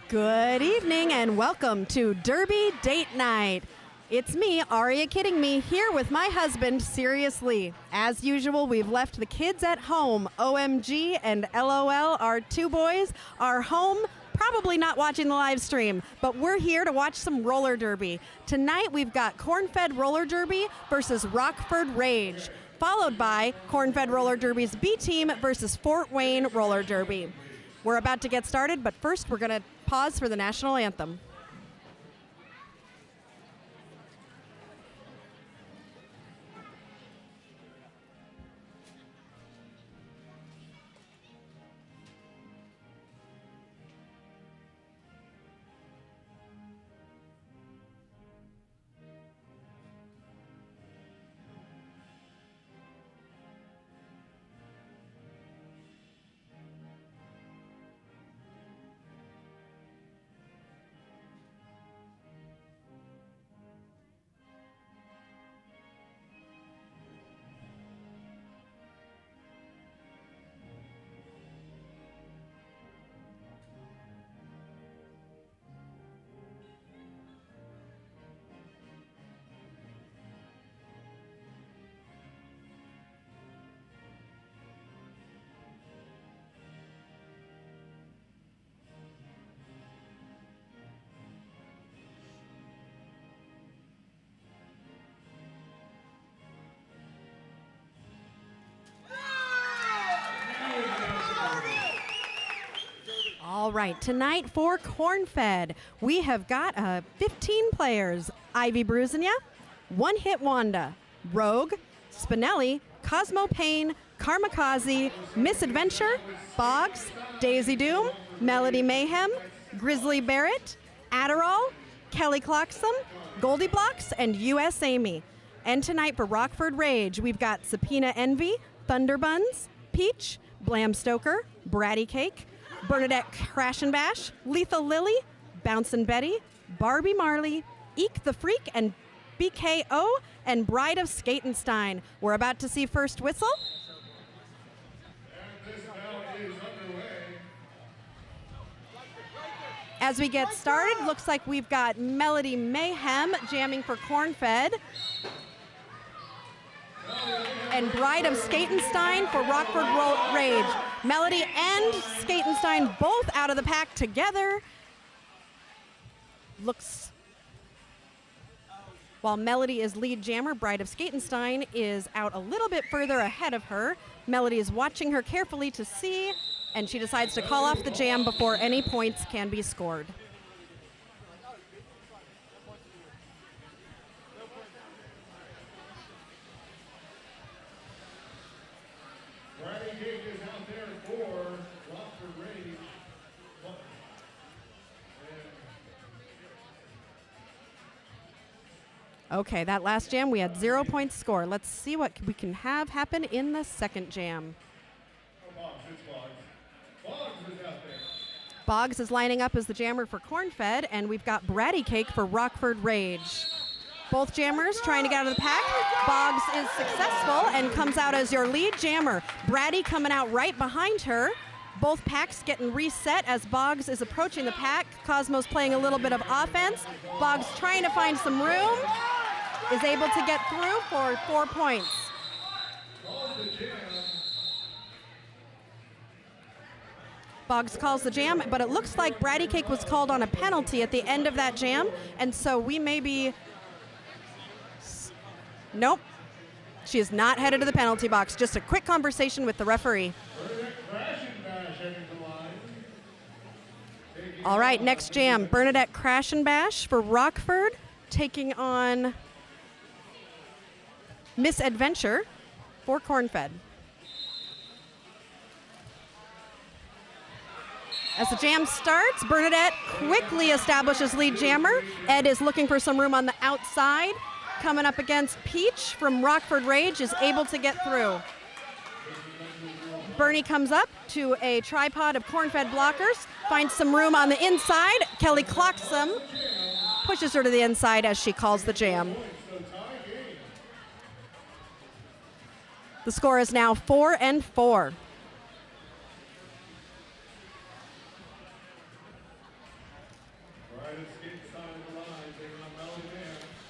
Good evening and welcome to Derby Date Night. It's me, Are You Kidding Me, here with my husband, Seriously. As usual, we've left the kids at home. OMG and LOL, our two boys, are home, probably not watching the live stream, but we're here to watch some roller derby. Tonight we've got Cornfed Roller Derby versus Rockford Rage, followed by Cornfed Roller Derby's B team versus Fort Wayne Roller Derby. We're about to get started, but first we're going to pause for the national anthem. All right, tonight for Cornfed, we have got 15 players. Ivy Bruzania, One Hit Wanda, Rogue, Spinelli, Cosmo Payne, Karmakazi, Misadventure, Boggs, Daisy Doom, Melody Mayhem, Grizzly Barrett, Adderall, Kelly Clocksome, Goldie Blocks, and US Amy. And tonight for Rockford Rage, we've got Subpoena Envy, Thunder Buns, Peach, Blam Stoker, Bratty Cake, Bernadette Crash and Bash, Lethal Lily, Bouncin' Betty, Barbie Marley, Eek the Freak, and BKO, and Bride of Skatenstein. We're about to see first whistle. As we get started, looks like we've got Melody Mayhem jamming for Cornfed, and Bride of Skatenstein for Rockford Rage. Melody and Skatenstein both out of the pack together. While Melody is lead jammer, Bride of Skatenstein is out a little bit further ahead of her. Melody is watching her carefully to see, and she decides to call off the jam before any points can be scored. Okay, that last jam, we had 0 points score. Let's see what we can have happen in the second jam. Boggs is lining up as the jammer for Cornfed, and we've got Bratty Cake for Rockford Rage. Both jammers trying to get out of the pack. Boggs is successful and comes out as your lead jammer. Bratty coming out right behind her. Both packs getting reset as Boggs is approaching the pack. Cosmo's playing a little bit of offense. Boggs trying to find some room. Is able to get through for 4 points. Boggs calls the jam, but it looks like Bratty Cake was called on a penalty at the end of that jam, and so we may be... Nope. She is not headed to the penalty box. Just a quick conversation with the referee. All right, next jam. Bernadette Crash and Bash for Rockford, taking on Misadventure for Cornfed. As the jam starts, Bernadette quickly establishes lead jammer. Ed is looking for some room on the outside. Coming up against Peach from Rockford Rage, is able to get through. Bernie comes up to a tripod of Cornfed blockers, finds some room on the inside. Kelly Clocksome pushes her to the inside as she calls the jam. The score is now 4-4.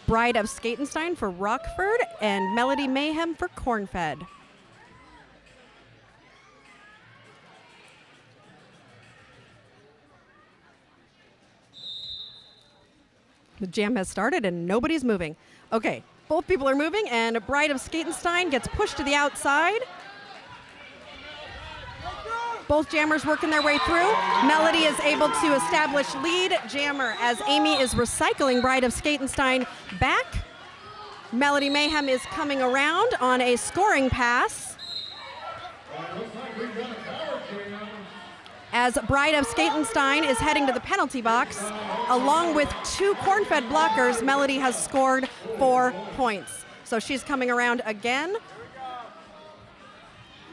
Bride of Skatenstein for Rockford and Melody Mayhem for Cornfed. The jam has started and nobody's moving. Okay, both people are moving and Bride of Skatenstein gets pushed to the outside. Both jammers working their way through. Melody is able to establish lead jammer as Amy is recycling Bride of Skatenstein back. Melody Mayhem is coming around on a scoring pass. As Bride of Skatenstein is heading to the penalty box, along with 2 Cornfed blockers, Melody has scored 4 points. So she's coming around again.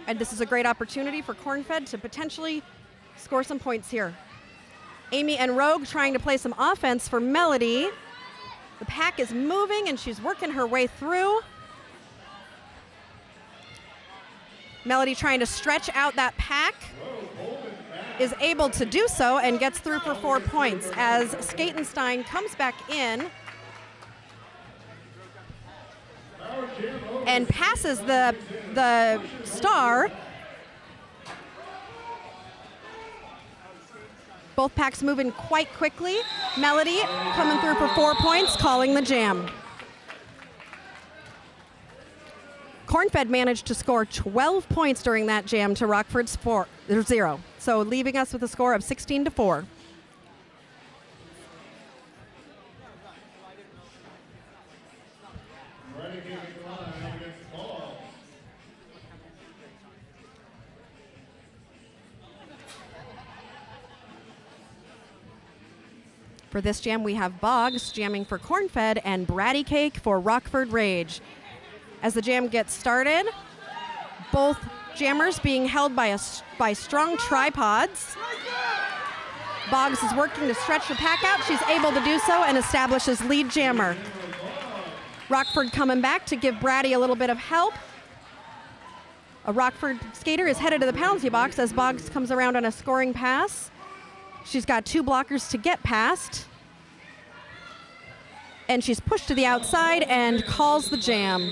And this is a great opportunity for Cornfed to potentially score some points here. Amy and Rogue trying to play some offense for Melody. The pack is moving and she's working her way through. Melody trying to stretch out that pack. Is able to do so and gets through for 4 points as Skatenstein comes back in and passes the star. Both packs moving quite quickly. Melody coming through for 4 points, calling the jam. Cornfed managed to score 12 points during that jam to Rockford's 0. So leaving us with a score of 16-4. For this jam, we have Boggs jamming for Cornfed and Bratty Cake for Rockford Rage. As the jam gets started, both jammers being held by strong tripods. Boggs is working to stretch the pack out. She's able to do so and establishes lead jammer. Rockford coming back to give Bratty a little bit of help. A Rockford skater is headed to the penalty box as Boggs comes around on a scoring pass. She's got 2 blockers to get past. And she's pushed to the outside and calls the jam.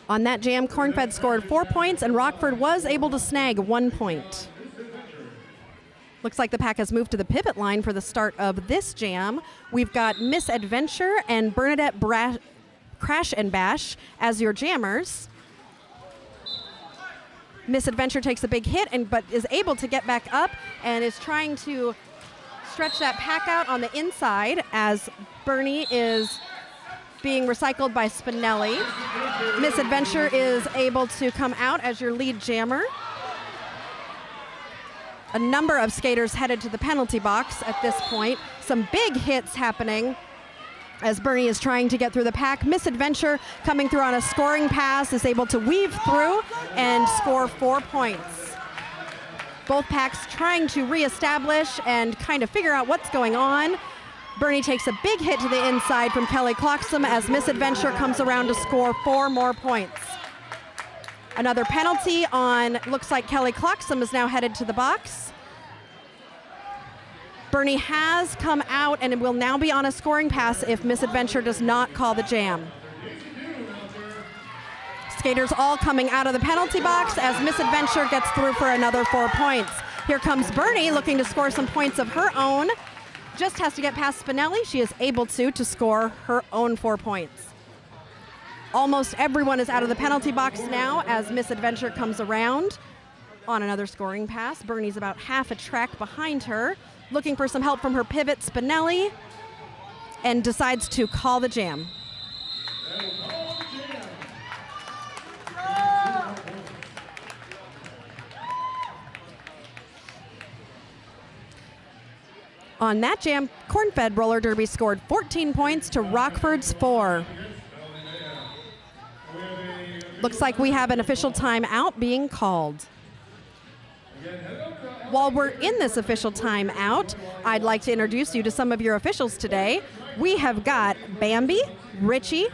On that jam, Cornfed scored 4 points, and Rockford was able to snag 1 point. Looks like the pack has moved to the pivot line for the start of this jam. We've got Miss Adventure and Bernadette Crash and Bash as your jammers. Miss Adventure takes a big hit, but is able to get back up and is trying to stretch that pack out on the inside as Bernie is being recycled by Spinelli. Miss Adventure is able to come out as your lead jammer. A number of skaters headed to the penalty box at this point. Some big hits happening as Bernie is trying to get through the pack. Miss Adventure coming through on a scoring pass is able to weave through and score 4 points. Both packs trying to reestablish and kind of figure out what's going on. Bernie takes a big hit to the inside from Kelly Cloxham as Miss Adventure comes around to score 4 more points. Another penalty on, looks like Kelly Cloxham is now headed to the box. Bernie has come out and will now be on a scoring pass if Miss Adventure does not call the jam. Skaters all coming out of the penalty box as Miss Adventure gets through for another 4 points. Here comes Bernie looking to score some points of her own. Just has to get past Spinelli. She is able to score her own 4 points. Almost everyone is out of the penalty box now as Miss Adventure comes around on another scoring pass. Bernie's about half a track behind her, looking for some help from her pivot, Spinelli, and decides to call the jam. On that jam, Cornfed Roller Derby scored 14 points to Rockford's 4. Looks like we have an official timeout being called. While we're in this official timeout, I'd like to introduce you to some of your officials today. We have got Bambi, Richie,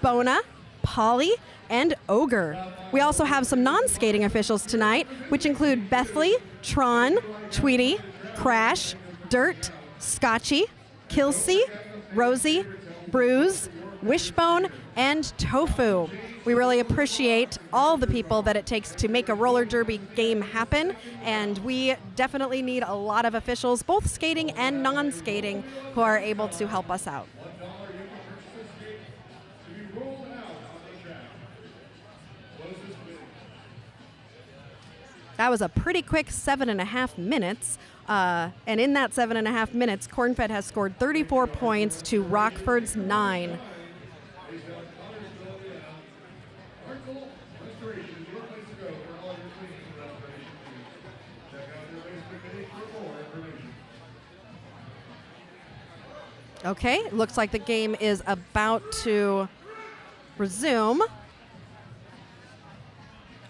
Bona, Polly, and Ogre. We also have some non-skating officials tonight, which include Bethley, Tron, Tweety, Crash, Dirt, Scotchy, Kelsey, Rosie, Bruise, Wishbone, and Tofu. We really appreciate all the people that it takes to make a roller derby game happen, and we definitely need a lot of officials, both skating and non-skating, who are able to help us out. That was a pretty quick 7.5 minutes. And in that 7.5 minutes, Cornfed has scored 34 points to Rockford's 9. Okay, looks like the game is about to resume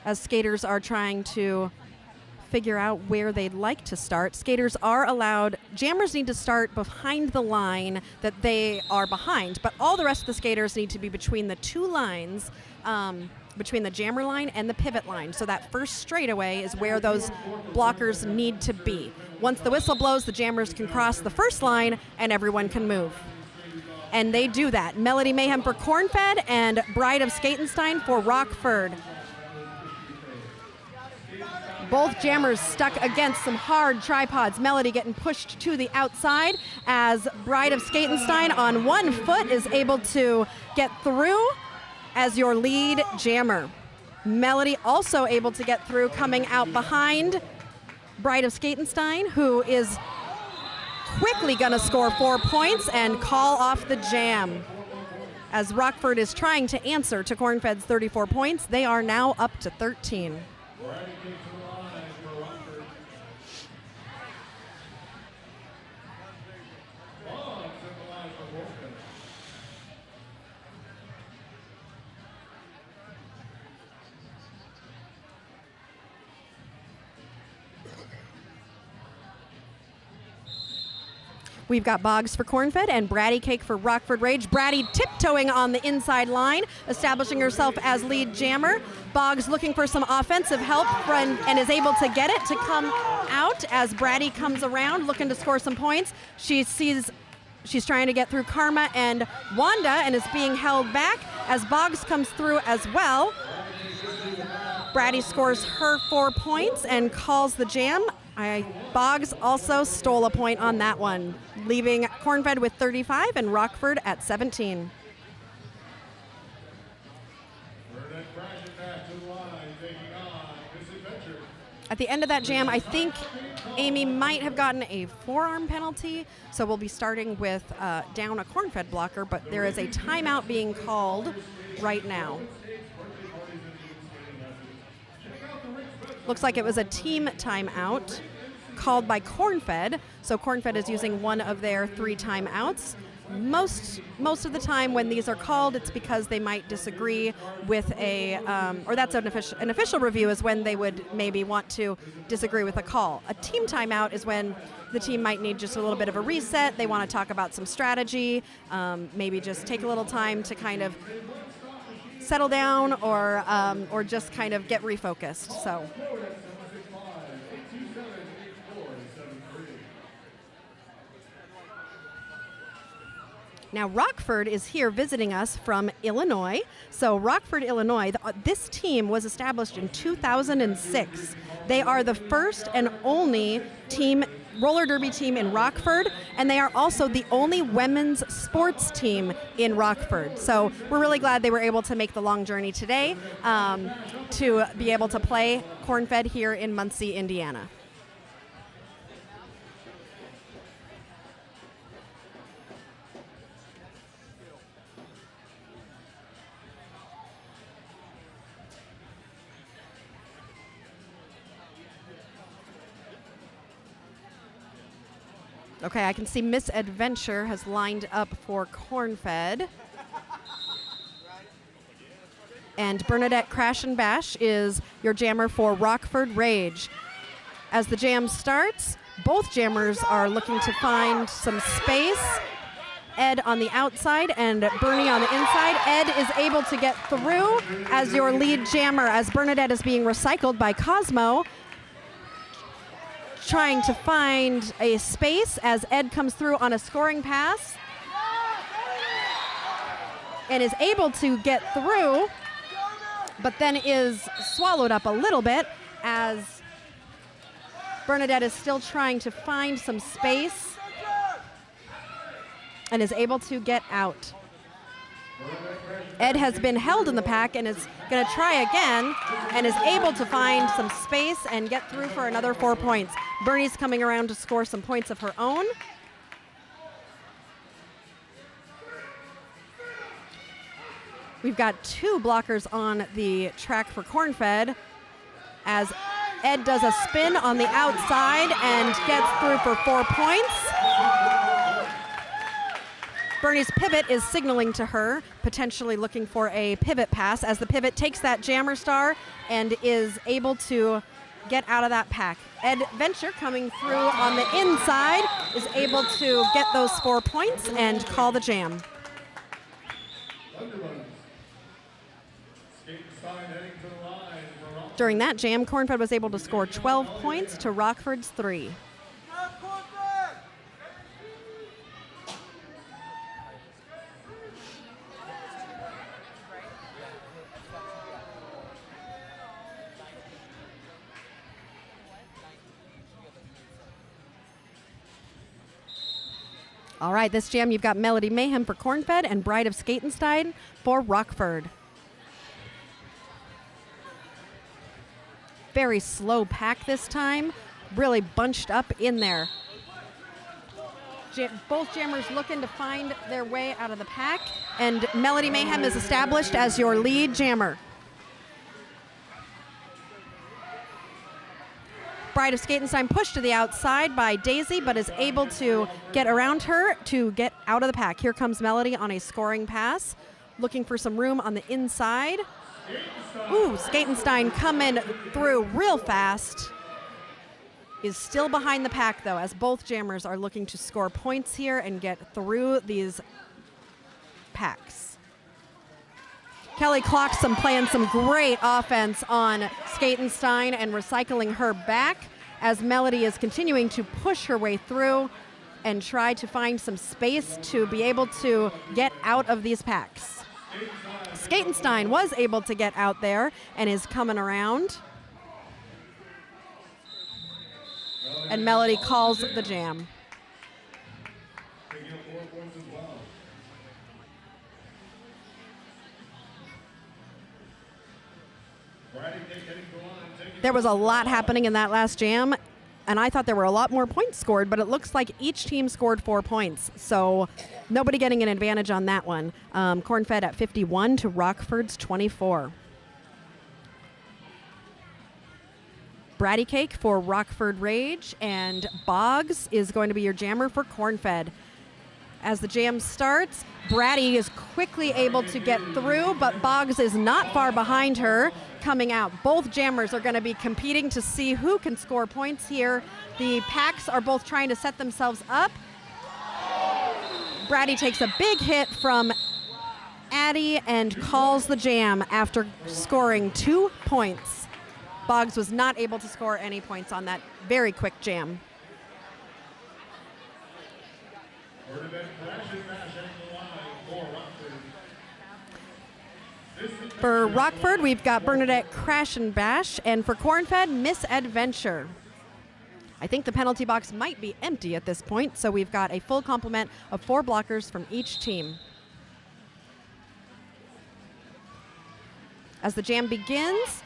as skaters are trying to figure out where they'd like to start. Skaters are allowed, jammers need to start behind the line that they are behind, but all the rest of the skaters need to be between the two lines, between the jammer line and the pivot line. So that first straightaway is where those blockers need to be. Once the whistle blows, the jammers can cross the first line and everyone can move. And they do that. Melody Mayhem for Cornfed and Bride of Skatenstein for Rockford. Both jammers stuck against some hard tripods. Melody getting pushed to the outside as Bride of Skatenstein on one foot is able to get through as your lead jammer. Melody also able to get through, coming out behind Bride of Skatenstein, who is quickly gonna score 4 points and call off the jam. As Rockford is trying to answer to Cornfed's 34 points, they are now up to 13. We've got Boggs for Cornfed and Bratty Cake for Rockford Rage. Bratty tiptoeing on the inside line, establishing herself as lead jammer. Boggs looking for some offensive help and is able to get it to come out as Bratty comes around looking to score some points. She sees she's trying to get through Karma and Wanda and is being held back as Boggs comes through as well. Bratty scores her 4 points and calls the jam. Boggs also stole a point on that one, leaving Cornfed with 35 and Rockford at 17. At the end of that jam, I think Amy might have gotten a forearm penalty, so we'll be starting with down a Cornfed blocker, but there is a timeout being called right now. Looks like it was a team timeout called by Cornfed. So Cornfed is using one of their 3 timeouts. Most of the time when these are called, it's because they might disagree with a, or that's an official review is when they would maybe want to disagree with a call. A team timeout is when the team might need just a little bit of a reset. They want to talk about some strategy, maybe just take a little time to kind of settle down or just kind of get refocused. So. Now Rockford is here visiting us from Illinois. So Rockford, Illinois, this team was established in 2006. They are the first and only roller derby team in Rockford, and they are also the only women's sports team in Rockford. So we're really glad they were able to make the long journey today to be able to play Cornfed here in Muncie, Indiana. Okay, I can see Miss Adventure has lined up for Cornfed. And Bernadette Crash and Bash is your jammer for Rockford Rage. As the jam starts, both jammers are looking to find some space. Ed on the outside and Bernie on the inside. Ed is able to get through as your lead jammer, as Bernadette is being recycled by Cosmo, trying to find a space as Ed comes through on a scoring pass and is able to get through, but then is swallowed up a little bit as Bernadette is still trying to find some space and is able to get out. Ed has been held in the pack and is going to try again and is able to find some space and get through for another 4 points. Bernie's coming around to score some points of her own. We've got 2 blockers on the track for Cornfed as Ed does a spin on the outside and gets through for 4 points. Bernie's pivot is signaling to her, potentially looking for a pivot pass as the pivot takes that jammer star and is able to get out of that pack. Ed Venture coming through on the inside is able to get those 4 points and call the jam. During that jam, Cornfed was able to score 12 points to Rockford's 3. All right, this jam you've got Melody Mayhem for Cornfed and Bride of Skatenstein for Rockford. Very slow pack this time, really bunched up in there. Both jammers looking to find their way out of the pack, and Melody Mayhem is established as your lead jammer. Bride of Skatenstein pushed to the outside by Daisy, but is able to get around her to get out of the pack. Here comes Melody on a scoring pass, looking for some room on the inside. Ooh, Skatenstein coming through real fast. Is still behind the pack, though, as both jammers are looking to score points here and get through these packs. Kelly Cloxam playing some great offense on Skatenstein and recycling her back as Melody is continuing to push her way through and try to find some space to be able to get out of these packs. Skatenstein was able to get out there and is coming around. And Melody calls the jam. There was a lot happening in that last jam, and I thought there were a lot more points scored, but it looks like each team scored 4 points, so nobody getting an advantage on that one. Cornfed at 51 to Rockford's 24. Bratty Cake for Rockford Rage, and Boggs is going to be your jammer for Cornfed. As the jam starts, Bratty is quickly able to get through, but Boggs is not far behind her coming out. Both jammers are going to be competing to see who can score points here. The packs are both trying to set themselves up. Bratty takes a big hit from Addie and calls the jam after scoring 2 points. Boggs was not able to score any points on that very quick jam. For Rockford, we've got Bernadette Crash and Bash, and for Cornfed, Miss Adventure. I think the penalty box might be empty at this point, so we've got a full complement of 4 blockers from each team. As the jam begins,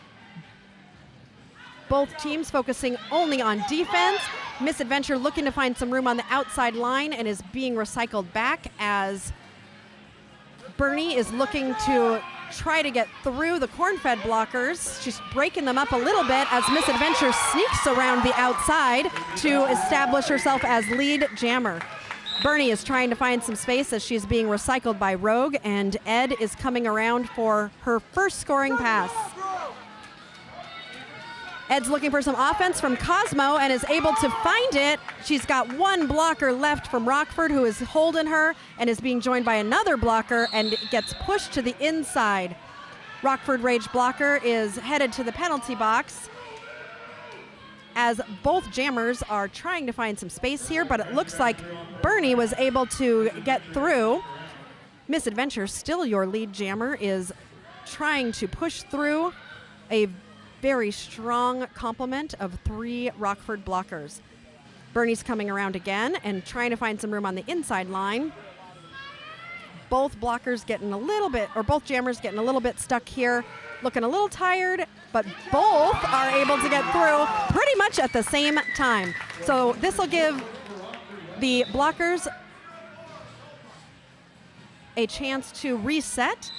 both teams focusing only on defense. Miss Adventure looking to find some room on the outside line and is being recycled back as Bernie is looking to try to get through the Cornfed blockers. She's breaking them up a little bit as Miss Adventure sneaks around the outside to establish herself as lead jammer. Bernie is trying to find some space as she's being recycled by Rogue, and Ed is coming around for her first scoring pass. Ed's looking for some offense from Cosmo and is able to find it. She's got one blocker left from Rockford, who is holding her and is being joined by another blocker and gets pushed to the inside. Rockford Rage blocker is headed to the penalty box as both jammers are trying to find some space here, but it looks like Bernie was able to get through. Misadventure, still your lead jammer, is trying to push through a very strong complement of 3 Rockford blockers. Bernie's coming around again and trying to find some room on the inside line. Both blockers getting a little bit, or both jammers getting a little bit stuck here, looking a little tired, but both are able to get through pretty much at the same time. So this will give the blockers a chance to reset.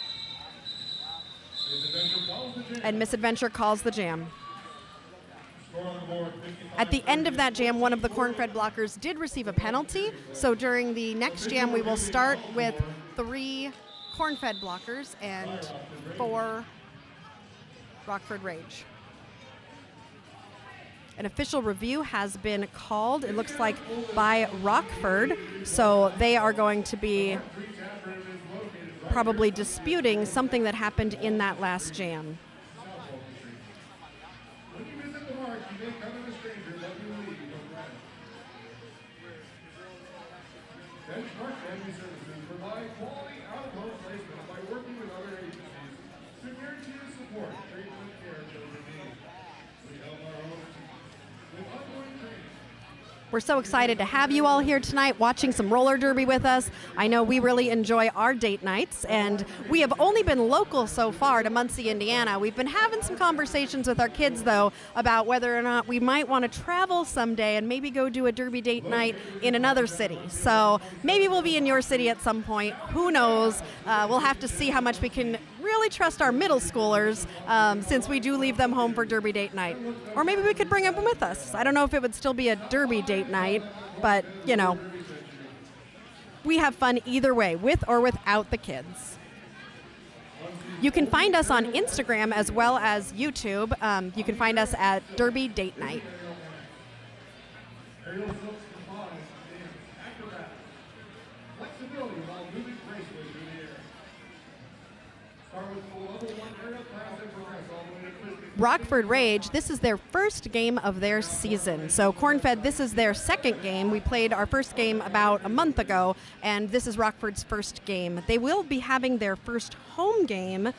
And Misadventure calls the jam. At the end of that jam, one of the Cornfed blockers did receive a penalty. So during the next jam, we will start with 3 Cornfed blockers and 4 Rockford Rage. An official review has been called, it looks like, by Rockford. So they are going to be probably disputing something that happened in that last jam. We're so excited to have you all here tonight watching some roller derby with us. I know we really enjoy our date nights, and we have only been local so far to Muncie, Indiana. We've been having some conversations with our kids, though, about whether or not we might want to travel someday and maybe go do a derby date night in another city. So maybe we'll be in your city at some point. Who knows? We'll have to see how much we can really trust our middle schoolers since we do leave them home for derby date night. Or maybe we could bring them with us. I don't know if it would still be a derby date night, but, you know, we have fun either way, with or without the kids. You can find us on Instagram as well as YouTube. You can find us at Derby Date Night. Rockford Rage, this is their first game of their season. So Cornfed, this is their second game. We played our first game about a month ago, and this is Rockford's first game. They will be having their first home game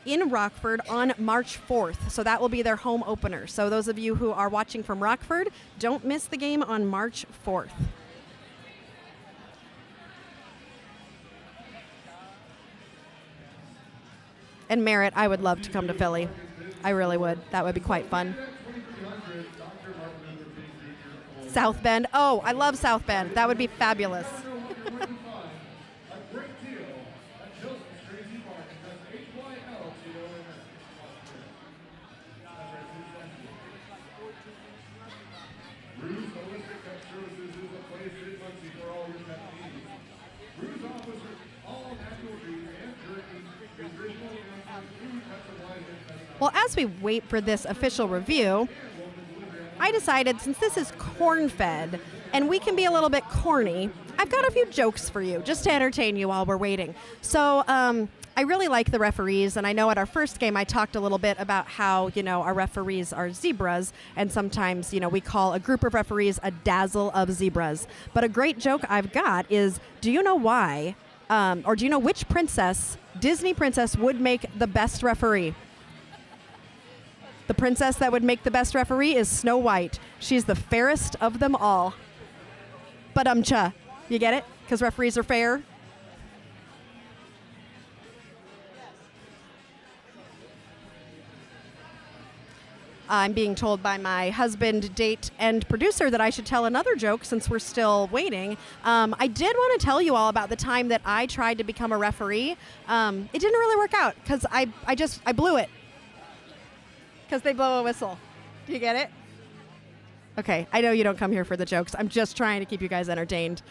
in Rockford on March 4th. So that will be their home opener. So those of you who are watching from Rockford, don't miss the game on March 4th. And Merritt, I would love to come to Philly. I really would. That would be quite fun. South Bend. Oh, I love South Bend. That would be fabulous. Well, as we wait for this official review, I decided since this is corn-fed and we can be a little bit corny, I've got a few jokes for you just to entertain you while we're waiting. So I really like the referees, and I know at our first game I talked a little bit about how, you know, our referees are zebras, and sometimes, you know, we call a group of referees a dazzle of zebras. But a great joke I've got is, do you know why, or do you know which princess, Disney princess, would make the best referee? The princess that would make the best referee is Snow White. She's the fairest of them all. But you get it? Because referees are fair. I'm being told by my husband, date, and producer that I should tell another joke since we're still waiting. I did want to tell you all about the time that I tried to become a referee. It didn't really work out because I blew it. Because they blow a whistle. Do you get it? Okay, I know you don't come here for the jokes. I'm just trying to keep you guys entertained.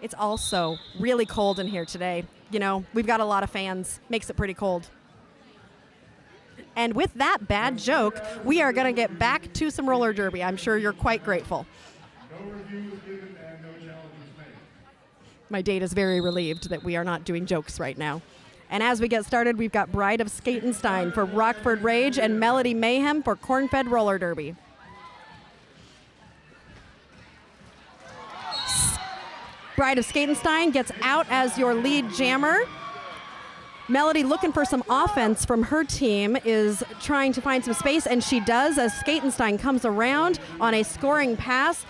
It's also really cold in here today. You know, we've got a lot of fans. Makes it pretty cold. And with that bad joke, we are going to get back to some roller derby. I'm sure you're quite grateful. No review was given and no challenge was made. My date is very relieved that we are not doing jokes right now. And as we get started, we've got Bride of Skatenstein for Rockford Rage and Melody Mayhem for Cornfed Roller Derby. Bride of Skatenstein gets out as your lead jammer. Melody, looking for some offense from her team, is trying to find some space, and she does as Skatenstein comes around on a scoring pass,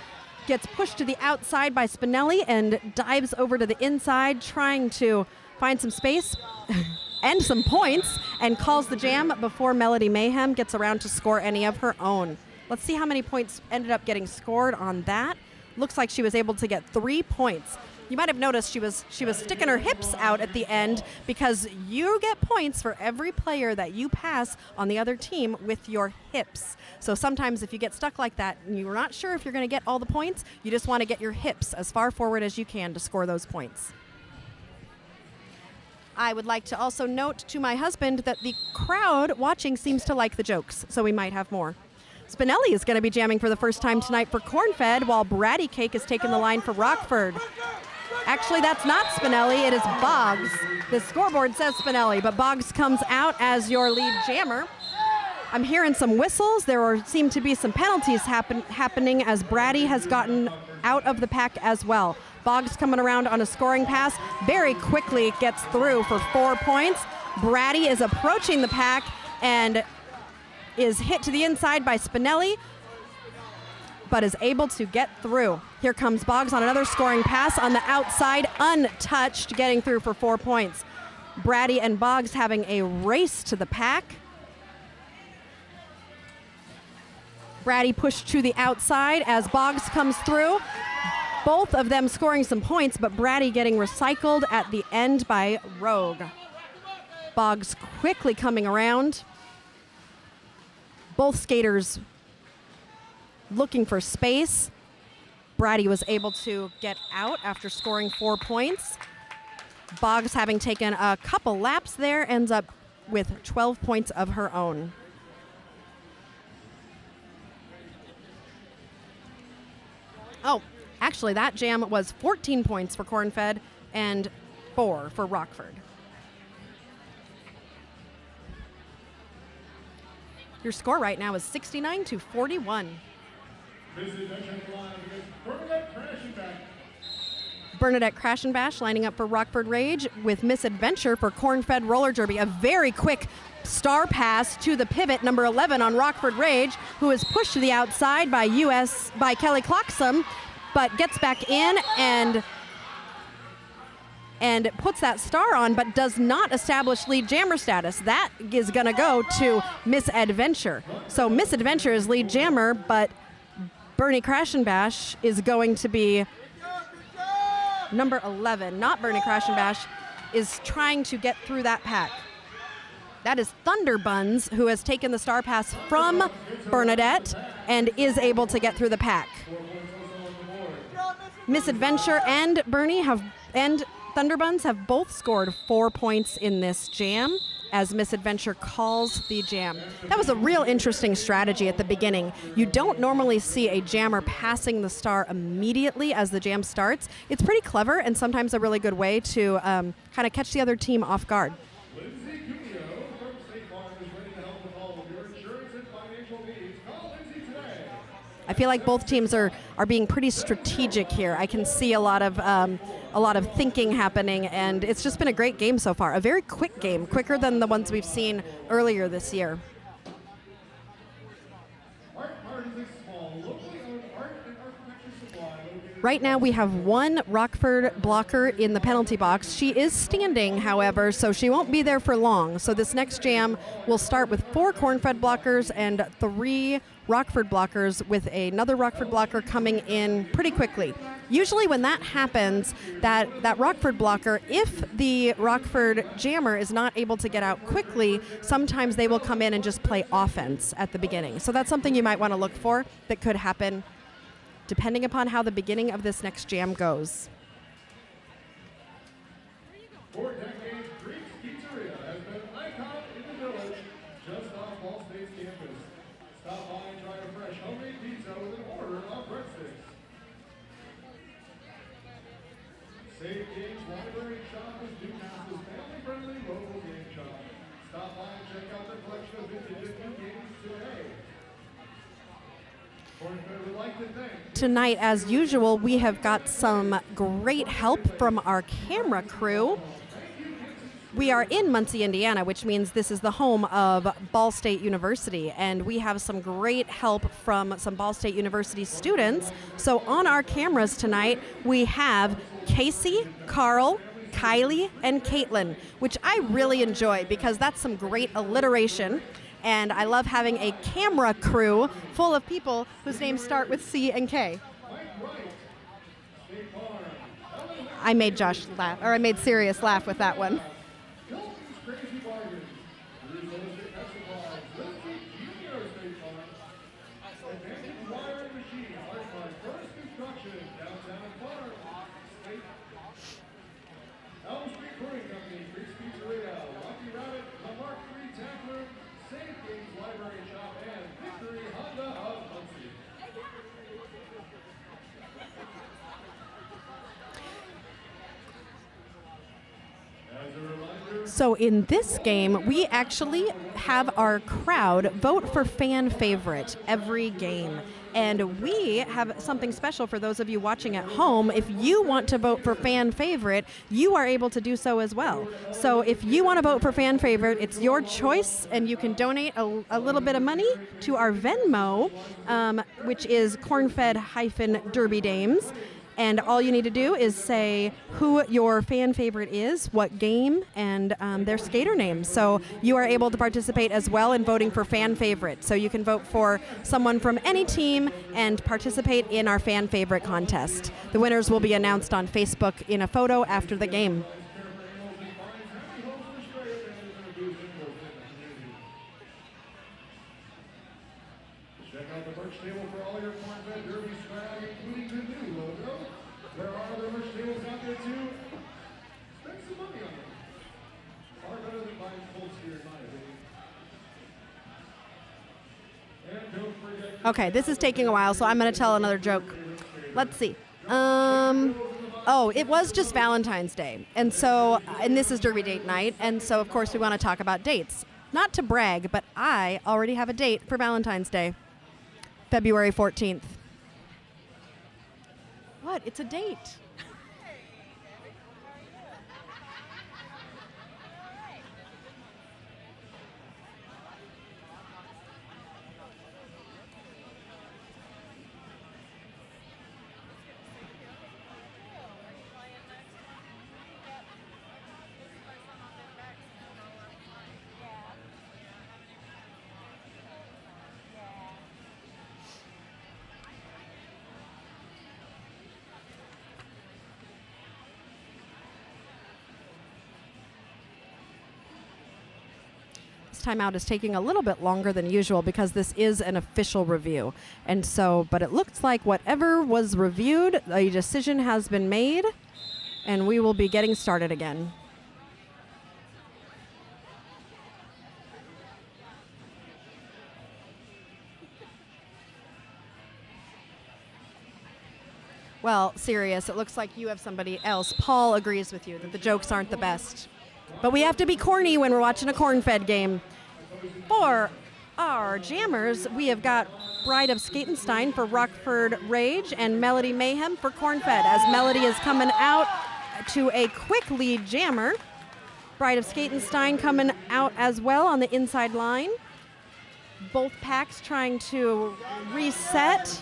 gets pushed to the outside by Spinelli, and dives over to the inside, trying to find some space and some points, and calls the jam before Melody Mayhem gets around to score any of her own. Let's see how many points ended up getting scored on that. Looks like she was able to get 3 points. You might have noticed she was sticking her hips out at the end, because you get points for every player that you pass on the other team with your hips. So sometimes if you get stuck like that and you're not sure if you're going to get all the points, you just want to get your hips as far forward as you can to score those points. I would like to also note to my husband that the crowd watching seems to like the jokes, so we might have more. Spinelli is going to be jamming for the first time tonight for Cornfed, while Bratty Cake is taking the line for Rockford. Actually, that's not Spinelli, it is Boggs. The scoreboard says Spinelli, but Boggs comes out as your lead jammer. I'm hearing some whistles. There seem to be some penalties happening as Bratty has gotten out of the pack as well. Boggs coming around on a scoring pass, very quickly gets through for 4 points. Bratty is approaching the pack and is hit to the inside by Spinelli, but is able to get through. Here comes Boggs on another scoring pass on the outside, untouched, getting through for 4 points. Bratty and Boggs having a race to the pack. Bratty pushed to the outside as Boggs comes through. Both of them scoring some points, but Bratty getting recycled at the end by Rogue. Boggs quickly coming around. Both skaters looking for space. Bratty was able to get out after scoring 4 points. Boggs, having taken a couple laps there, ends up with 12 points of her own. Oh, actually, that jam was 14 points for Cornfed and 4 for Rockford. Your score right now is 69-41. Bernadette Crash and Bash lining up for Rockford Rage with Misadventure for Cornfed Roller Derby. A very quick star pass to the pivot, number 11 on Rockford Rage, who is pushed to the outside by Kelly Clocksome, but gets back in and puts that star on, but does not establish lead jammer status. That is going to go to Misadventure. So Misadventure is lead jammer, but Bernie Crash and Bash is going to be number 11. Not Bernie Crash and Bash, is trying to get through that pack. That is Thunder Buns, who has taken the star pass from Bernadette and is able to get through the pack. Misadventure and Bernie and Thunder Buns have both scored 4 points in this jam as Misadventure calls the jam. That was a real interesting strategy at the beginning. You don't normally see a jammer passing the star immediately as the jam starts. It's pretty clever and sometimes a really good way to kind of catch the other team off guard. I feel like both teams are being pretty strategic here. I can see a lot of thinking happening, and it's just been a great game so far. A very quick game, quicker than the ones we've seen earlier this year. Right now we have one Rockford blocker in the penalty box. She is standing, however, so she won't be there for long. So this next jam will start with 4 Cornfed blockers and 3 Rockford blockers, with another Rockford blocker coming in pretty quickly. Usually when that happens, that Rockford blocker, if the Rockford jammer is not able to get out quickly, sometimes they will come in and just play offense at the beginning. So that's something you might want to look for that could happen depending upon how the beginning of this next jam goes. For decades, Greek's Pizzeria has been an icon in the village just off State's campus. Stop by and try a fresh homemade pizza with an order of breadsticks. Safe Games Library Shop is Newcastle's family-friendly local game shop. Stop by and check out their collection of vintage and new games today. Cornfed would like to thank Tonight, as usual, we have got some great help from our camera crew. We are in Muncie, Indiana, which means this is the home of Ball State University, and we have some great help from some Ball State University students. So on our cameras tonight, we have Casey, Carl, Kylie, and Caitlin, which I really enjoy because that's some great alliteration. And I love having a camera crew full of people whose names start with C and K. I made Josh laugh, or I made Sirius laugh with that one. So in this game, we actually have our crowd vote for fan favorite every game. And we have something special for those of you watching at home. If you want to vote for fan favorite, you are able to do so as well. So if you want to vote for fan favorite, it's your choice, and you can donate a little bit of money to our Venmo, which is Cornfed-Derby Dames. And all you need to do is say who your fan favorite is, what game, and their skater name. So you are able to participate as well in voting for fan favorite. So you can vote for someone from any team and participate in our fan favorite contest. The winners will be announced on Facebook in a photo after the game. Check out the merch table for all your Cornfed Derby swag, including the new logo. There are other merch tables out there too. Spend some money on them. Far better than buying full steer, in my opinion. And don't forget. Okay, this is taking a while, so I'm going to tell another joke. Let's see. Oh, it was just Valentine's Day. And this is Derby date night. And so, of course, we want to talk about dates. Not to brag, but I already have a date for Valentine's Day. February 14th. What? It's a date. Timeout is taking a little bit longer than usual because this is an official review. And so, but it looks like whatever was reviewed, a decision has been made, and we will be getting started again. Well, Sirius, it looks like you have somebody else. Paul agrees with you that the jokes aren't the best. But we have to be corny when we're watching a Cornfed game. For our jammers, we have got Bride of Skatenstein for Rockford Rage and Melody Mayhem for Cornfed, as Melody is coming out to a quick lead jammer. Bride of Skatenstein coming out as well on the inside line. Both packs trying to reset,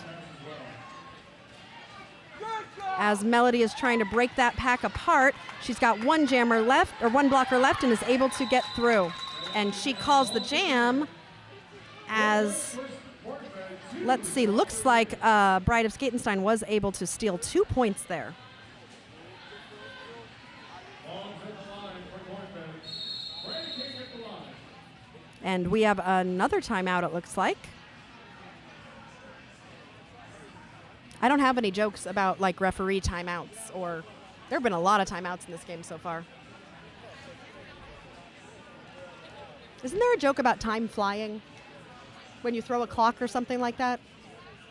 as Melody is trying to break that pack apart. She's got one jammer left, or one blocker left, and is able to get through. And she calls the jam as, let's see, looks like Bride of Skatenstein was able to steal 2 points there. And we have another timeout, it looks like. I don't have any jokes about like referee timeouts, or there have been a lot of timeouts in this game so far. Isn't there a joke about time flying? when you throw a clock or something like that?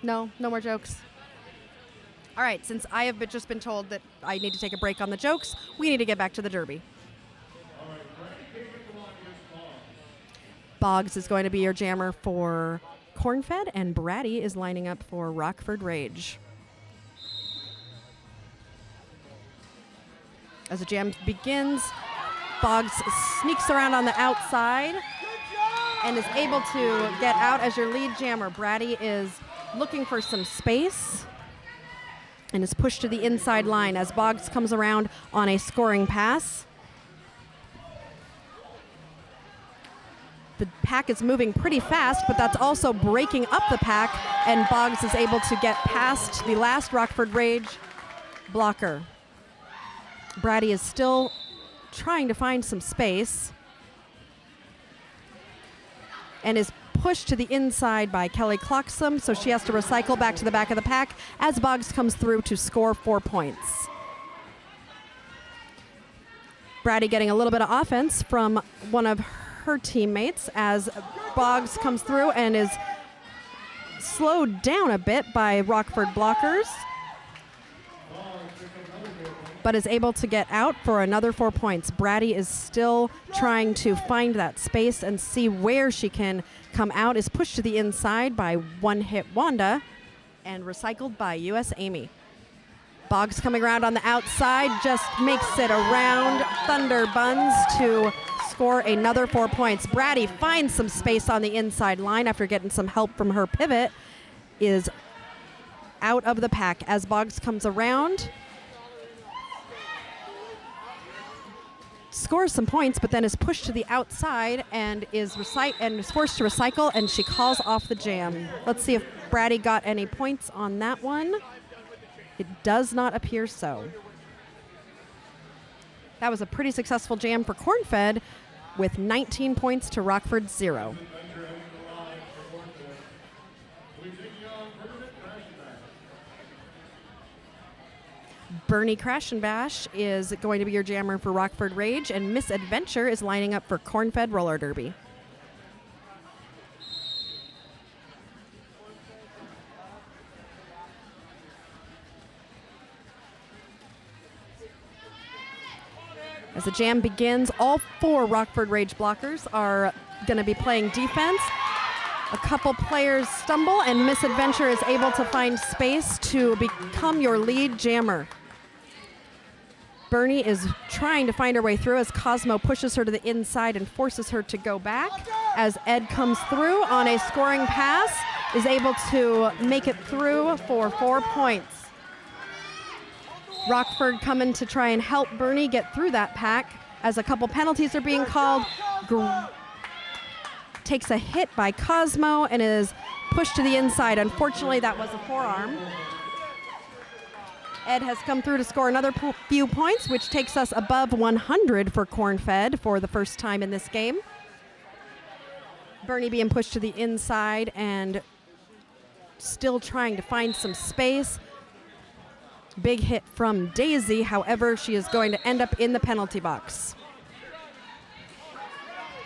No? No more jokes? All right, since I have just been told that I need to take a break on the jokes, we need to get back to the Derby. Boggs is going to be your jammer for Cornfed, and Brady is lining up for Rockford Rage. As the jam begins, Boggs sneaks around on the outside and is able to get out as your lead jammer. Brady is looking for some space and is pushed to the inside line as Boggs comes around on a scoring pass. The pack is moving pretty fast, but that's also breaking up the pack, and Boggs is able to get past the last Rockford Rage blocker. Brady is still trying to find some space and is pushed to the inside by Kelly Clocksome, so she has to recycle back to the back of the pack as Boggs comes through to score 4 points. Brady getting a little bit of offense from one of her teammates as Boggs comes through and is slowed down a bit by Rockford blockers, but is able to get out for another 4 points. Brady is still trying to find that space and see where she can come out, is pushed to the inside by One Hit Wanda and recycled by US Amy. Boggs coming around on the outside, just makes it around Thunder Buns to score another 4 points. Brady finds some space on the inside line after getting some help from her pivot, is out of the pack as Boggs comes around, scores some points, but then is pushed to the outside and is forced to recycle, and she calls off the jam. Let's see if Brady got any points on that one. It does not appear so. That was a pretty successful jam for Cornfed with 19 points to Rockford's 0. Bernie Crash and Bash is going to be your jammer for Rockford Rage, and Miss Adventure is lining up for Cornfed Roller Derby. As the jam begins, all 4 Rockford Rage blockers are going to be playing defense. A couple players stumble, and Miss Adventure is able to find space to become your lead jammer. Bernie is trying to find her way through as Cosmo pushes her to the inside and forces her to go back. As Ed comes through on a scoring pass, is able to make it through for 4 points. Rockford coming to try and help Bernie get through that pack as a couple penalties are being called. Takes a hit by Cosmo and is pushed to the inside. Unfortunately, that was a forearm. Ed has come through to score another few points, which takes us above 100 for Cornfed for the first time in this game. Bernie being pushed to the inside and still trying to find some space. Big hit from Daisy, however, she is going to end up in the penalty box.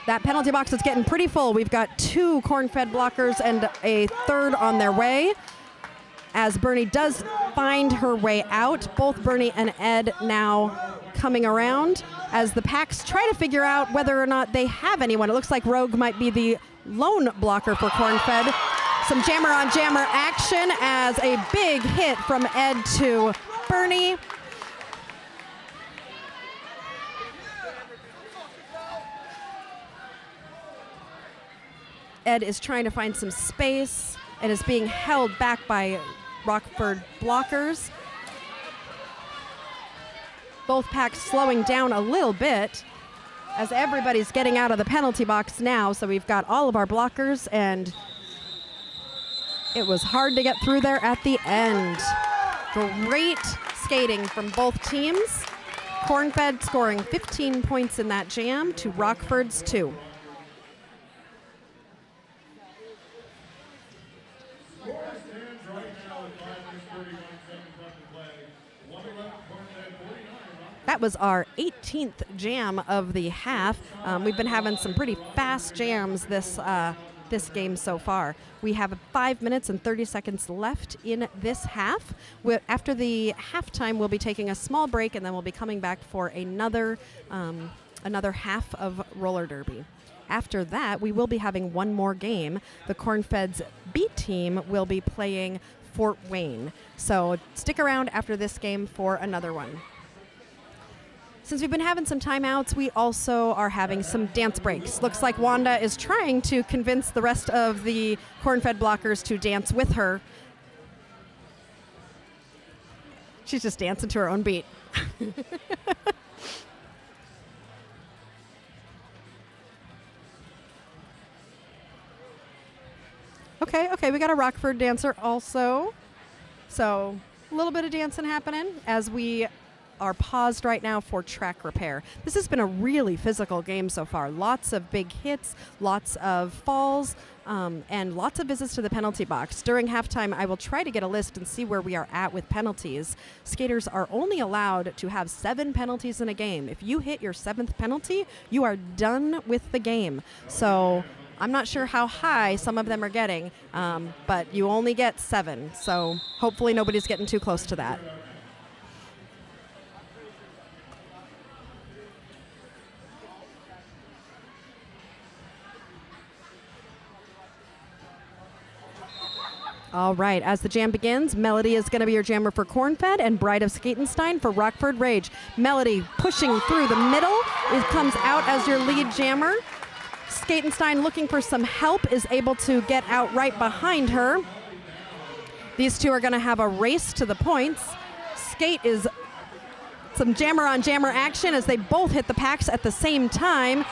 That penalty box is getting pretty full. We've got 2 Cornfed blockers and a third on their way. As Bernie does find her way out, both Bernie and Ed now coming around as the packs try to figure out whether or not they have anyone. It looks like Rogue might be the lone blocker for Cornfed. Some jammer on jammer action as a big hit from Ed to Bernie. Ed is trying to find some space and is being held back by Rockford blockers. Both packs slowing down a little bit as everybody's getting out of the penalty box now. So we've got all of our blockers, and it was hard to get through there at the end. Great skating from both teams. Cornfed scoring 15 points in that jam to Rockford's 2. That was our 18th jam of the half. We've been having some pretty fast jams this this game so far. We have 5 minutes and 30 seconds left in this half. After the halftime, we'll be taking a small break, and then we'll be coming back for another half of roller derby. After that, we will be having one more game. The Cornfed's B team will be playing Fort Wayne. So stick around after this game for another one. Since we've been having some timeouts, we also are having some dance breaks. Looks like Wanda is trying to convince the rest of the Cornfed blockers to dance with her. She's just dancing to her own beat. Okay, we got a Rockford dancer also. So a little bit of dancing happening as we are paused right now for track repair. This has been a really physical game so far. Lots of big hits, lots of falls, and lots of visits to the penalty box. During halftime, I will try to get a list and see where we are at with penalties. Skaters are only allowed to have 7 penalties in a game. If you hit your 7th penalty, you are done with the game. So I'm not sure how high some of them are getting, but you only get 7. So hopefully nobody's getting too close to that. All right, as the jam begins, Melody is going to be your jammer for Cornfed and Bride of Skatenstein for Rockford Rage. Melody pushing through the middle. It comes out as your lead jammer. Skatenstein, looking for some help, is able to get out right behind her. These two are going to have a race to the points. Skate is some jammer on jammer action as they both hit the packs at the same time.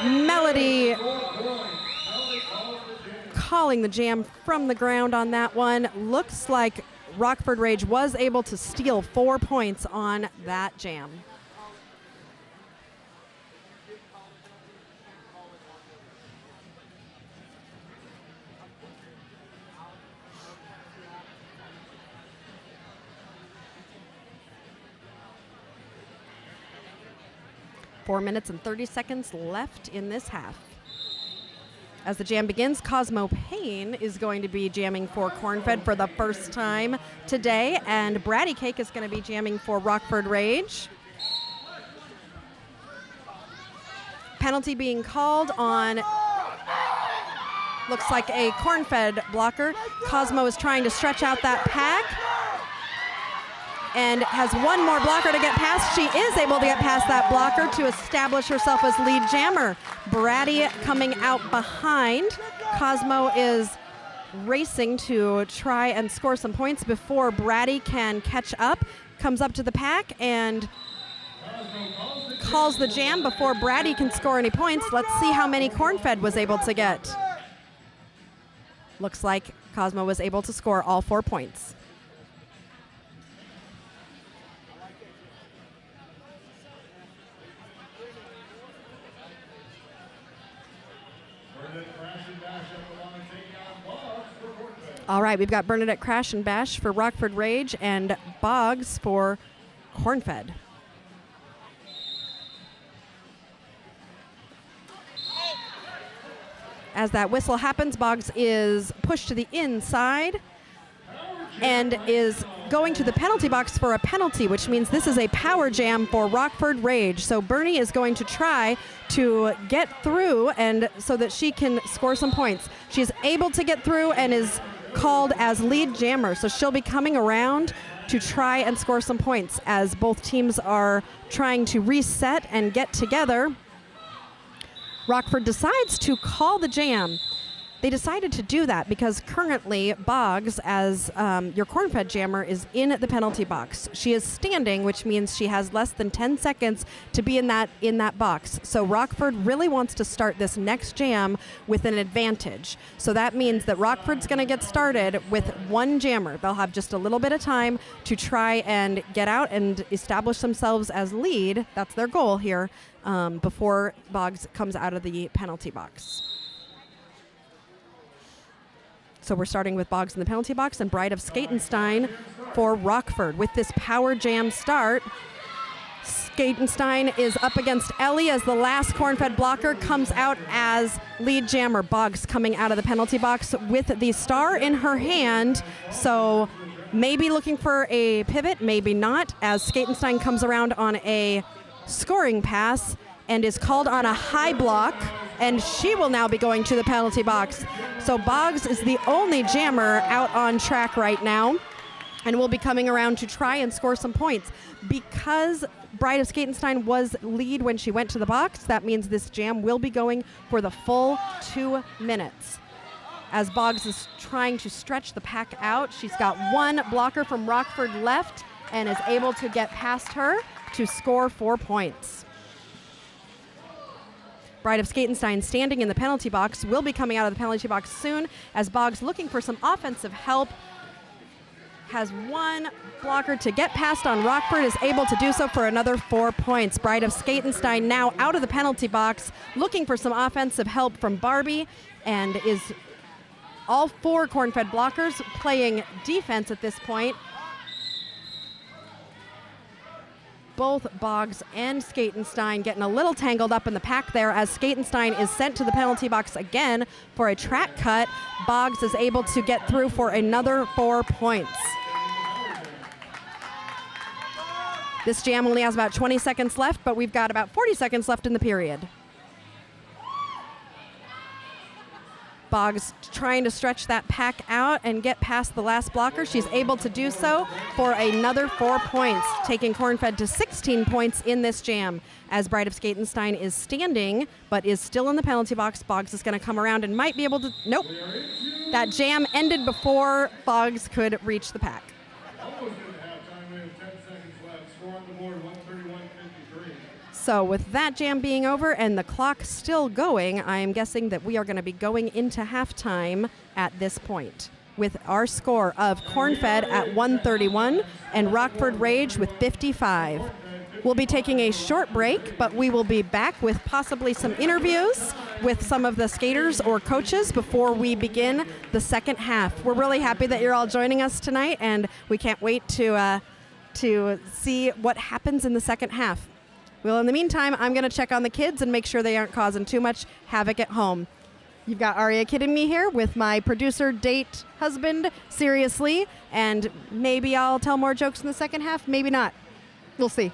Melody calling the jam from the ground on that one. Looks like Rockford Rage was able to steal 4 points on that jam. Four minutes and 30 seconds left in this half. As the jam begins, Cosmo Payne is going to be jamming for Cornfed for the first time today, and Bratty Cake is going to be jamming for Rockford Rage. Penalty being called on, looks like a Cornfed blocker. Cosmo is trying to stretch out that pack and has one more blocker to get past. She is able to get past that blocker to establish herself as lead jammer. Bratty coming out behind. Cosmo is racing to try and score some points before Bratty can catch up. Comes up to the pack and calls the jam before Bratty can score any points. Let's see how many Cornfed was able to get. Looks like Cosmo was able to score all 4 points. All right, we've got Bernadette Crash and Bash for Rockford Rage and Boggs for Cornfed. As that whistle happens, Boggs is pushed to the inside and is going to the penalty box for a penalty, which means this is a power jam for Rockford Rage. So Bernie is going to try to get through and so that she can score some points. She's able to get through and is called as lead jammer, so she'll be coming around to try and score some points as both teams are trying to reset and get together. Rockford decides to call the jam. They decided to do that because currently Boggs, as your Cornfed jammer, is in the penalty box. She is standing, which means she has less than 10 seconds to be in that box. So Rockford really wants to start this next jam with an advantage. So that means that Rockford's going to get started with one jammer. They'll have just a little bit of time to try and get out and establish themselves as lead. That's their goal here before Boggs comes out of the penalty box. So we're starting with Boggs in the penalty box and Bride of Skatenstein for Rockford. With this power jam start, Skatenstein is up against Ellie as the last Cornfed blocker comes out as lead jammer. Boggs coming out of the penalty box with the star in her hand. So maybe looking for a pivot, maybe not, as Skatenstein comes around on a scoring pass and is called on a high block, and she will now be going to the penalty box. So Boggs is the only jammer out on track right now and will be coming around to try and score some points. Because Bride of Skatenstein was lead when she went to the box, that means this jam will be going for the full 2 minutes. As Boggs is trying to stretch the pack out, she's got one blocker from Rockford left and is able to get past her to score 4 points. Bride of Skatenstein standing in the penalty box will be coming out of the penalty box soon, as Boggs, looking for some offensive help, has one blocker to get past on Rockford, is able to do so for another 4 points. Bride of Skatenstein now out of the penalty box, looking for some offensive help from Barbie, and is all 4 Cornfed blockers playing defense at this point. Both Boggs and Skatenstein getting a little tangled up in the pack there, as Skatenstein is sent to the penalty box again for a track cut. Boggs is able to get through for another 4 points. This jam only has about 20 seconds left, but we've got about 40 seconds left in the period. Boggs trying to stretch that pack out and get past the last blocker. She's able to do so for another 4 points, taking Cornfed to 16 points in this jam. As Bride of Skatenstein is standing, but is still in the penalty box, Boggs is going to come around and might be able to, nope. That jam ended before Boggs could reach the pack. So with that jam being over and the clock still going, I am guessing that we are going to be going into halftime at this point, with our score of Cornfed at 131 and Rockford Rage with 55. We'll be taking a short break, but we will be back with possibly some interviews with some of the skaters or coaches before we begin the second half. We're really happy that you're all joining us tonight, and we can't wait to see what happens in the second half. Well, in the meantime, I'm going to check on the kids and make sure they aren't causing too much havoc at home. You've got Aria kidding me here with my producer, date, husband, seriously, and maybe I'll tell more jokes in the second half, maybe not. We'll see.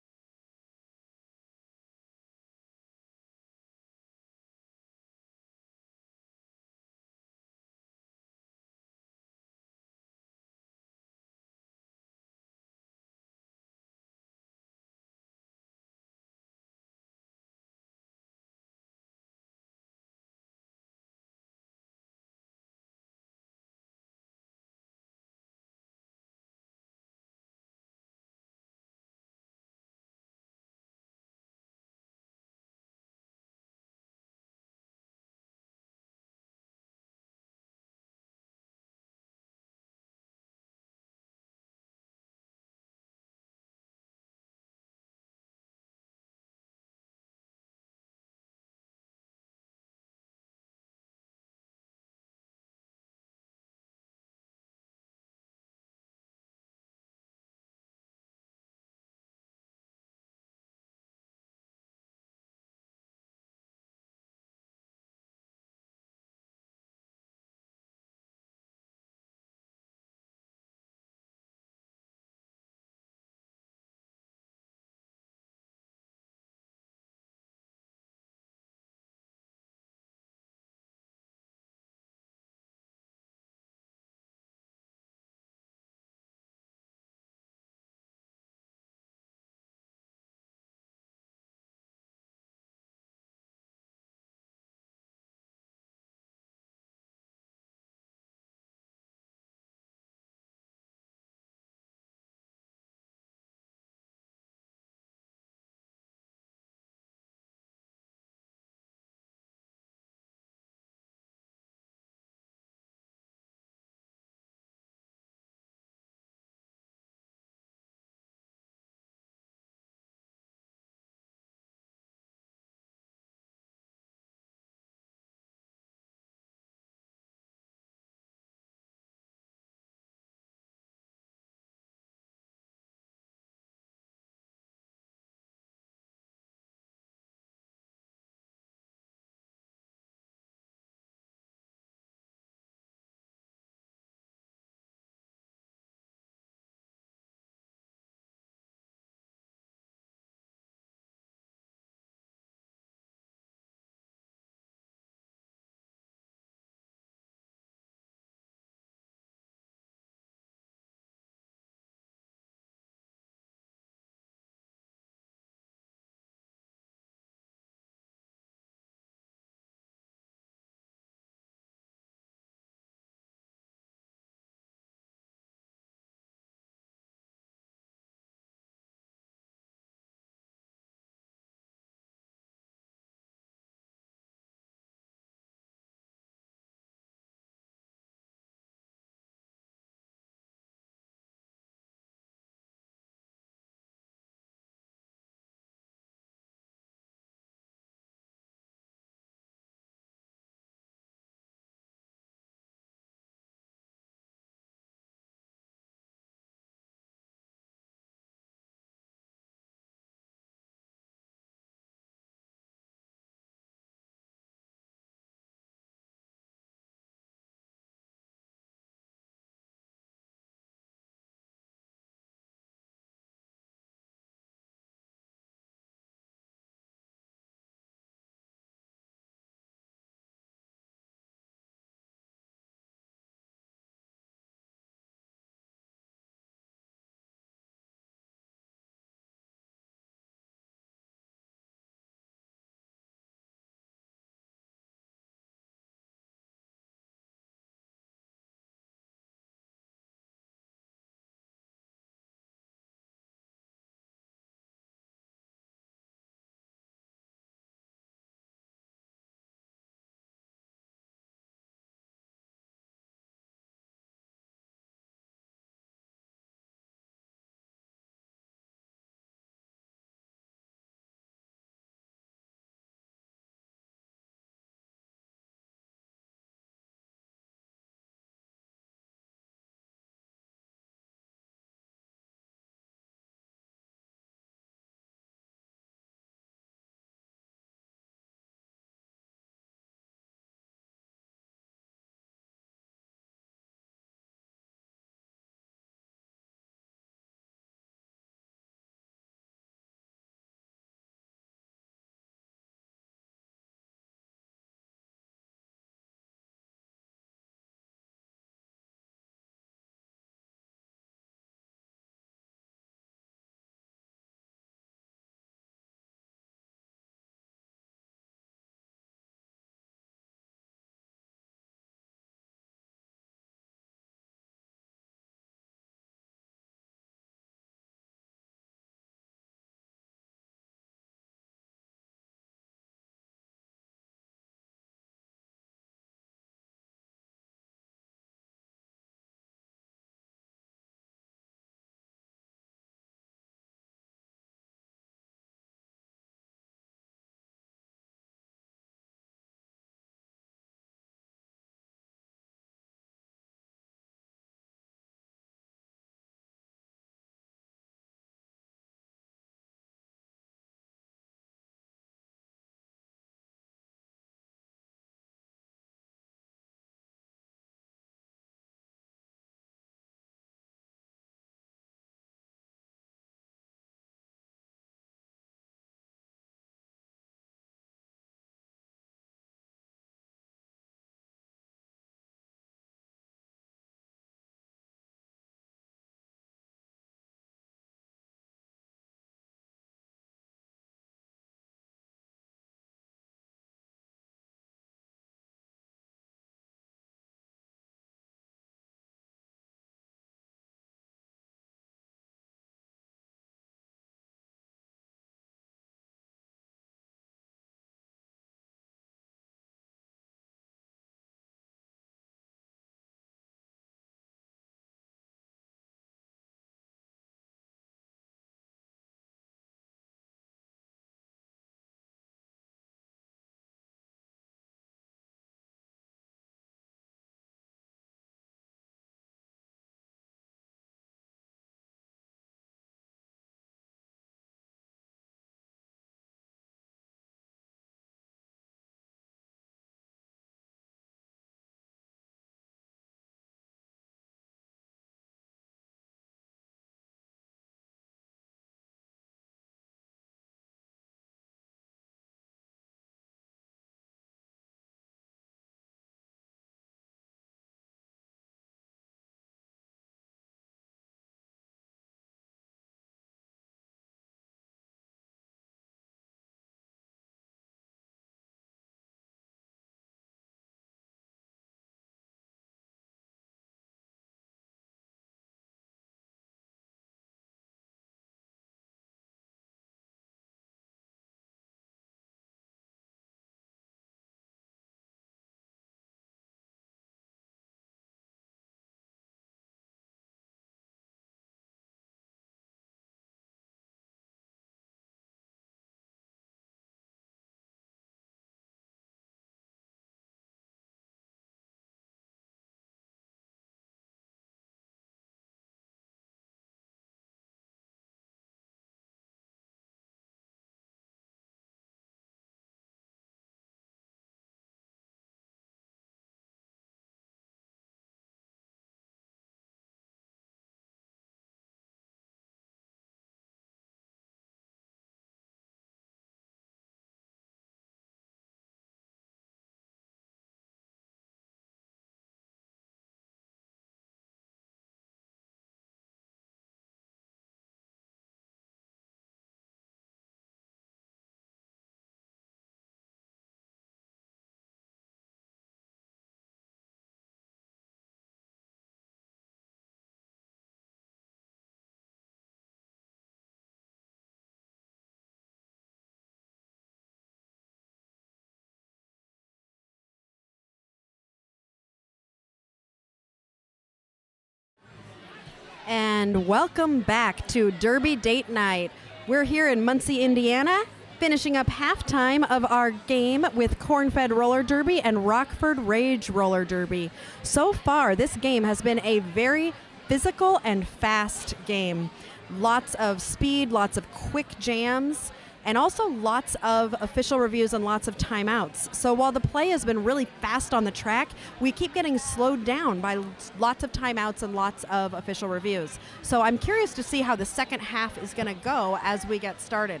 And welcome back to Derby Date Night. We're here in Muncie, Indiana, finishing up halftime of our game with Cornfed Roller Derby and Rockford Rage Roller Derby. So far, this game has been a very physical and fast game. Lots of speed, lots of quick jams, and also lots of official reviews and lots of timeouts. So while the play has been really fast on the track, we keep getting slowed down by lots of timeouts and lots of official reviews. So I'm curious to see how the second half is going to go as we get started.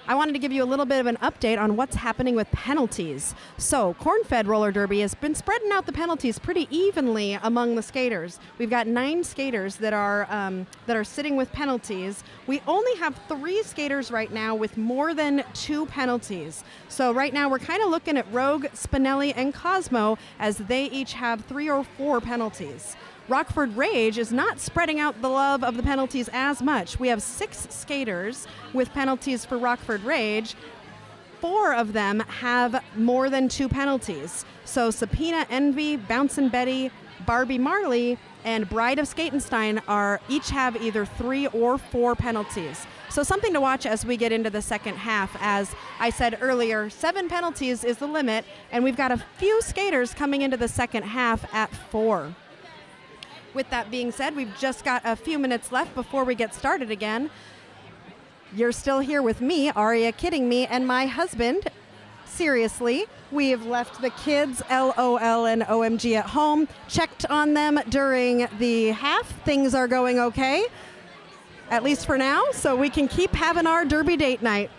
I wanted to give you a little bit of an update on what's happening with penalties. So Cornfed Roller Derby has been spreading out the penalties pretty evenly among the skaters. We've got 9 skaters that are sitting with penalties. We only have 3 skaters right now with more than 2 penalties. So right now we're kind of looking at Rogue, Spinelli, and Cosmo as they each have 3 or 4 penalties. Rockford Rage is not spreading out the love of the penalties as much. We have 6 skaters with penalties for Rockford Rage. 4 of them have more than 2 penalties. So Sapina Envy, Bouncin' Betty, Barbie Marley, and Bride of Skatenstein each have either 3 or 4 penalties. So something to watch as we get into the second half. As I said earlier, 7 penalties is the limit, and we've got a few skaters coming into the second half at 4. With that being said, we've just got a few minutes left before we get started again. You're still here with me, Aria Kidding Me, and my husband. Seriously, we've left the kids, LOL and OMG, at home, checked on them during the half. Things are going okay, at least for now, so we can keep having our Derby Date Night.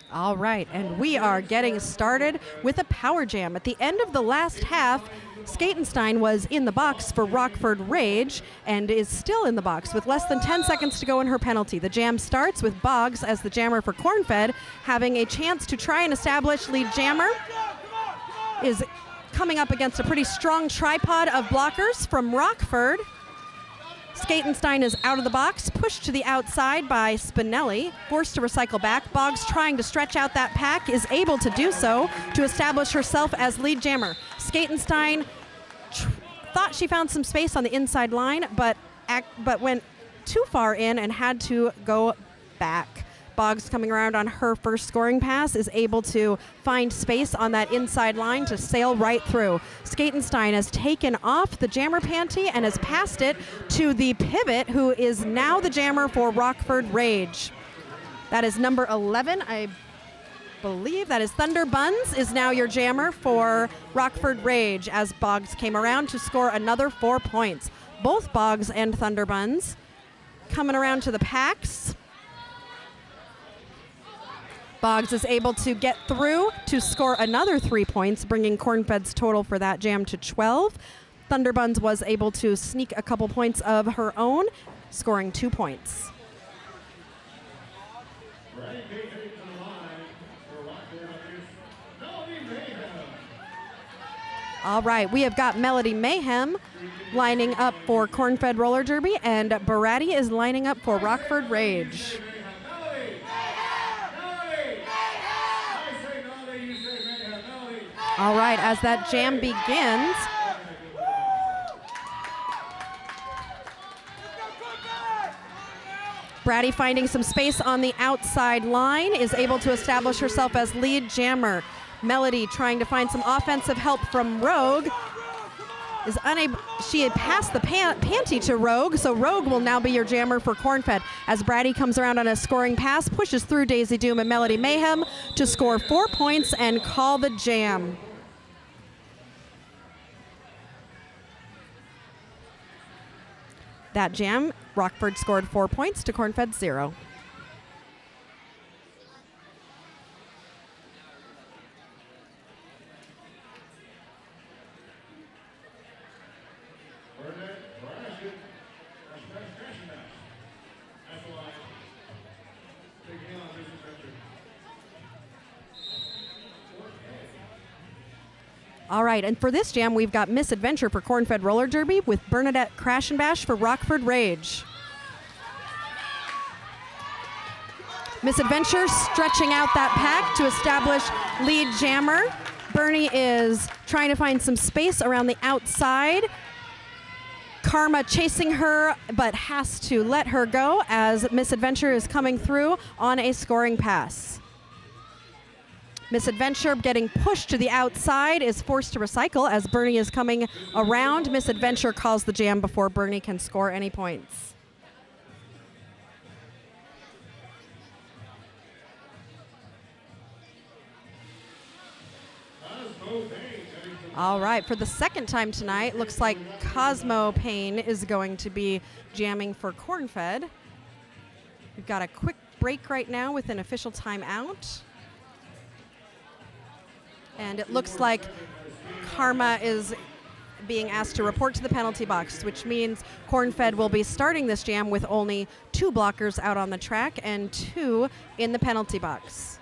All right, and we are getting started with a power jam. At the end of the last half, Skatenstein was in the box for Rockford Rage and is still in the box with less than 10 seconds to go in her penalty. The jam starts with Boggs as the jammer for Cornfed, having a chance to try and establish lead jammer. Is coming up against a pretty strong tripod of blockers from Rockford. Skatenstein is out of the box, pushed to the outside by Spinelli, forced to recycle back. Boggs, trying to stretch out that pack, is able to do so to establish herself as lead jammer. Skatenstein thought she found some space on the inside line, but went too far in and had to go back. Boggs, coming around on her first scoring pass, is able to find space on that inside line to sail right through. Skatenstein has taken off the jammer panty and has passed it to the pivot, who is now the jammer for Rockford Rage. That is number 11. I believe that is Thunder Buns is now your jammer for Rockford Rage, as Boggs came around to score another 4 points. Both Boggs and Thunder Buns coming around to the packs. Boggs is able to get through to score another 3 points, bringing Cornfed's total for that jam to 12. Thunderbuns was able to sneak a couple points of her own, scoring 2 points. All right, we have got Melody Mayhem lining up for Cornfed Roller Derby, and Baratti is lining up for Rockford Rage. All right, as that jam begins, Baratti, finding some space on the outside line, is able to establish herself as lead jammer. Melody, trying to find some offensive help from Rogue, is unable. She had passed the panty to Rogue, so Rogue will now be your jammer for Cornfed, as Baratti comes around on a scoring pass, pushes through Daisy Doom and Melody Mayhem to score 4 points and call the jam. That jam, Rockford scored 4 points to Cornfed 0. All right, and for this jam, we've got Misadventure for Cornfed Roller Derby with Bernadette Crash and Bash for Rockford Rage. Misadventure stretching out that pack to establish lead jammer. Bernie is trying to find some space around the outside. Karma chasing her, but has to let her go as Misadventure is coming through on a scoring pass. Misadventure getting pushed to the outside is forced to recycle as Bernie is coming around. Misadventure calls the jam before Bernie can score any points. All right, for the second time tonight, looks like Cosmo Payne is going to be jamming for Cornfed. We've got a quick break right now with an official timeout. And it looks like Karma is being asked to report to the penalty box, which means Cornfed will be starting this jam with only 2 blockers out on the track and 2 in the penalty box.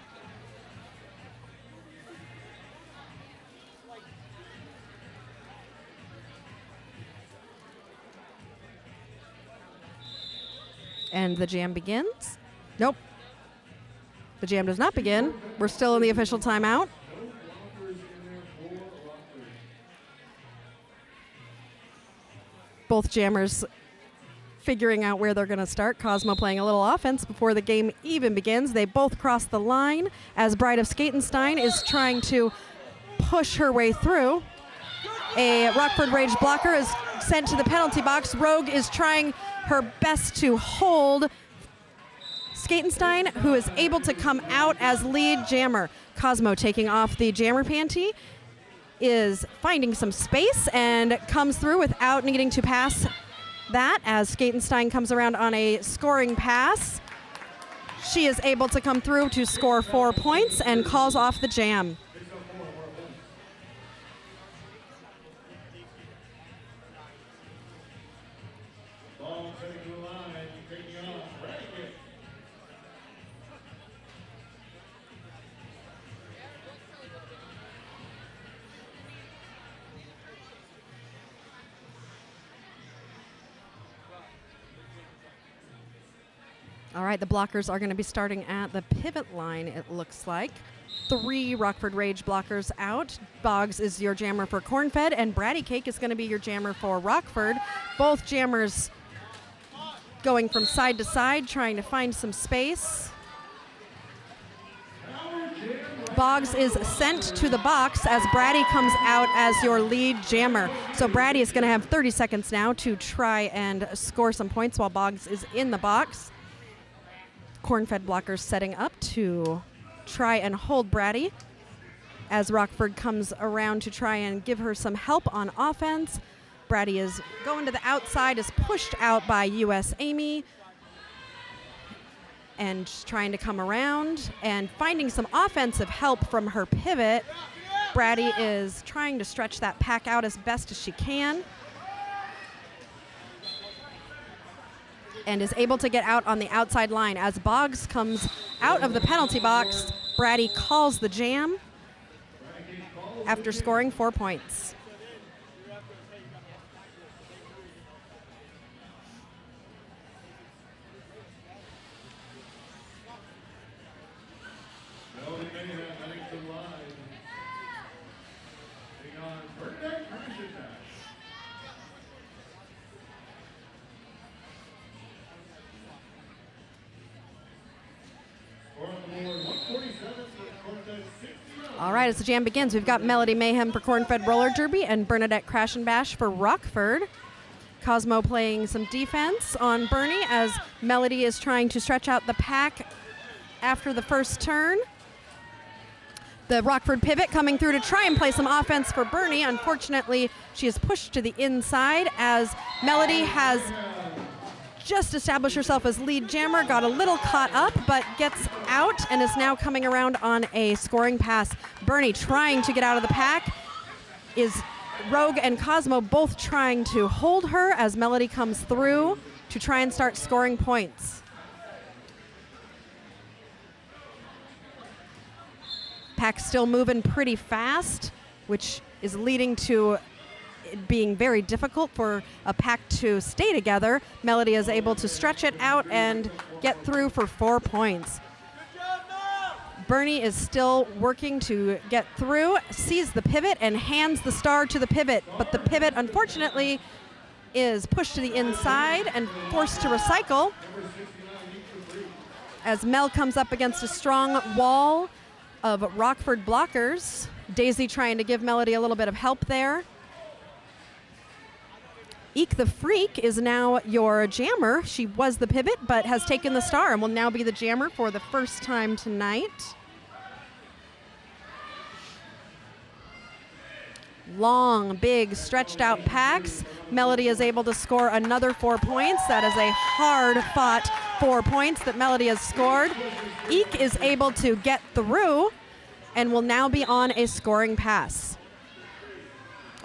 And the jam begins. Nope. The jam does not begin. We're still in the official timeout. Both jammers figuring out where they're going to start. Cosmo playing a little offense before the game even begins. They both cross the line as Bride of Skatenstein is trying to push her way through. A Rockford Rage blocker is sent to the penalty box. Rogue is trying her best to hold Skatenstein, who is able to come out as lead jammer. Cosmo taking off the jammer panty is finding some space and comes through without needing to pass that as Skatenstein comes around on a scoring pass. She is able to come through to score 4 points and calls off the jam. All right, the blockers are going to be starting at the pivot line, it looks like. 3 Rockford Rage blockers out. Boggs is your jammer for Cornfed, and Bratty Cake is going to be your jammer for Rockford. Both jammers going from side to side, trying to find some space. Boggs is sent to the box as Bratty comes out as your lead jammer. So Bratty is going to have 30 seconds now to try and score some points while Boggs is in the box. Cornfed blockers setting up to try and hold Bratty as Rockford comes around to try and give her some help on offense. Bratty is going to the outside, is pushed out by US Amy and trying to come around and finding some offensive help from her pivot. Bratty is trying to stretch that pack out as best as she can and is able to get out on the outside line. As Boggs comes out of the penalty box, Bratty calls the jam after scoring 4 points. All right, as the jam begins, we've got Melody Mayhem for Cornfed Roller Derby and Bernadette Crash and Bash for Rockford. Cosmo playing some defense on Bernie as Melody is trying to stretch out the pack after the first turn. The Rockford pivot coming through to try and play some offense for Bernie. Unfortunately, she is pushed to the inside as Melody has just established herself as lead jammer, got a little caught up, but gets out and is now coming around on a scoring pass. Bernie trying to get out of the pack. Is Rogue and Cosmo both trying to hold her as Melody comes through to try and start scoring points. Pack still moving pretty fast, which is leading to it being very difficult for a pack to stay together. Melody is able to stretch it out and get through for 4 points. Bernie is still working to get through, sees the pivot and hands the star to the pivot, but the pivot unfortunately is pushed to the inside and forced to recycle as Mel comes up against a strong wall of Rockford blockers. Daisy trying to give Melody a little bit of help there. Eek the Freak is now your jammer. She was the pivot, but has taken the star and will now be the jammer for the first time tonight. Long, big, stretched out packs. Melody is able to score another 4 points. That is a hard-fought 4 points that Melody has scored. Eek is able to get through and will now be on a scoring pass.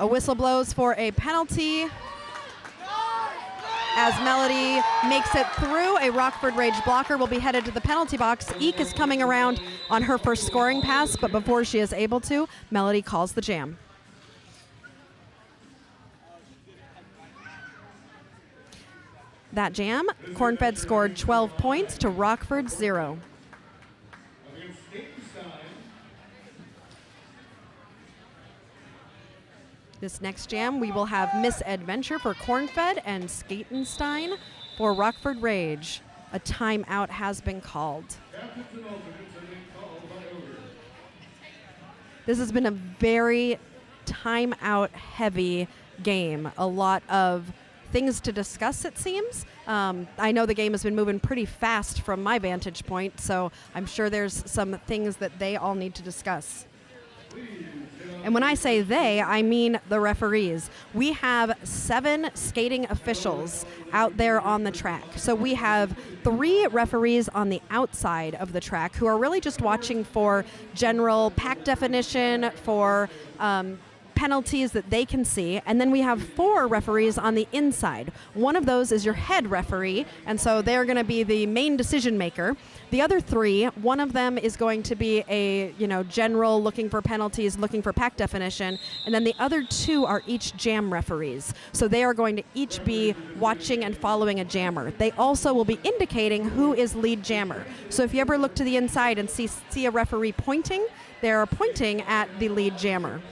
A whistle blows for a penalty as Melody makes it through. A Rockford Rage blocker will be headed to the penalty box. Eek is coming around on her first scoring pass, but before she is able to, Melody calls the jam. That jam, Cornfed scored 12 points to Rockford 0. This next jam, we will have Miss Adventure for Cornfed and Skatenstein for Rockford Rage. A timeout has been called. This has been a very timeout-heavy game. A lot of things to discuss, it seems. I know the game has been moving pretty fast from my vantage point, so I'm sure there's some things that they all need to discuss. And when I say they, I mean the referees. We have 7 skating officials out there on the track. So we have 3 referees on the outside of the track who are really just watching for general pack definition, for penalties that they can see, and then we have 4 referees on the inside. One of those is your head referee, and so they're going to be the main decision maker. The other 3, one of them is going to be a general looking for penalties, looking for pack definition, and then the other 2 are each jam referees. So they are going to each be watching and following a jammer. They also will be indicating who is lead jammer. So if you ever look to the inside and see a referee pointing, they're pointing at the lead jammer.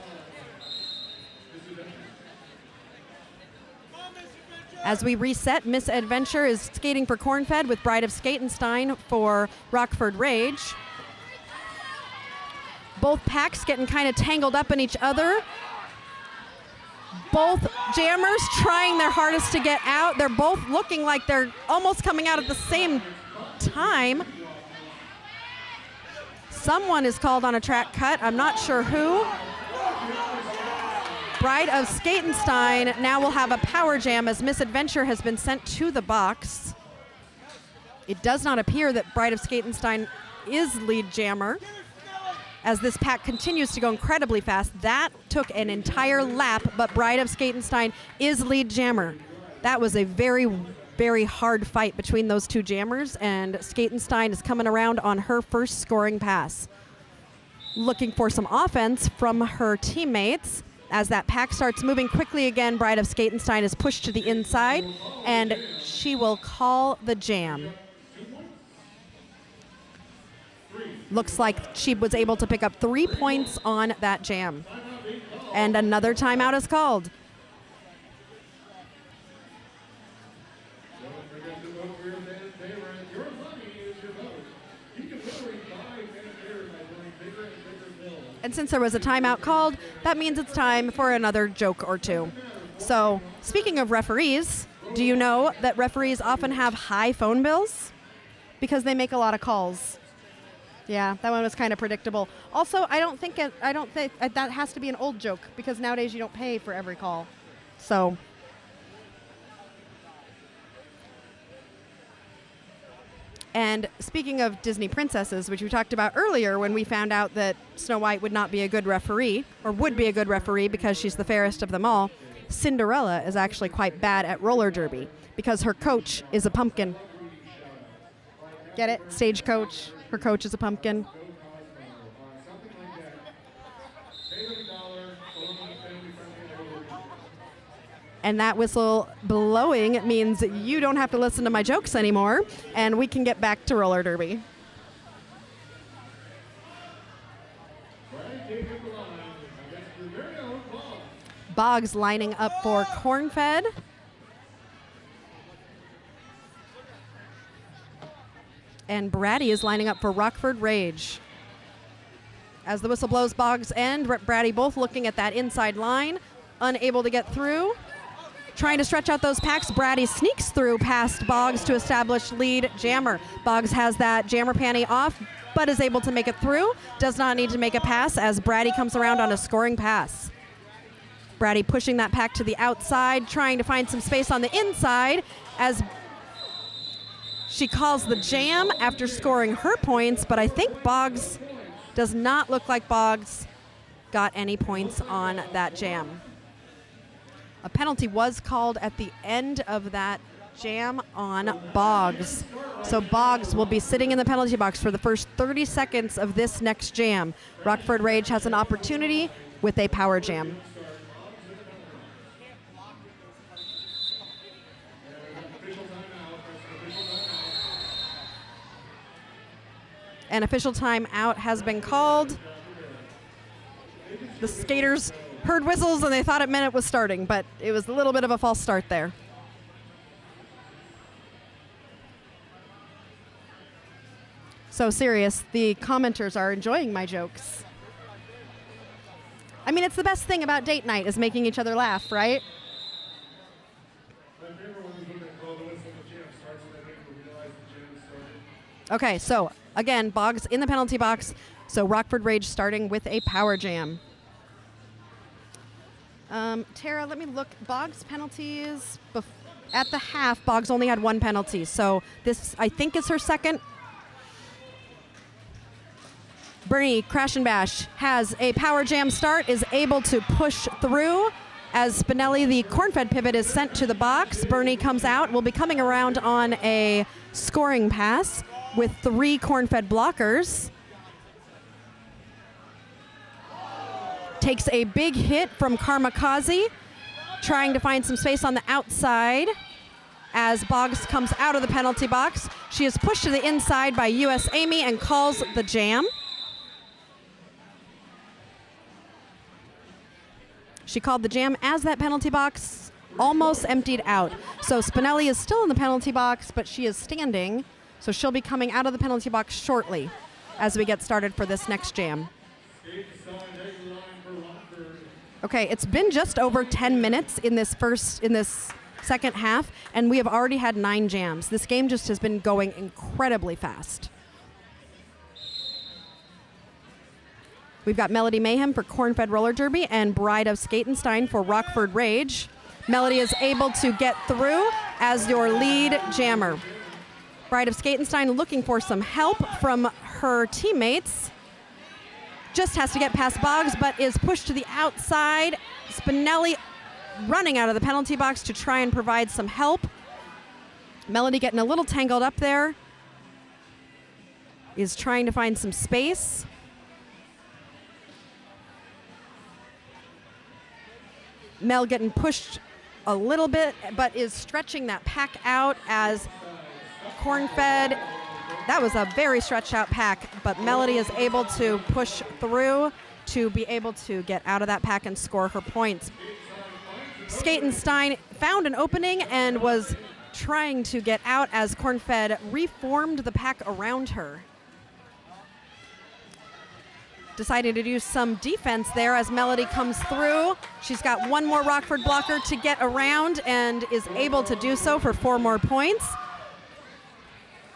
As we reset, Miss Adventure is skating for Cornfed with Bride of Skatenstein for Rockford Rage. Both packs getting kind of tangled up in each other. Both jammers trying their hardest to get out. They're both looking like they're almost coming out at the same time. Someone is called on a track cut. I'm not sure who. Bride of Skatenstein now will have a power jam as Miss Adventure has been sent to the box. It does not appear that Bride of Skatenstein is lead jammer as this pack continues to go incredibly fast. That took an entire lap, but Bride of Skatenstein is lead jammer. That was a very, very hard fight between those 2 jammers, and Skatenstein is coming around on her first scoring pass. Looking for some offense from her teammates. As that pack starts moving quickly again, Bride of Skatenstein is pushed to the inside, and she will call the jam. Looks like she was able to pick up 3 points on that jam. And another timeout is called. And since there was a timeout called, that means it's time for another joke or 2. So, speaking of referees, do you know that referees often have high phone bills? Because they make a lot of calls. Yeah, that one was kind of predictable. Also, I don't think that has to be an old joke, because nowadays you don't pay for every call. So, and speaking of Disney princesses, which we talked about earlier when we found out that Snow White would not be a good referee, or would be a good referee because she's the fairest of them all, Cinderella is actually quite bad at roller derby because her coach is a pumpkin. Get it? Stagecoach. Her coach is a pumpkin. And that whistle blowing means you don't have to listen to my jokes anymore, and we can get back to roller derby. Boggs lining up for Cornfed. And Brady is lining up for Rockford Rage. As the whistle blows, Boggs and Brady both looking at that inside line, unable to get through. Trying to stretch out those packs, Brady sneaks through past Boggs to establish lead jammer. Boggs has that jammer panty off, but is able to make it through. Does not need to make a pass as Brady comes around on a scoring pass. Brady pushing that pack to the outside, trying to find some space on the inside as she calls the jam after scoring her points, but I think Boggs does not look like Boggs got any points on that jam. A penalty was called at the end of that jam on Boggs. So Boggs will be sitting in the penalty box for the first 30 seconds of this next jam. Rockford Rage has an opportunity with a power jam. An official timeout has been called. The skaters heard whistles and they thought it meant it was starting, but it was a little bit of a false start there. So serious, the commenters are enjoying my jokes. I mean, it's the best thing about date night is making each other laugh, right? Okay, so again, Boggs in the penalty box. So Rockford Rage starting with a power jam. Tara, let me look. Boggs penalties. At the half, Boggs only had one penalty. So this, I think, is her second. Bernie Crash and Bash has a power jam start, is able to push through. As Spinelli, the Cornfed pivot, is sent to the box. Bernie comes out, will be coming around on a scoring pass with 3 Cornfed blockers. Takes a big hit from Karmakazi, trying to find some space on the outside as Boggs comes out of the penalty box. She is pushed to the inside by US Amy and calls the jam. She called the jam as that penalty box almost emptied out. So Spinelli is still in the penalty box, but she is standing. So she'll be coming out of the penalty box shortly as we get started for this next jam. Okay, it's been just over 10 minutes in this second half, and we have already had 9 jams. This game just has been going incredibly fast. We've got Melody Mayhem for Cornfed Roller Derby and Bride of Skatenstein for Rockford Rage. Melody is able to get through as your lead jammer. Bride of Skatenstein looking for some help from her teammates. Just has to get past Boggs, but is pushed to the outside. Spinelli running out of the penalty box to try and provide some help. Melody getting a little tangled up there. Is trying to find some space. Mel getting pushed a little bit, but is stretching that pack out as Cornfed. That was a very stretched out pack, but Melody is able to push through to be able to get out of that pack and score her points. Skatenstein found an opening and was trying to get out as Cornfed reformed the pack around her. Decided to do some defense there as Melody comes through. She's got one more Rockford blocker to get around and is able to do so for 4 more points.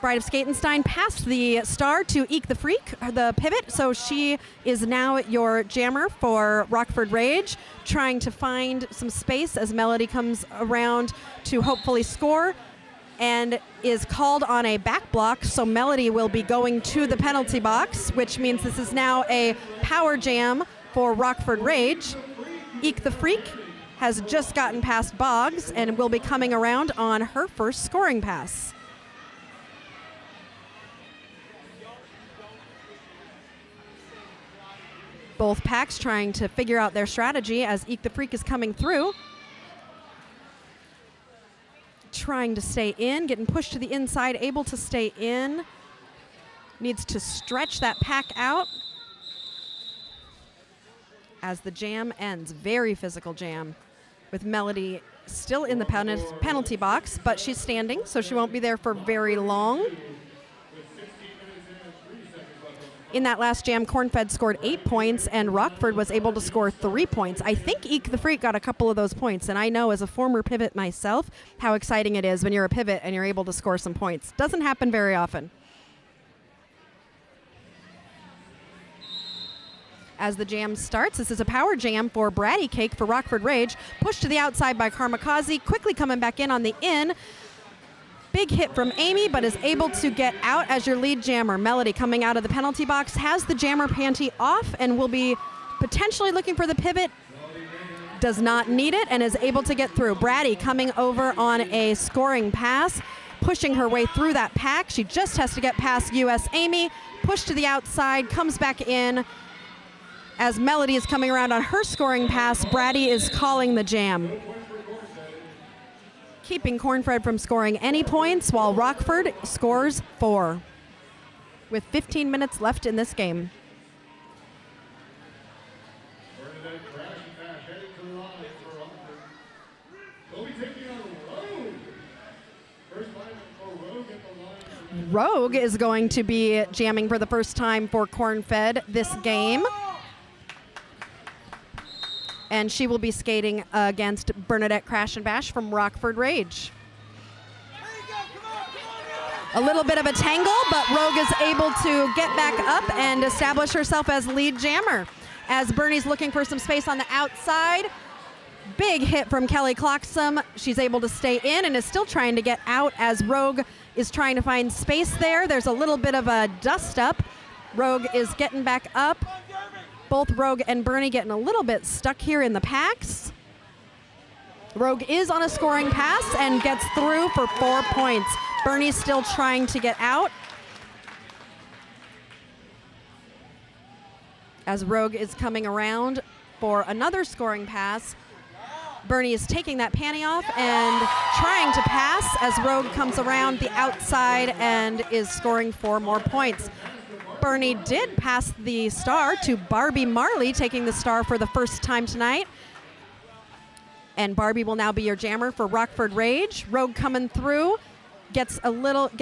Bride of Skatenstein passed the star to Eek the Freak, the pivot, so she is now your jammer for Rockford Rage, trying to find some space as Melody comes around to hopefully score and is called on a back block, so Melody will be going to the penalty box, which means this is now a power jam for Rockford Rage. Eek the Freak has just gotten past Boggs and will be coming around on her first scoring pass. Both packs trying to figure out their strategy as Eek the Freak is coming through. trying to stay in, getting pushed to the inside, able to stay in. Needs to stretch that pack out as the jam ends. Very physical jam with Melody still in the penalty box, but she's standing, so she won't be there for very long. In that last jam, Cornfed scored 8 points, and Rockford was able to score 3 points. I think Eek the Freak got a couple of those points, and I know as a former pivot myself how exciting it is when you're a pivot and you're able to score some points. Doesn't happen very often. As the jam starts, this is a power jam for Bratty Cake for Rockford Rage. Pushed to the outside by Karmakazi, quickly coming back in on the in. Big hit from Amy, but is able to get out as your lead jammer. Melody coming out of the penalty box, has the jammer panty off and will be potentially looking for the pivot. Does not need it and is able to get through. Bratty coming over on a scoring pass, pushing her way through that pack. She just has to get past US Amy, push to the outside, comes back in. As Melody is coming around on her scoring pass, Bratty is calling the jam, keeping Cornfed from scoring any points while Rockford scores 4 with 15 minutes left in this game. Rogue is going to be jamming for the first time for Cornfed this game. And she will be skating against Bernadette Crash and Bash from Rockford Rage. A little bit of a tangle, but Rogue is able to get back up and establish herself as lead jammer. As Bernie's looking for some space on the outside, big hit from Kelly Clocksome. She's able to stay in and is still trying to get out as Rogue is trying to find space there. There's a little bit of a dust up. Rogue is getting back up. Both Rogue and Bernie getting a little bit stuck here in the packs. Rogue is on a scoring pass and gets through for 4 points. Bernie's still trying to get out. As Rogue is coming around for another scoring pass, Bernie is taking that panty off and trying to pass as Rogue comes around the outside and is scoring 4 more points. Bernie did pass the star to Barbie Marley, taking the star for the first time tonight. And Barbie will now be your jammer for Rockford Rage. Rogue coming through, gets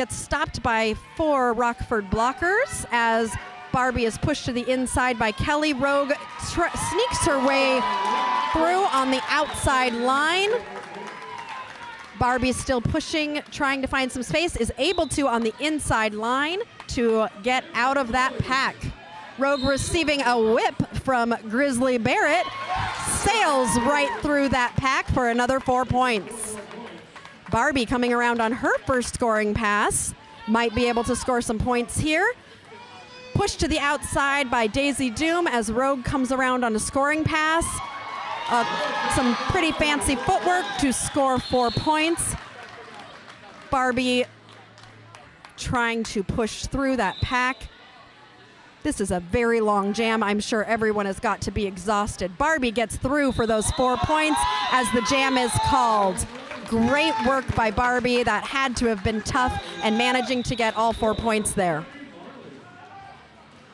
stopped by 4 Rockford blockers as Barbie is pushed to the inside by Kelly. Rogue sneaks her way through on the outside line. Barbie's still pushing, trying to find some space, is able to on the inside line to get out of that pack. Rogue receiving a whip from Grizzly Barrett, sails right through that pack for another 4 points. Barbie coming around on her first scoring pass, might be able to score some points here. Pushed to the outside by Daisy Doom as Rogue comes around on a scoring pass. Some pretty fancy footwork to score 4 points. Barbie trying to push through that pack. This is a very long jam. I'm sure everyone has got to be exhausted. Barbie gets through for those 4 points as the jam is called. Great work by Barbie. That had to have been tough, and managing to get all 4 points there.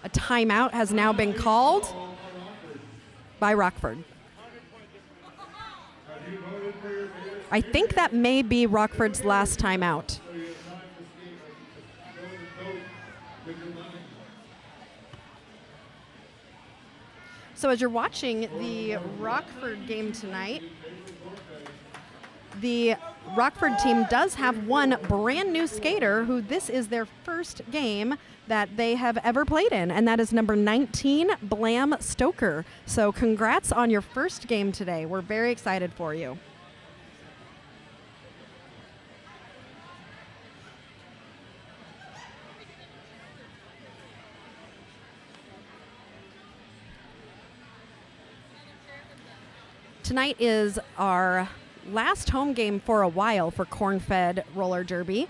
A timeout has now been called by Rockford. I think that may be Rockford's last timeout. So as you're watching the Rockford game tonight, the Rockford team does have one brand new skater who this is their first game that they have ever played in, and that is number 19, Blam Stoker. So congrats on your first game today. We're very excited for you. Tonight is our last home game for a while for Cornfed Roller Derby.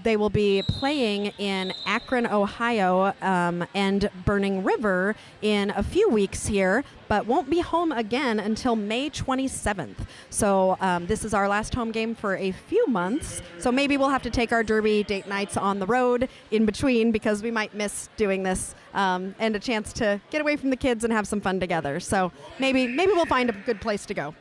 They will be playing in Akron, Ohio, and Burning River in a few weeks here, but won't be home again until May 27th. So this is our last home game for a few months. So maybe we'll have to take our Derby date nights on the road in between because we might miss doing this and a chance to get away from the kids and have some fun together. So maybe we'll find a good place to go.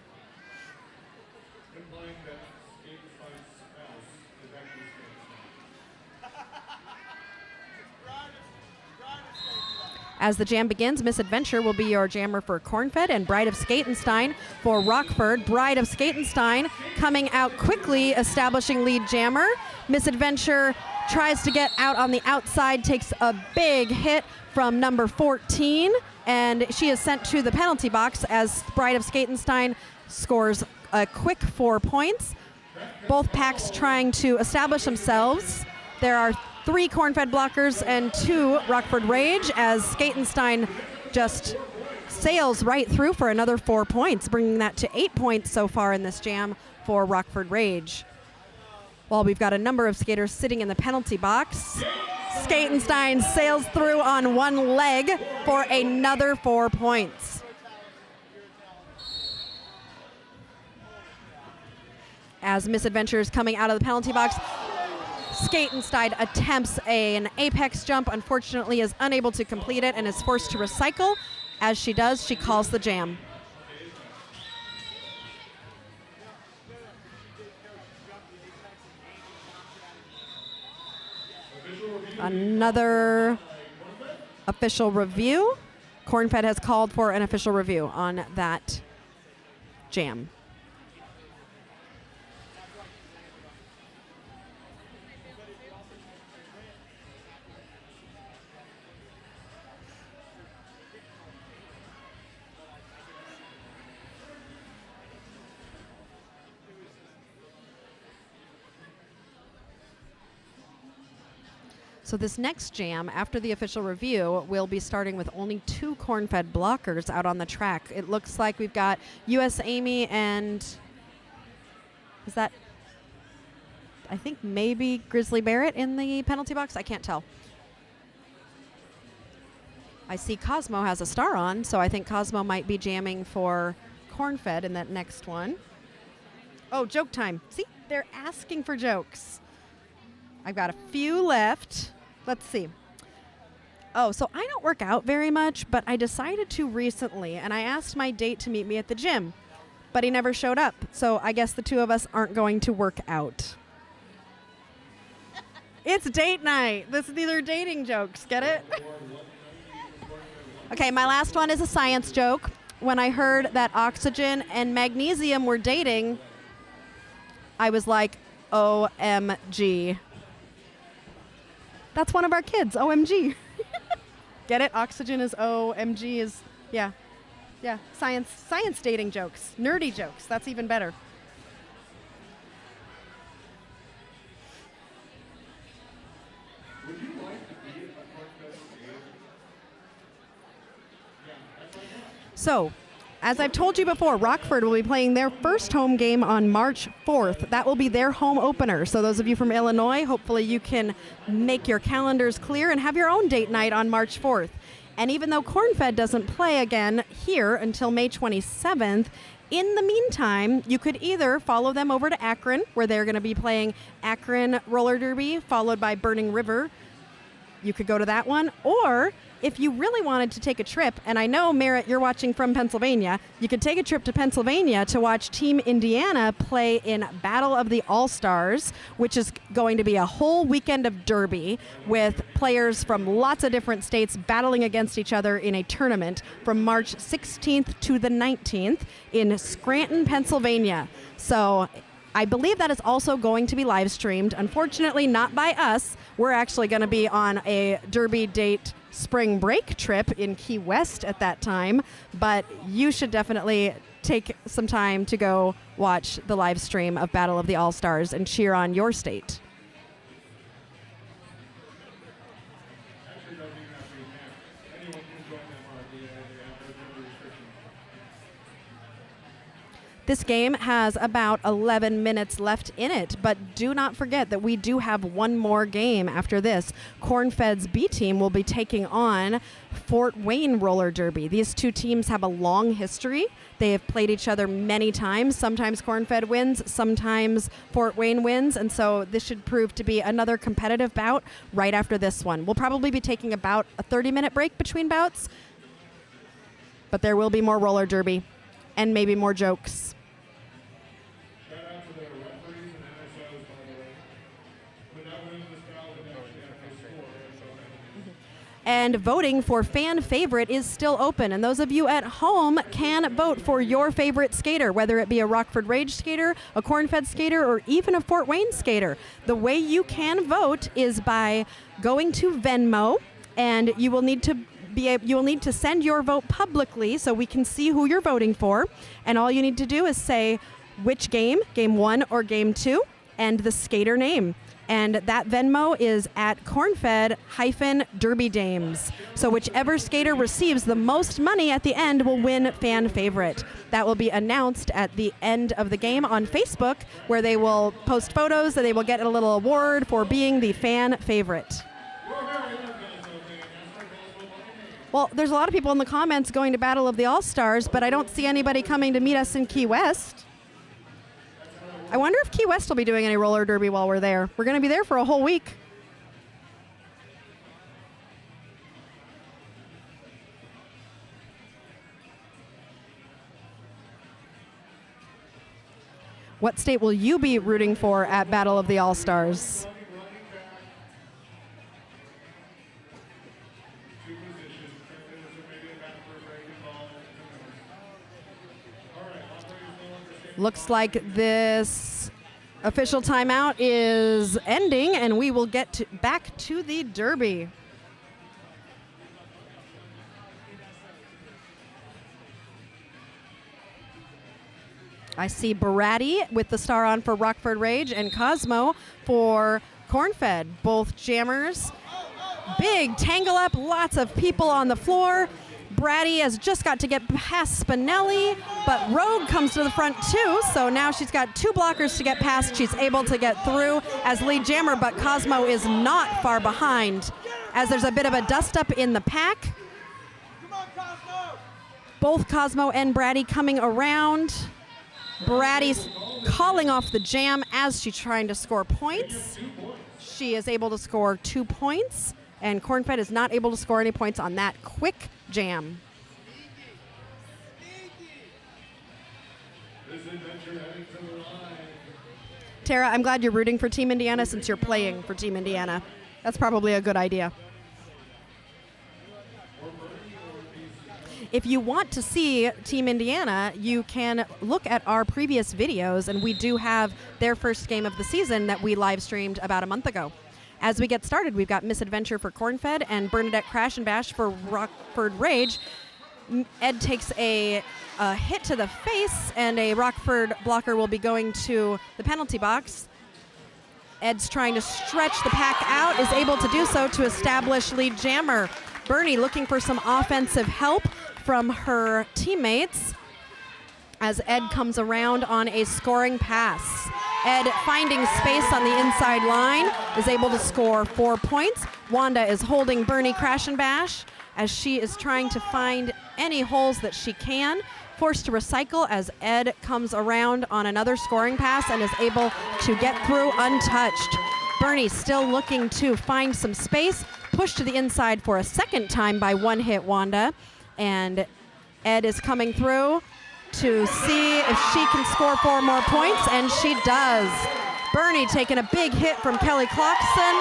As the jam begins, Misadventure will be your jammer for Cornfed and Bride of Skatenstein for Rockford. Bride of Skatenstein coming out quickly, establishing lead jammer. Misadventure tries to get out on the outside, takes a big hit from number 14, and she is sent to the penalty box as Bride of Skatenstein scores a quick 4 points. Both packs trying to establish themselves. There are 3 Cornfed blockers and 2 Rockford Rage as Skatenstein just sails right through for another 4 points, bringing that to 8 points so far in this jam for Rockford Rage. While we've got a number of skaters sitting in the penalty box, Skatenstein sails through on one leg for another 4 points. As Misadventure is coming out of the penalty box, Skatenstein attempts an apex jump, unfortunately is unable to complete it and is forced to recycle. As she does, she calls the jam. Another official review. Cornfed has called for an official review on that jam. So this next jam, after the official review, will be starting with only 2 Cornfed blockers out on the track. It looks like we've got US Amy and, is that, I think maybe Grizzly Barrett in the penalty box? I can't tell. I see Cosmo has a star on, so I think Cosmo might be jamming for Cornfed in that next one. Oh, joke time. See, they're asking for jokes. I've got a few left. Let's see. Oh, so I don't work out very much, but I decided to recently, and I asked my date to meet me at the gym, but he never showed up. So I guess the 2 of us aren't going to work out. It's date night. These are dating jokes. Get it? Okay, my last one is a science joke. When I heard that oxygen and magnesium were dating, I was like, OMG. That's one of our kids, OMG. Get it? Oxygen is OMG is, yeah. Yeah, science dating jokes, nerdy jokes. That's even better. Would you like to be a Cornfed skater? So, as I've told you before, Rockford will be playing their first home game on March 4th. That will be their home opener. So those of you from Illinois, hopefully you can make your calendars clear and have your own date night on March 4th. And even though Cornfed doesn't play again here until May 27th, in the meantime, you could either follow them over to Akron, where they're going to be playing Akron Roller Derby, followed by Burning River. You could go to that one, or if you really wanted to take a trip, and I know, Merritt, you're watching from Pennsylvania, you could take a trip to Pennsylvania to watch Team Indiana play in Battle of the All-Stars, which is going to be a whole weekend of derby with players from lots of different states battling against each other in a tournament from March 16th to the 19th in Scranton, Pennsylvania. So I believe that is also going to be live streamed. Unfortunately, not by us. We're actually going to be on a derby date spring break trip in Key West at that time, but you should definitely take some time to go watch the live stream of Battle of the All-Stars and cheer on your state. This game has about 11 minutes left in it, but do not forget that we do have one more game after this. Cornfed's B team will be taking on Fort Wayne Roller Derby. These two teams have a long history. They have played each other many times. Sometimes Cornfed wins, sometimes Fort Wayne wins, and so this should prove to be another competitive bout right after this one. We'll probably be taking about a 30-minute break between bouts, but there will be more roller derby and maybe more jokes. Shout out to the referees and NSOs, by the way. Without winning this battle, we actually have to score. And voting for fan favorite is still open. And those of you at home can vote for your favorite skater, whether it be a Rockford Rage skater, a Cornfed skater, or even a Fort Wayne skater. The way you can vote is by going to Venmo, and you will need to send your vote publicly so we can see who you're voting for. And all you need to do is say which game 1 or game 2, and the skater name. And that Venmo is at Cornfed-Derby Dames. So whichever skater receives the most money at the end will win fan favorite. That will be announced at the end of the game on Facebook, where they will post photos and they will get a little award for being the fan favorite. Well, there's a lot of people in the comments going to Battle of the All-Stars, but I don't see anybody coming to meet us in Key West. I wonder if Key West will be doing any roller derby while we're there. We're going to be there for a whole week. What state will you be rooting for at Battle of the All-Stars? Looks like this official timeout is ending, and we will get back to the derby. I see Baratti with the star on for Rockford Rage and Cosmo for Cornfed. Both jammers. Big tangle up, lots of people on the floor. Baratti has just got to get past Spinelli, but Rogue comes to the front too, so now she's got 2 blockers to get past. She's able to get through as lead jammer, but Cosmo is not far behind as there's a bit of a dust-up in the pack. Both Cosmo and Baratti coming around. Baratti's calling off the jam as she's trying to score points. She is able to score 2 points, and Cornfed is not able to score any points on that quick jam. Tara, I'm glad you're rooting for Team Indiana since you're playing for Team Indiana. That's probably a good idea. If you want to see Team Indiana, you can look at our previous videos, and we do have their first game of the season that we live streamed about a month ago. As we get started, we've got Misadventure for Cornfed and Bernadette Crash and Bash for Rockford Rage. Ed takes a hit to the face, and a Rockford blocker will be going to the penalty box. Ed's trying to stretch the pack out, is able to do so to establish lead jammer. Bernie looking for some offensive help from her teammates as Ed comes around on a scoring pass. Ed finding space on the inside line is able to score 4 points. Wanda is holding Bernie Crash and Bash as she is trying to find any holes that she can. Forced to recycle as Ed comes around on another scoring pass and is able to get through untouched. Bernie still looking to find some space. Pushed to the inside for a second time by One Hit Wanda. And Ed is coming through to see if she can score 4 more points, and she does. Bernie taking a big hit from Kelly Clarkson,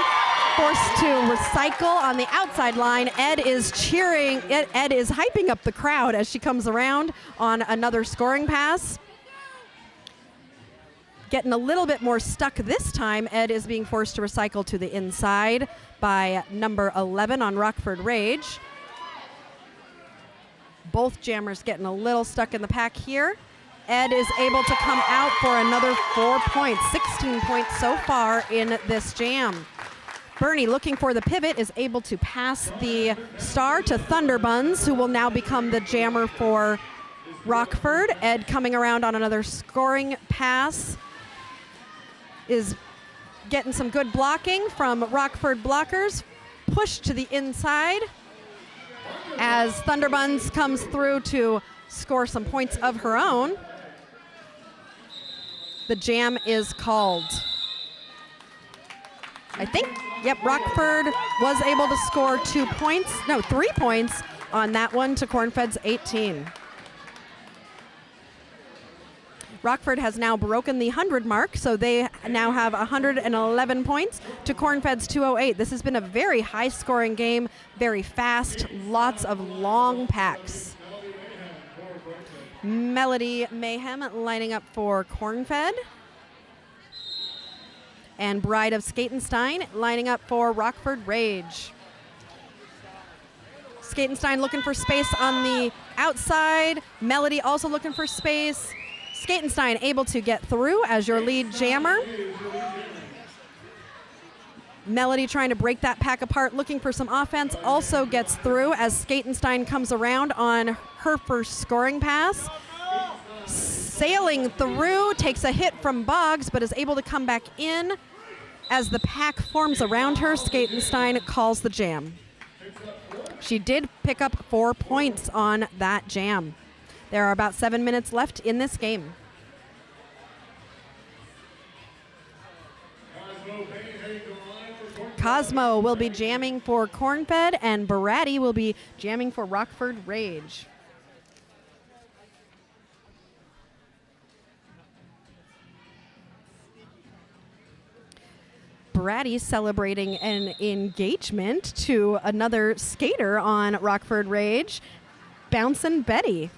forced to recycle on the outside line. Ed is cheering, Ed is hyping up the crowd as she comes around on another scoring pass. Getting a little bit more stuck this time. Ed is being forced to recycle to the inside by number 11 on Rockford Rage. Both jammers getting a little stuck in the pack here. Ed is able to come out for another 4 points, 16 points so far in this jam. Bernie looking for the pivot is able to pass the star to Thunderbuns, who will now become the jammer for Rockford. Ed coming around on another scoring pass is getting some good blocking from Rockford blockers. Push to the inside as Thunderbuns comes through to score some points of her own. The jam is called. I think, yep, Rockford was able to score 3 points on that one to Cornfed's 18. Rockford has now broken the 100 mark, so they now have 111 points to Cornfed's 208. This has been a very high-scoring game, very fast, lots of long packs. Melody Mayhem lining up for Cornfed. And Bride of Skatenstein lining up for Rockford Rage. Skatenstein looking for space on the outside. Melody also looking for space. Skatenstein able to get through as your lead jammer. Melody trying to break that pack apart, looking for some offense, also gets through as Skatenstein comes around on her first scoring pass. Sailing through, takes a hit from Boggs, but is able to come back in. As the pack forms around her, Skatenstein calls the jam. She did pick up 4 points on that jam. There are about 7 minutes left in this game. Cosmo will be jamming for Cornfed, and Barati will be jamming for Rockford Rage. Barati celebrating an engagement to another skater on Rockford Rage, Bouncin' Betty.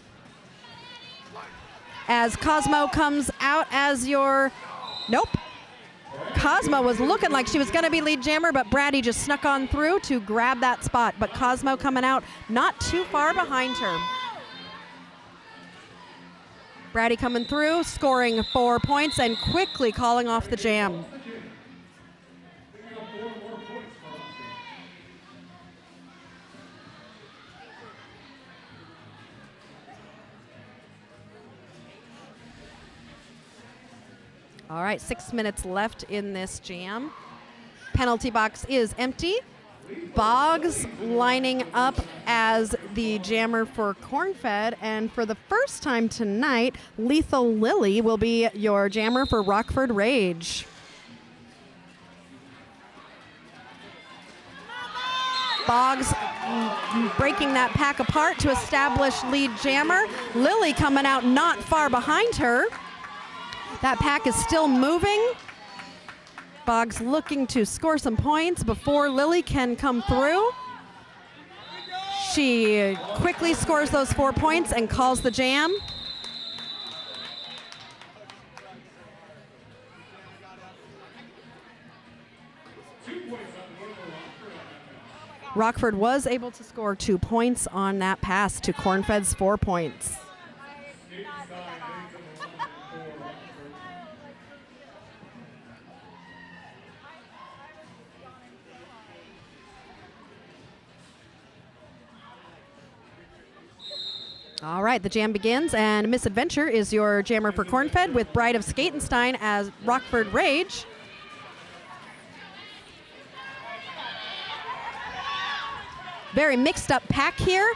As Cosmo comes out as your, nope. Cosmo was looking like she was going to be lead jammer, but Barati just snuck on through to grab that spot. But Cosmo coming out not too far behind her. Barati coming through, scoring 4 points and quickly calling off the jam. All right, 6 minutes left in this jam. Penalty box is empty. Boggs lining up as the jammer for Cornfed, and for the first time tonight, Lethal Lily will be your jammer for Rockford Rage. Boggs breaking that pack apart to establish lead jammer. Lily coming out not far behind her. That pack is still moving. Boggs looking to score some points before Lily can come through. She quickly scores those 4 points and calls the jam. Rockford was able to score 2 points on that pass to Cornfed's 4 points. All right, the jam begins, and Misadventure is your jammer for Cornfed with Bride of Skatenstein as Rockford Rage. Very mixed up pack here.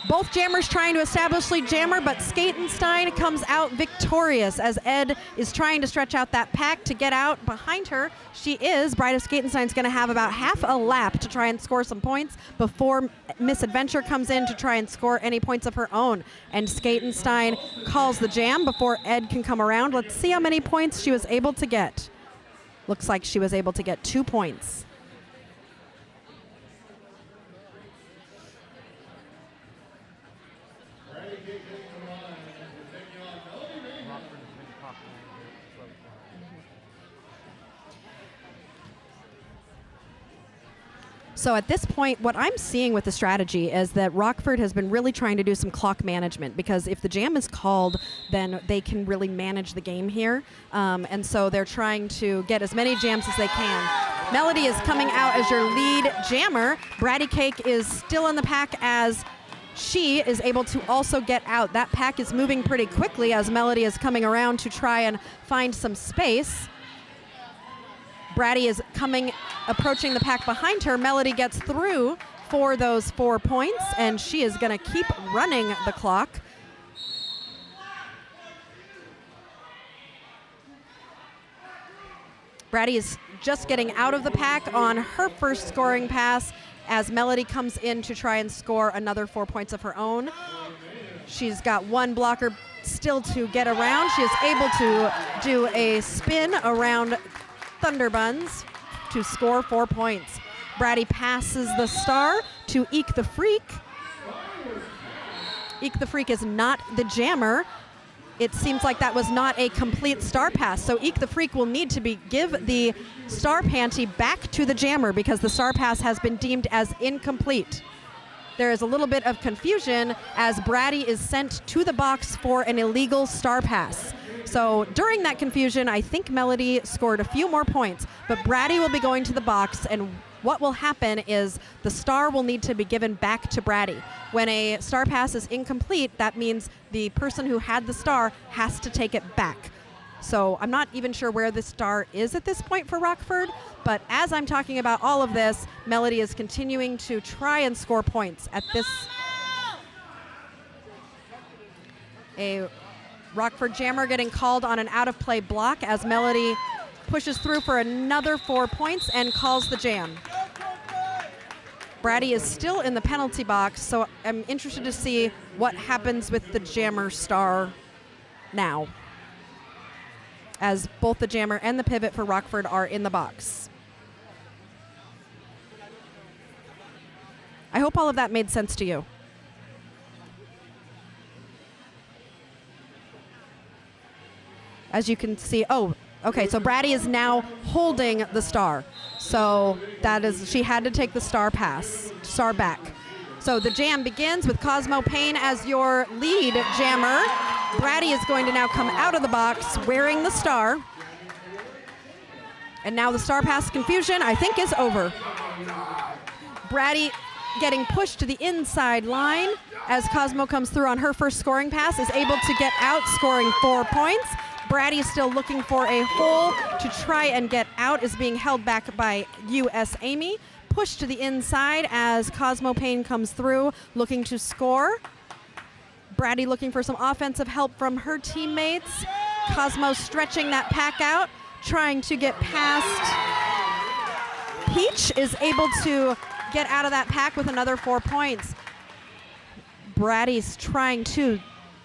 Both jammers trying to establish lead jammer, but Skatenstein comes out victorious as Ed is trying to stretch out that pack to get out behind her. She is. Bride of Skatenstein's going to have about half a lap to try and score some points before Misadventure comes in to try and score any points of her own. And Skatenstein calls the jam before Ed can come around. Let's see how many points she was able to get. Looks like she was able to get 2 points. So at this point, what I'm seeing with the strategy is that Rockford has been really trying to do some clock management, because if the jam is called, then they can really manage the game here. And so they're trying to get as many jams as they can. Melody is coming out as your lead jammer. Bratty Cake is still in the pack as she is able to also get out. That pack is moving pretty quickly as Melody is coming around to try and find some space. Bratty is approaching the pack behind her. Melody gets through for those 4 points, and she is going to keep running the clock. Bratty is just getting out of the pack on her first scoring pass as Melody comes in to try and score another 4 points of her own. She's got one blocker still to get around. She is able to do a spin around Thunderbuns to score 4 points. Bratty passes the star to Eek the Freak. Eek the Freak is not the jammer. It seems like that was not a complete star pass, so Eek the Freak will need to give the star panty back to the jammer because the star pass has been deemed as incomplete. There is a little bit of confusion as Bratty is sent to the box for an illegal star pass. So during that confusion, I think Melody scored a few more points, but Bratty will be going to the box, and what will happen is the star will need to be given back to Bratty. When a star pass is incomplete, that means the person who had the star has to take it back. So I'm not even sure where the star is at this point for Rockford, but as I'm talking about all of this, Melody is continuing to try and score points at this. A Rockford jammer getting called on an out-of-play block as Melody pushes through for another 4 points and calls the jam. Bratty is still in the penalty box, so I'm interested to see what happens with the jammer star now, as both the jammer and the pivot for Rockford are in the box. I hope all of that made sense to you. As you can see, okay, so Bratty is now holding the star. So that is, she had to take the star back. So the jam begins with Cosmo Payne as your lead jammer. Bratty is going to now come out of the box wearing the star. And now the star pass confusion, I think, is over. Bratty getting pushed to the inside line as Cosmo comes through on her first scoring pass, is able to get out, scoring 4 points. Bratty is still looking for a hole to try and get out, is being held back by US Amy. Pushed to the inside as Cosmo Payne comes through, looking to score. Bratty looking for some offensive help from her teammates. Cosmo stretching that pack out, trying to get past. Peach is able to get out of that pack with another 4 points. Bratty's trying to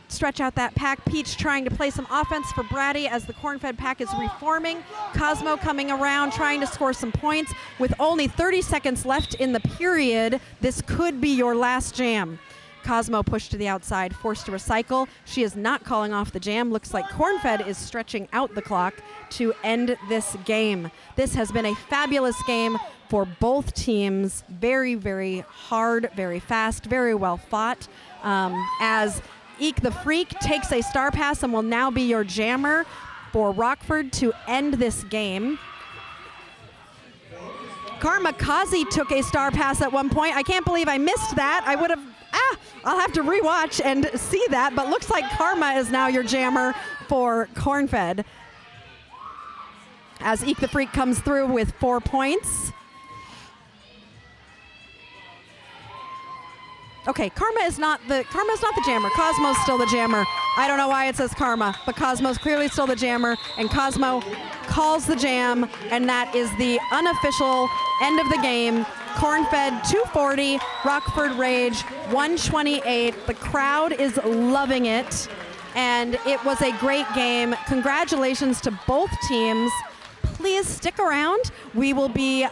stretch out that pack. Peach trying to play some offense for Bratty as the Cornfed pack is reforming. Cosmo coming around trying to score some points. With only 30 seconds left in the period, this could be your last jam. Cosmo pushed to the outside, forced to recycle. She is not calling off the jam. Looks like Cornfed is stretching out the clock to end this game. This has been a fabulous game for both teams. Very, very hard, very fast, very well fought. As Eek the Freak takes a star pass and will now be your jammer for Rockford to end this game. Karma Kazi took a star pass at one point. I can't believe I missed that. I would have, I'll have to rewatch and see that, but looks like Karma is now your jammer for Cornfed. As Eek the Freak comes through with 4 points. Okay, Karma's not the jammer. Cosmo's still the jammer. I don't know why it says Karma, but Cosmo's clearly still the jammer, and Cosmo calls the jam, and that is the unofficial end of the game. Cornfed 240, Rockford Rage 128. The crowd is loving it, and it was a great game. Congratulations to both teams. Please stick around. We will be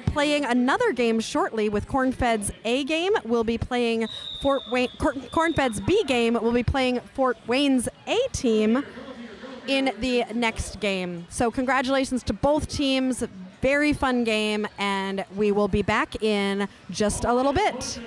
playing another game shortly with Cornfed's A game. We'll be playing Cornfed's B game. We'll be playing Fort Wayne's A team in the next game. So congratulations to both teams. Very fun game, and we will be back in just a little bit.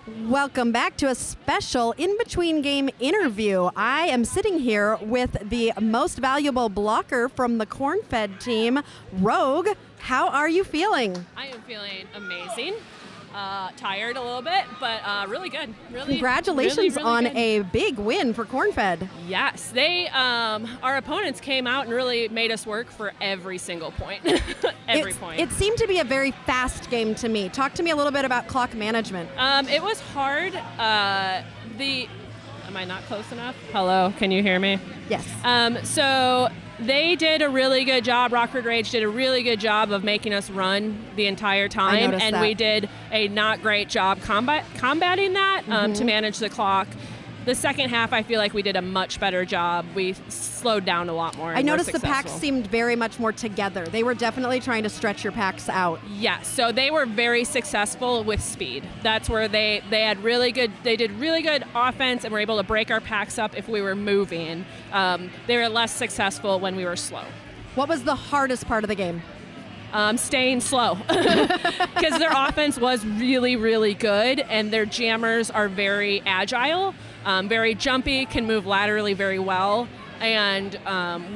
Welcome back to a special in-between game interview. I am sitting here with the most valuable blocker from the Cornfed team, Rogue. How are you feeling? I am feeling amazing. Tired a little bit, but really good. Congratulations really on good. a big win for Cornfed. Yes, they our opponents came out and really made us work for every single point. Every point. It seemed to be a very fast game to me. Talk to me a little bit about clock management. It was hard. Am I not close enough? Hello, can you hear me? Yes. So they did a really good job. Rockford Rage did a really good job of making us run the entire time, and we did a not great job combating that to manage the clock. The second half, I feel like we did a much better job. We slowed down a lot more. I noticed the packs seemed very much more together. They were definitely trying to stretch your packs out. Yes, so they were very successful with speed. That's where they did really good offense and were able to break our packs up if we were moving. They were less successful when we were slow. What was the hardest part of the game? Staying slow, because their offense was really, really good, and their jammers are very agile, very jumpy, can move laterally very well, and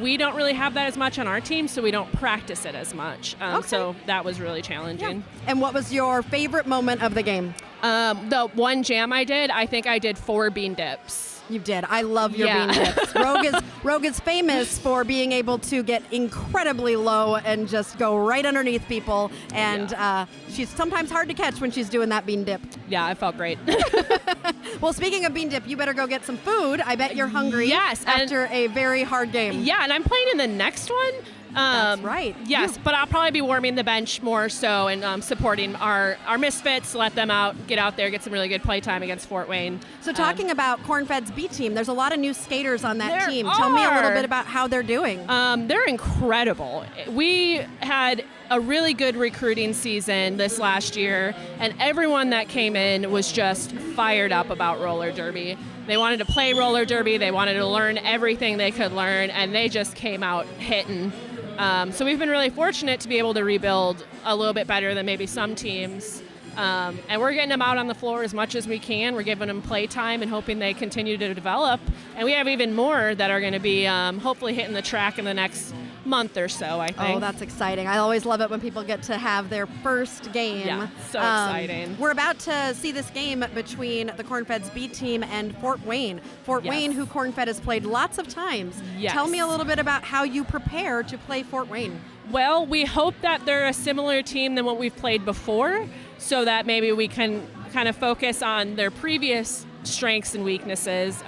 we don't really have that as much on our team, so we don't practice it as much. So that was really challenging. Yeah. And what was your favorite moment of the game? The one jam I think I did 4 bean dips. You did. I love your bean dips. Rogue is famous for being able to get incredibly low and just go right underneath people. And she's sometimes hard to catch when she's doing that bean dip. Yeah, I felt great. Well, speaking of bean dip, you better go get some food. I bet you're hungry. Yes, after a very hard game. Yeah, and I'm playing in the next one. That's right. Yes, but I'll probably be warming the bench more so and supporting our misfits, let them get out there, get some really good play time against Fort Wayne. So talking about Cornfed's B team, there's a lot of new skaters on that There team. are. Tell me a little bit about how they're doing. They're incredible. We had a really good recruiting season this last year, and everyone that came in was just fired up about roller derby. They wanted to play roller derby, they wanted to learn everything they could learn, and they just came out hitting. So we've been really fortunate to be able to rebuild a little bit better than maybe some teams. And we're getting them out on the floor as much as we can. We're giving them play time and hoping they continue to develop. And we have even more that are going to be hopefully hitting the track in the next month or so, I think. Oh, that's exciting. I always love it when people get to have their first game. Yeah, so exciting. We're about to see this game between the Cornfed's B team and Fort Wayne. Fort Wayne, who Cornfed has played lots of times. Yes. Tell me a little bit about how you prepare to play Fort Wayne. Well, we hope that they're a similar team than what we've played before, so that maybe we can kind of focus on their previous strengths and weaknesses.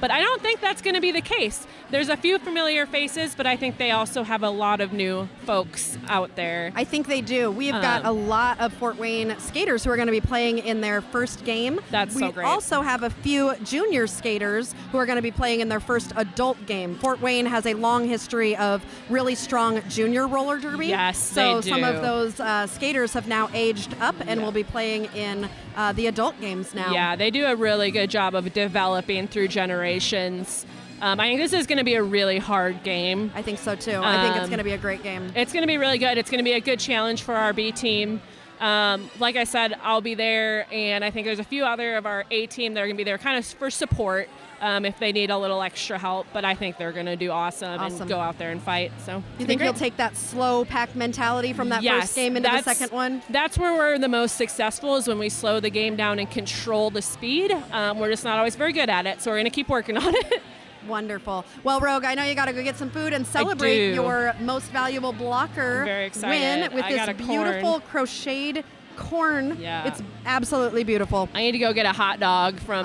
But I don't think that's going to be the case. There's a few familiar faces, but I think they also have a lot of new folks out there. I think they do. We've got a lot of Fort Wayne skaters who are going to be playing in their first game. That's so great. We also have a few junior skaters who are going to be playing in their first adult game. Fort Wayne has a long history of really strong junior roller derby. Yes, they do. So some of those skaters have now aged up and will be playing in the adult games now. Yeah, they do a really good job of developing through generations. I think this is going to be a really hard game. I think so too. I think it's going to be a great game. It's going to be really good. It's going to be a good challenge for our B team. Like I said, I'll be there, and I think there's a few other of our A team that are going to be there kind of for support if they need a little extra help, but I think they're going to do awesome and go out there and fight. So you think you'll take that slow pack mentality from that first game into the second one? That's where we're the most successful, is when we slow the game down and control the speed. We're just not always very good at it, so we're going to keep working on it. Wonderful. Well, Rogue, I know you got to go get some food and celebrate your most valuable blocker win with this beautiful crocheted corn. Yeah. It's absolutely beautiful. I need to go get a hot dog from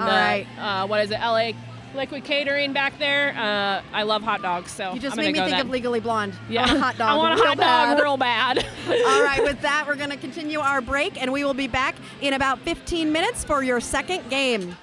what is it, LA Liquid Catering back there. I love hot dogs, so you just I'm made me go think of Legally Blonde. Yeah. I want a hot dog. I want a hot dog real bad. All right, with that, we're going to continue our break, and we will be back in about 15 minutes for your second game.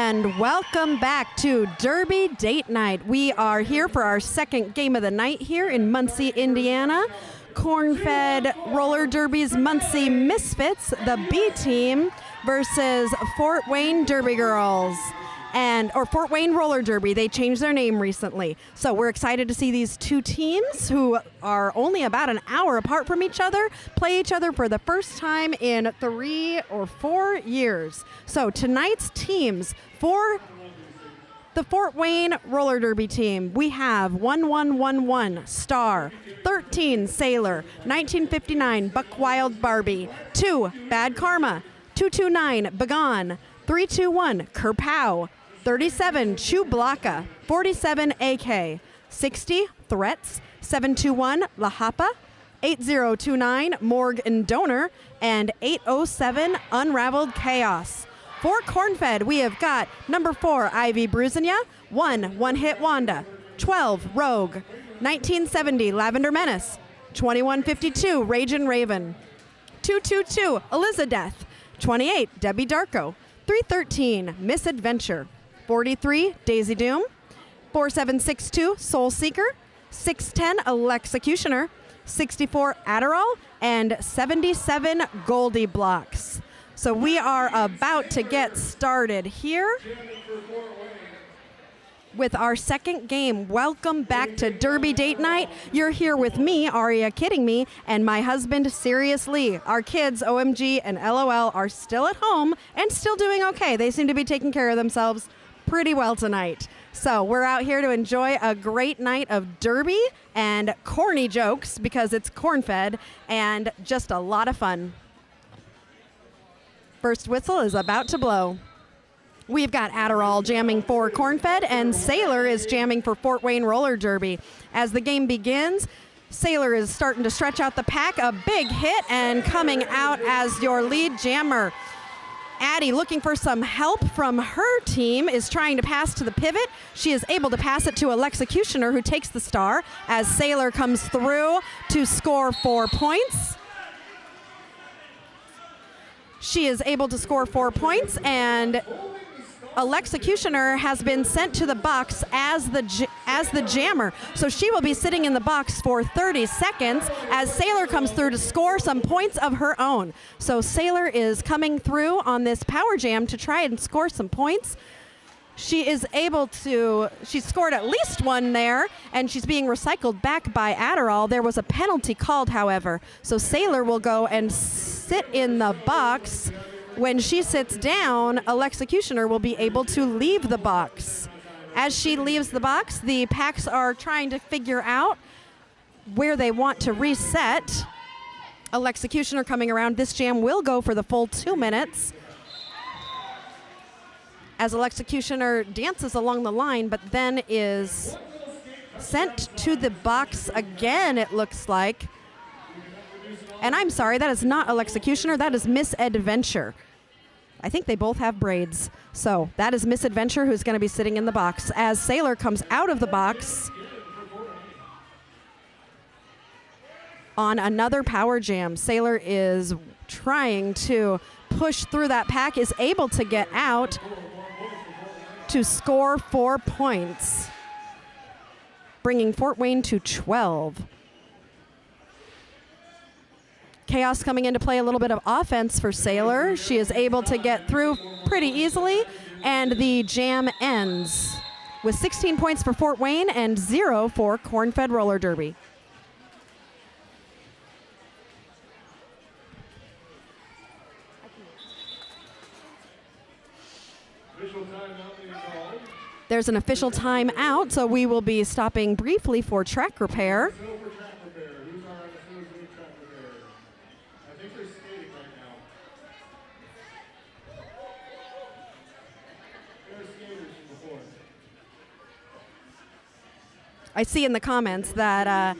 And welcome back to Derby Date Night. We are here for our second game of the night here in Muncie, Indiana. Cornfed Roller Derby's Muncie Misfits, the B team, versus Fort Wayne Derby Girls. Or Fort Wayne Roller Derby. They changed their name recently. So we're excited to see these two teams, who are only about an hour apart from each other, play each other for the first time in 3 or 4 years. So tonight's teams for the Fort Wayne Roller Derby team, we have 1111 Star, 13 Sailor, 1959 Buck Wild Barbie, 2 Bad Karma, 229 Begone, 321 Kerpow, 37 Chublaka, 47 AK, 60 Threats, 721 La Hapa, 8029 Morgue and Donor, and 807 Unraveled Chaos. For Cornfed, we have got number 4 Ivy Brusinia, 1 Hit Wanda, 12 Rogue, 1970 Lavender Menace, 2152 Ragin' Raven, 222 Elizabeth, 28 Debbie Darko, 313 Misadventure, 43 Daisy Doom, 4762 Soul Seeker, 610 Alexecutioner, 64 Adderall, and 77 Goldie Blocks. So we are about to get started here with our second game. Welcome back to Derby Date Night. You're here with me, Aria Kidding Me, and my husband, Seriously. Our kids, OMG and LOL, are still at home and still doing okay. They seem to be taking care of themselves pretty well tonight. So we're out here to enjoy a great night of derby and corny jokes because it's Cornfed and just a lot of fun. First whistle is about to blow. We've got Adderall jamming for Cornfed, and Sailor is jamming for Fort Wayne Roller Derby. As the game begins, Sailor is starting to stretch out the pack. A big hit, and coming out as your lead jammer. Addie, looking for some help from her team, is trying to pass to the pivot. She is able to pass it to Alexecutioner, who takes the star, as Sailor comes through to score 4 points. She is able to score 4 points, and Alexecutioner has been sent to the box as the jammer. So she will be sitting in the box for 30 seconds as Sailor comes through to score some points of her own. So Sailor is coming through on this power jam to try and score some points. She scored at least one there, and she's being recycled back by Adderall. There was a penalty called, however. So Sailor will go and sit in the box. When she sits down, Alexecutioner will be able to leave the box. As she leaves the box, the packs are trying to figure out where they want to reset. Alexecutioner coming around. This jam will go for the full 2 minutes, as Alexecutioner dances along the line, but then is sent to the box again, it looks like. And I'm sorry, that is not Alexecutioner, that is Misadventure. I think they both have braids. So that is Misadventure, who's going to be sitting in the box. As Sailor comes out of the box on another power jam. Sailor is trying to push through that pack, is able to get out to score 4 points, bringing Fort Wayne to 12. Chaos coming into play, a little bit of offense for Sailor. She is able to get through pretty easily, and the jam ends with 16 points for Fort Wayne and 0 for Cornfed Roller Derby. There's an official timeout, so we will be stopping briefly for track repair. I see in the comments that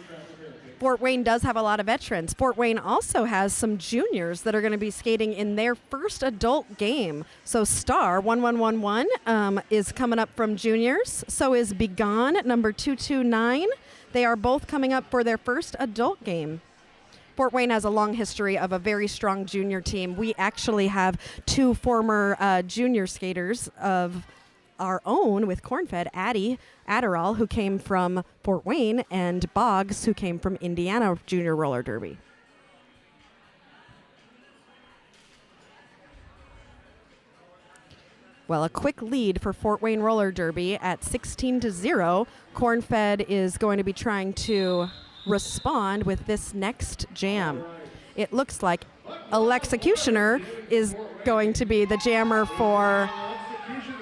Fort Wayne does have a lot of veterans. Fort Wayne also has some juniors that are going to be skating in their first adult game. So Star 1111 is coming up from juniors. So is Begone number 229. They are both coming up for their first adult game. Fort Wayne has a long history of a very strong junior team. We actually have 2 former junior skaters of our own with Cornfed, Addie Adderall, who came from Fort Wayne, and Boggs, who came from Indiana Junior Roller Derby. Well, a quick lead for Fort Wayne Roller Derby at 16-0. Cornfed is going to be trying to respond with this next jam. It looks like Alexecutioner is going to be the jammer for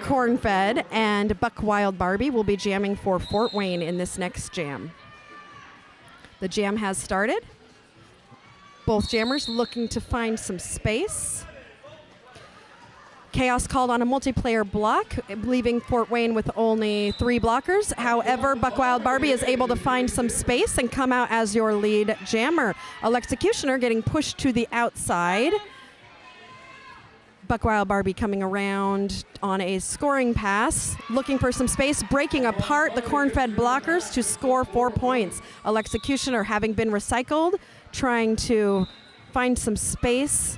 Cornfed, and Buck Wild Barbie will be jamming for Fort Wayne in this next jam. The jam has started. Both jammers looking to find some space. Chaos called on a multiplayer block, leaving Fort Wayne with only 3 blockers. However, Buck Wild Barbie is able to find some space and come out as your lead jammer. Alexecutioner getting pushed to the outside. Buck Wild Barbie coming around on a scoring pass, looking for some space, breaking apart the Cornfed blockers to score 4 points. Alexecutioner, having been recycled, trying to find some space,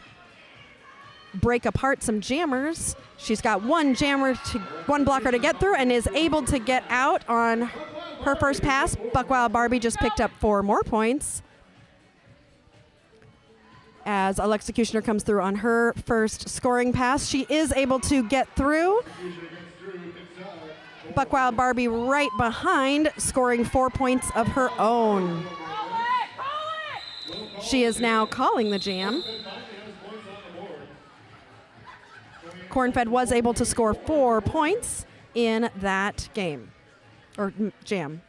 break apart some jammers. She's got one blocker to get through and is able to get out on her first pass. Buck Wild Barbie just picked up 4 more points as Alexecutioner comes through on her first scoring pass. She is able to get through. Buck Wild Barbie right behind, scoring 4 points of her own. She is now calling the jam. Cornfed was able to score 4 points in that game, or jam.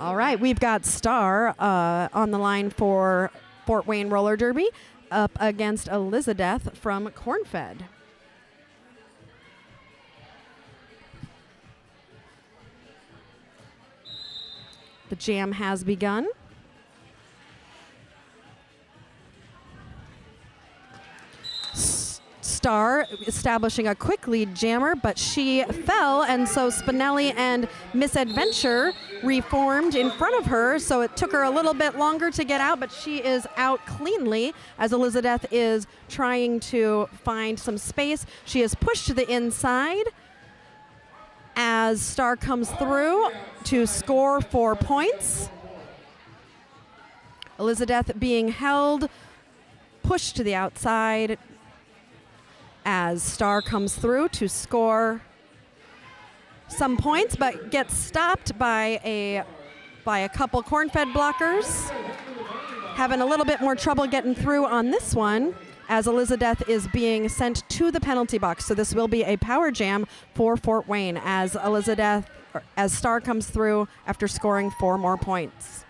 All right, we've got Star on the line for Fort Wayne Roller Derby up against Elizabeth from Cornfed. The jam has begun. Star establishing a quick lead jammer, but she fell, and so Spinelli and Misadventure reformed in front of her, so it took her a little bit longer to get out, but she is out cleanly as Elizabeth is trying to find some space. She is pushed to the inside as Star comes through to score 4 points. Elizabeth being held, pushed to the outside as Star comes through to score some points, but gets stopped by a couple Cornfed blockers. Having a little bit more trouble getting through on this one as Elizabeth is being sent to the penalty box. So this will be a power jam for Fort Wayne as Star comes through after scoring 4 more points.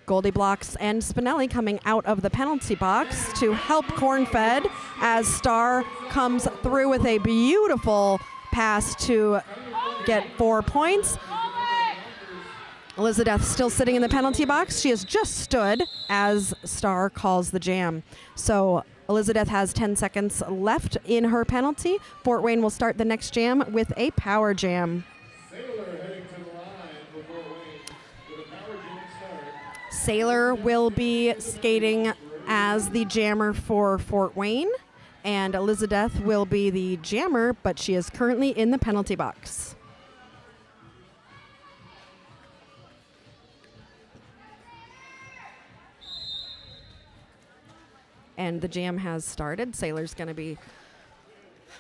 Goldie Blocks and Spinelli coming out of the penalty box to help Cornfed as Star comes through with a beautiful pass to get 4 points. Elizabeth still sitting in the penalty box. She has just stood as Star calls the jam. So Elizabeth has 10 seconds left in her penalty. Fort Wayne will start the next jam with a power jam. Sailor will be skating as the jammer for Fort Wayne, and Elizabeth will be the jammer, but she is currently in the penalty box. And the jam has started. Sailor's going to be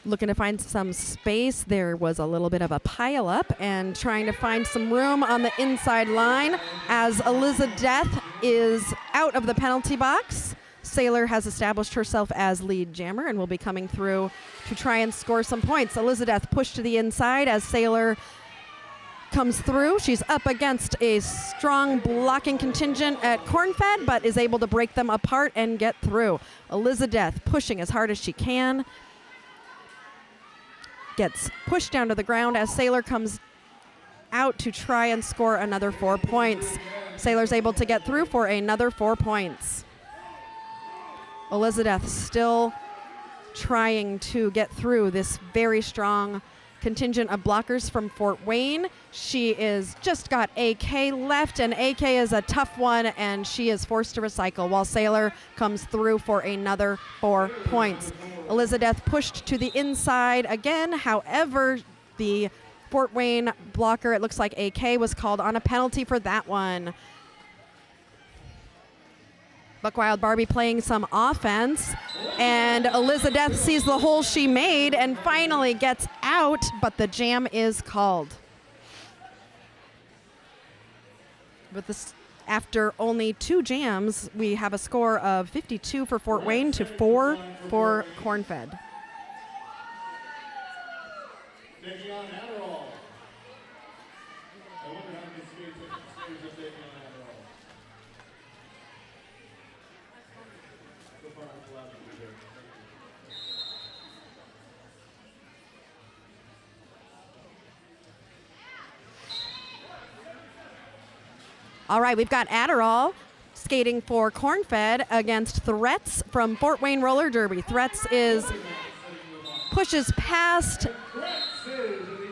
looking to find some space. There was a little bit of a pile up and trying to find some room on the inside line as Elizabeth is out of the penalty box. Sailor has established herself as lead jammer and will be coming through to try and score some points. Elizabeth pushed to the inside as Sailor comes through. She's up against a strong blocking contingent at Cornfed, but is able to break them apart and get through. Elizabeth pushing as hard as she can. Gets pushed down to the ground as Sailor comes out to try and score another 4 points. Sailor's able to get through for another 4 points. Elizabeth still trying to get through this very strong contingent of blockers from Fort Wayne. She is just got AK left, and AK is a tough one, and she is forced to recycle while Sailor comes through for another 4 points. Elizabeth pushed to the inside again. However, the Fort Wayne blocker, it looks like AK was called on a penalty for that one. Buckwild Barbie playing some offense, and Elizabeth sees the hole she made and finally gets out, but the jam is called. With this, after only 2 jams, we have a score of 52 for Fort Wayne to 4 for Cornfed. Taking on Adderall. I wonder how many skaters are taking on Adderall. So far, it's allowed to be there. All right, we've got Adderall skating for Cornfed against Threats from Fort Wayne Roller Derby. Threats pushes past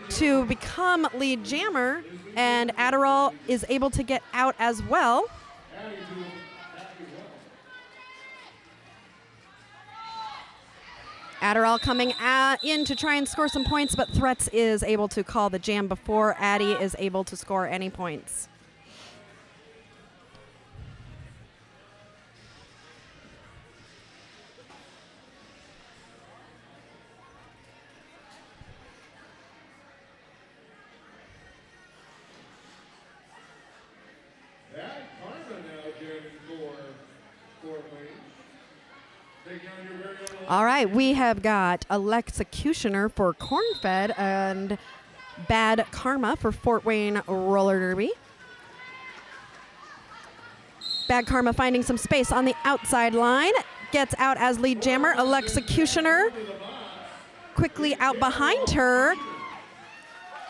to become lead jammer, and Adderall is able to get out as well. Adderall coming in to try and score some points, but Threats is able to call the jam before Addie is able to score any points. All right, we have got Alexecutioner for Cornfed and Bad Karma for Fort Wayne Roller Derby. Bad Karma finding some space on the outside line, gets out as lead jammer. Alexecutioner quickly out behind her.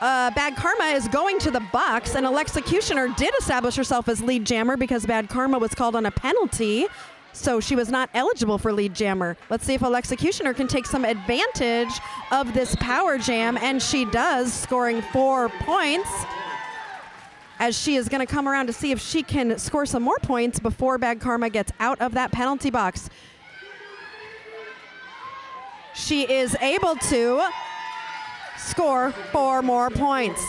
Bad Karma is going to the box, and Alexecutioner did establish herself as lead jammer because Bad Karma was called on a penalty, so she was not eligible for lead jammer. Let's see if Alexecutioner can take some advantage of this power jam, and she does, scoring 4 points, as she is going to come around to see if she can score some more points before Bad Karma gets out of that penalty box. She is able to score 4 more points.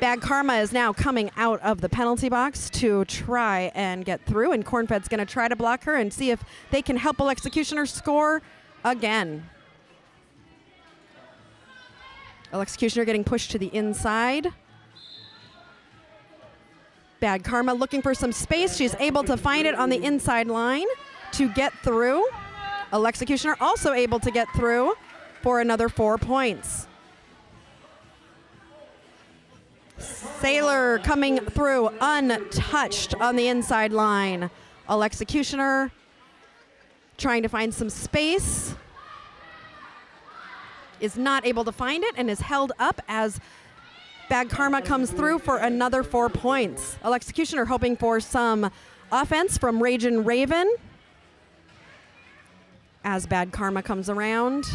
Bad Karma is now coming out of the penalty box to try and get through, and Cornfed's going to try to block her and see if they can help Alexecutioner score again. Alexecutioner getting pushed to the inside. Bad Karma looking for some space. She's able to find it on the inside line to get through. Alexecutioner also able to get through for another 4 points. Sailor coming through untouched on the inside line. Alexecutioner trying to find some space. Is not able to find it and is held up as Bad Karma comes through for another 4 points. Alexecutioner hoping for some offense from Ragin' Raven as Bad Karma comes around.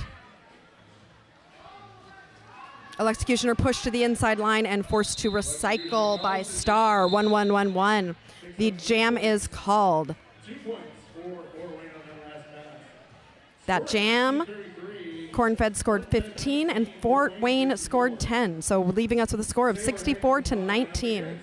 Alexecutioner pushed to the inside line and forced to recycle by Star. 1-1-1-1. The jam is called. 2 points for Fort Wayne on that last pass. That jam, Cornfed scored 15 and Fort Wayne scored 10. So leaving us with a score of 64-19.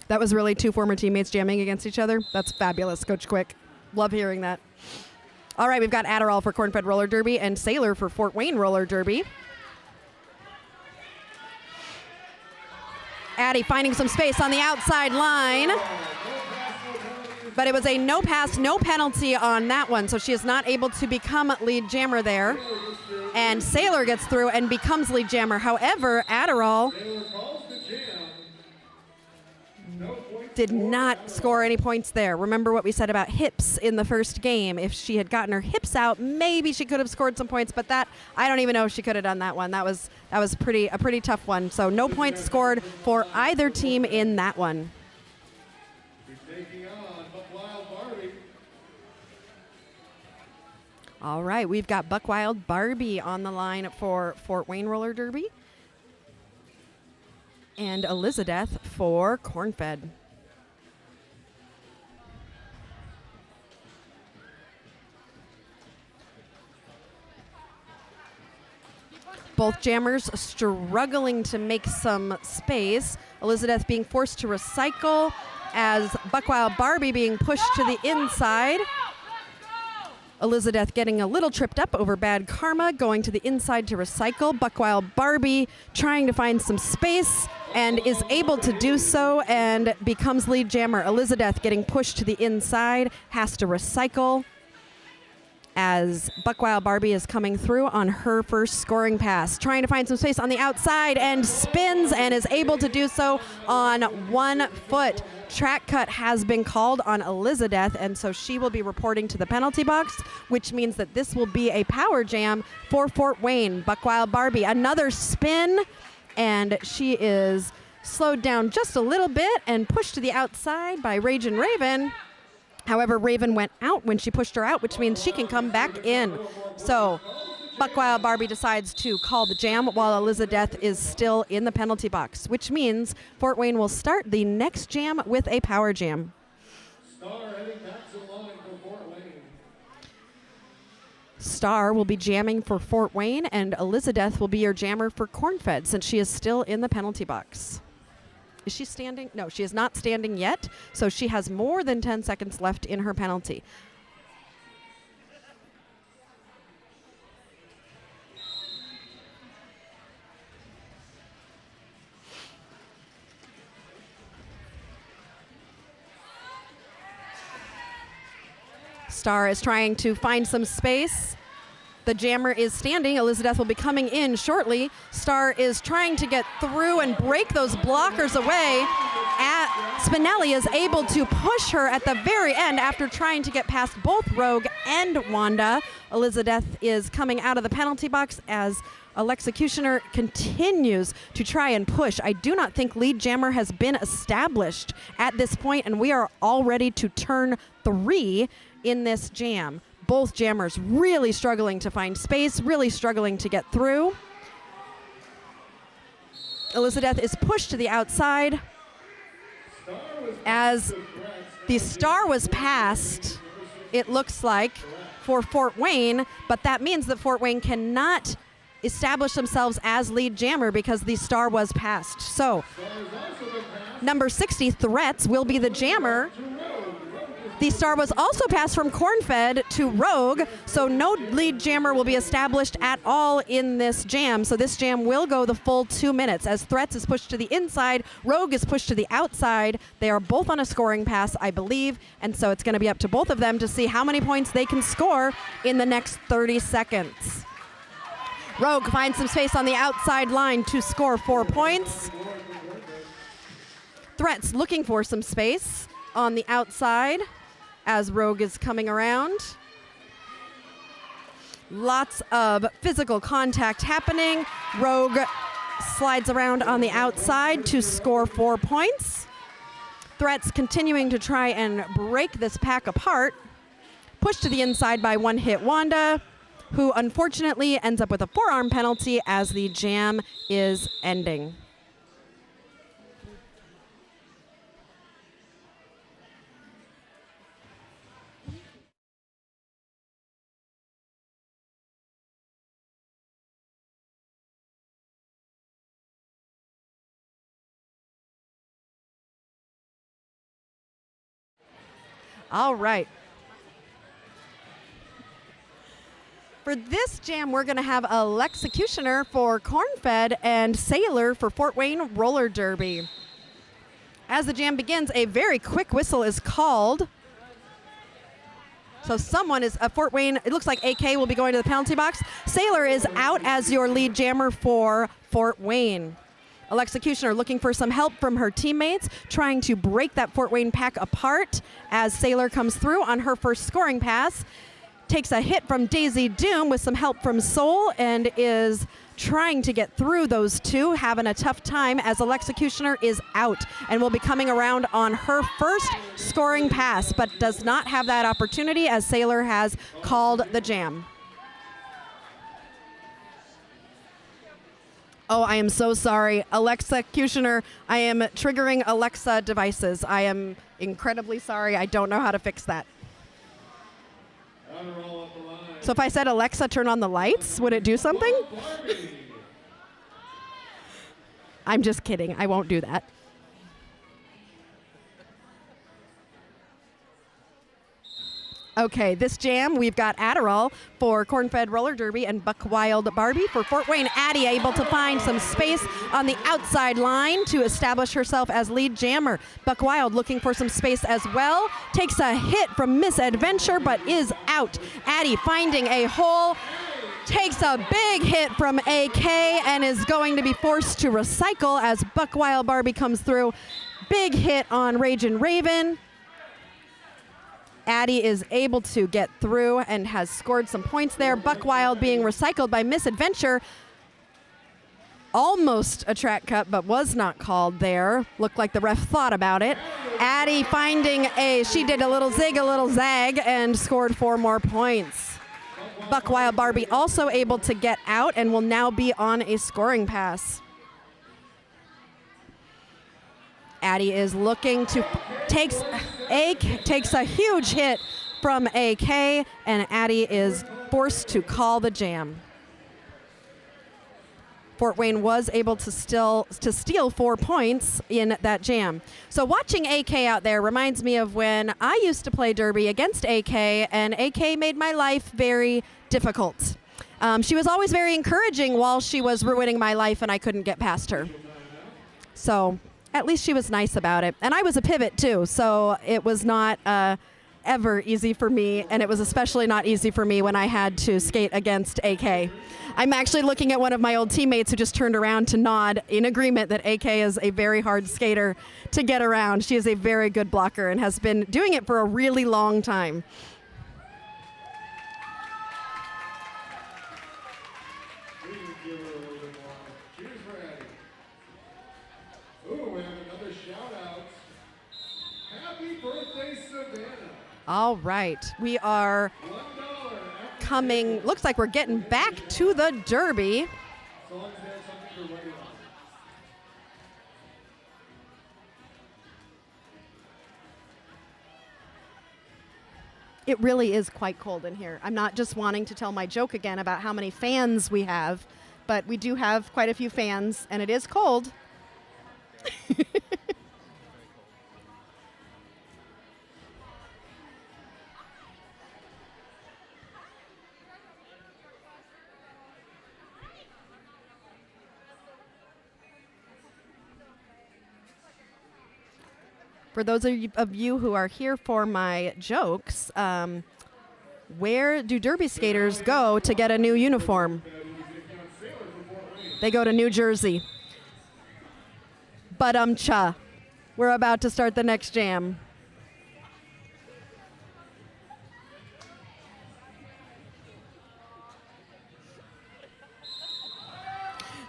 That was really 2 former teammates jamming against each other. That's fabulous, Coach Quick. Love hearing that. All right, we've got Adderall for Cornfed Roller Derby and Sailor for Fort Wayne Roller Derby. Addie finding some space on the outside line. But it was a no pass, no penalty on that one, so she is not able to become lead jammer there. And Sailor gets through and becomes lead jammer. However, Adderall did not score any points there. Remember what we said about hips in the first game. If she had gotten her hips out, maybe she could have scored some points, but that, I don't even know if she could have done that one. That was a pretty tough one. So no points scored for either team in that one. Taking on Buckwild Barbie. All right, we've got Buckwild Barbie on the line for Fort Wayne Roller Derby, and Elizabeth for Cornfed. Both jammers struggling to make some space. Elizabeth being forced to recycle as Buckwild Barbie being pushed to the inside. Elizabeth getting a little tripped up over bad karma, going to the inside to recycle. Buckwild Barbie trying to find some space and is able to do so and becomes lead jammer. Elizabeth getting pushed to the inside, has to recycle as Buckwild Barbie is coming through on her first scoring pass, trying to find some space on the outside and spins and is able to do so on 1 foot. Track cut has been called on Elizabeth, and so she will be reporting to the penalty box, which means that this will be a power jam for Fort Wayne. Buckwild Barbie, another spin, and she is slowed down just a little bit and pushed to the outside by Ragin' Raven. However, Raven went out when she pushed her out, which means she can come back in. So Buckwild Barbie decides to call the jam while Elizabeth is still in the penalty box, which means Fort Wayne will start the next jam with a power jam. Star heading back to line for Fort Wayne. Star will be jamming for Fort Wayne, and Elizabeth will be your jammer for Cornfed since she is still in the penalty box. Is she standing? No, she is not standing yet, so she has more than 10 seconds left in her penalty. Star is trying to find some space. The jammer is standing. Elizabeth will be coming in shortly. Star is trying to get through and break those blockers away. Spinelli is able to push her at the very end after trying to get past both Rogue and Wanda. Elizabeth is coming out of the penalty box as Alexecutioner continues to try and push. I do not think lead jammer has been established at this point, and we are all ready to turn 3 in this jam. Both jammers really struggling to find space, really struggling to get through. Elizabeth is pushed to the outside as the star was passed, it looks like, for Fort Wayne, but that means that Fort Wayne cannot establish themselves as lead jammer because the star was passed. So, number 60, Threats, will be the jammer. The star was also passed from Cornfed to Rogue, so no lead jammer will be established at all in this jam. So this jam will go the full 2 minutes as Threats is pushed to the inside, Rogue is pushed to the outside. They are both on a scoring pass, I believe, and so it's going to be up to both of them to see how many points they can score in the next 30 seconds. Rogue finds some space on the outside line to score 4 points. Threats looking for some space on the outside as Rogue is coming around. Lots of physical contact happening. Rogue slides around on the outside to score 4 points. Threats continuing to try and break this pack apart. Pushed to the inside by One Hit Wanda, who unfortunately ends up with a forearm penalty as the jam is ending. All right. For this jam, we're going to have Alexecutioner for Cornfed and Sailor for Fort Wayne Roller Derby. As the jam begins, a very quick whistle is called. So someone is, Fort Wayne, it looks like AK will be going to the penalty box. Sailor is out as your lead jammer for Fort Wayne. Alexecutioner looking for some help from her teammates, trying to break that Fort Wayne pack apart as Sailor comes through on her first scoring pass. Takes a hit from Daisy Doom with some help from Soul and is trying to get through those two, having a tough time as Alexecutioner is out and will be coming around on her first scoring pass, but does not have that opportunity as Sailor has called the jam. Oh, I am so sorry. Executioner, I am triggering Alexa devices. I am incredibly sorry. I don't know how to fix that. So if I said, Alexa, turn on the lights, would it do something? I'm just kidding. I won't do that. Okay, this jam, we've got Adderall for Cornfed Roller Derby and Buck Wild Barbie for Fort Wayne. Addie able to find some space on the outside line to establish herself as lead jammer. Buck Wild looking for some space as well. Takes a hit from Misadventure, but is out. Addie finding a hole. Takes a big hit from AK and is going to be forced to recycle as Buck Wild Barbie comes through. Big hit on Ragin' Raven. Addie is able to get through and has scored some points there. Buck Wild being recycled by Misadventure. Almost a track cut, but was not called there. Looked like the ref thought about it. Addie finding she did a little zig, a little zag, and scored 4 more points. Buck Wild Barbie also able to get out and will now be on a scoring pass. Addie is looking to takes a huge hit from AK, and Addie is forced to call the jam. Fort Wayne was able to steal 4 points in that jam. So watching AK out there reminds me of when I used to play derby against AK, and AK made my life very difficult. She was always very encouraging while she was ruining my life and I couldn't get past her. So at least she was nice about it. And I was a pivot too, so it was not ever easy for me, and it was especially not easy for me when I had to skate against AK. I'm actually looking at one of my old teammates who just turned around to nod in agreement that AK is a very hard skater to get around. She is a very good blocker and has been doing it for a really long time. All right, we are coming, looks like we're getting back to the derby. It really is quite cold in here. I'm not just wanting to tell my joke again about how many fans we have, but we do have quite a few fans, and it is cold. For those of you who are here for my jokes, where do derby skaters go to get a new uniform? They go to New Jersey. But we're about to start the next jam.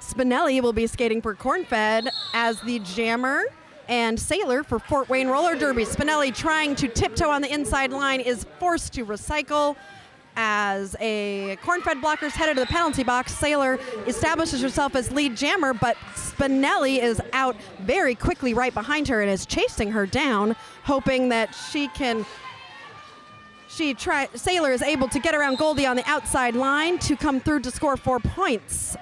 Spinelli will be skating for Cornfed as the jammer, and Sailor for Fort Wayne Roller Derby. Spinelli trying to tiptoe on the inside line is forced to recycle as a Cornfed blocker's headed to the penalty box. Sailor establishes herself as lead jammer, but Spinelli is out very quickly right behind her and is chasing her down, hoping that she can... Sailor is able to get around Goldie on the outside line to come through to score 4 points.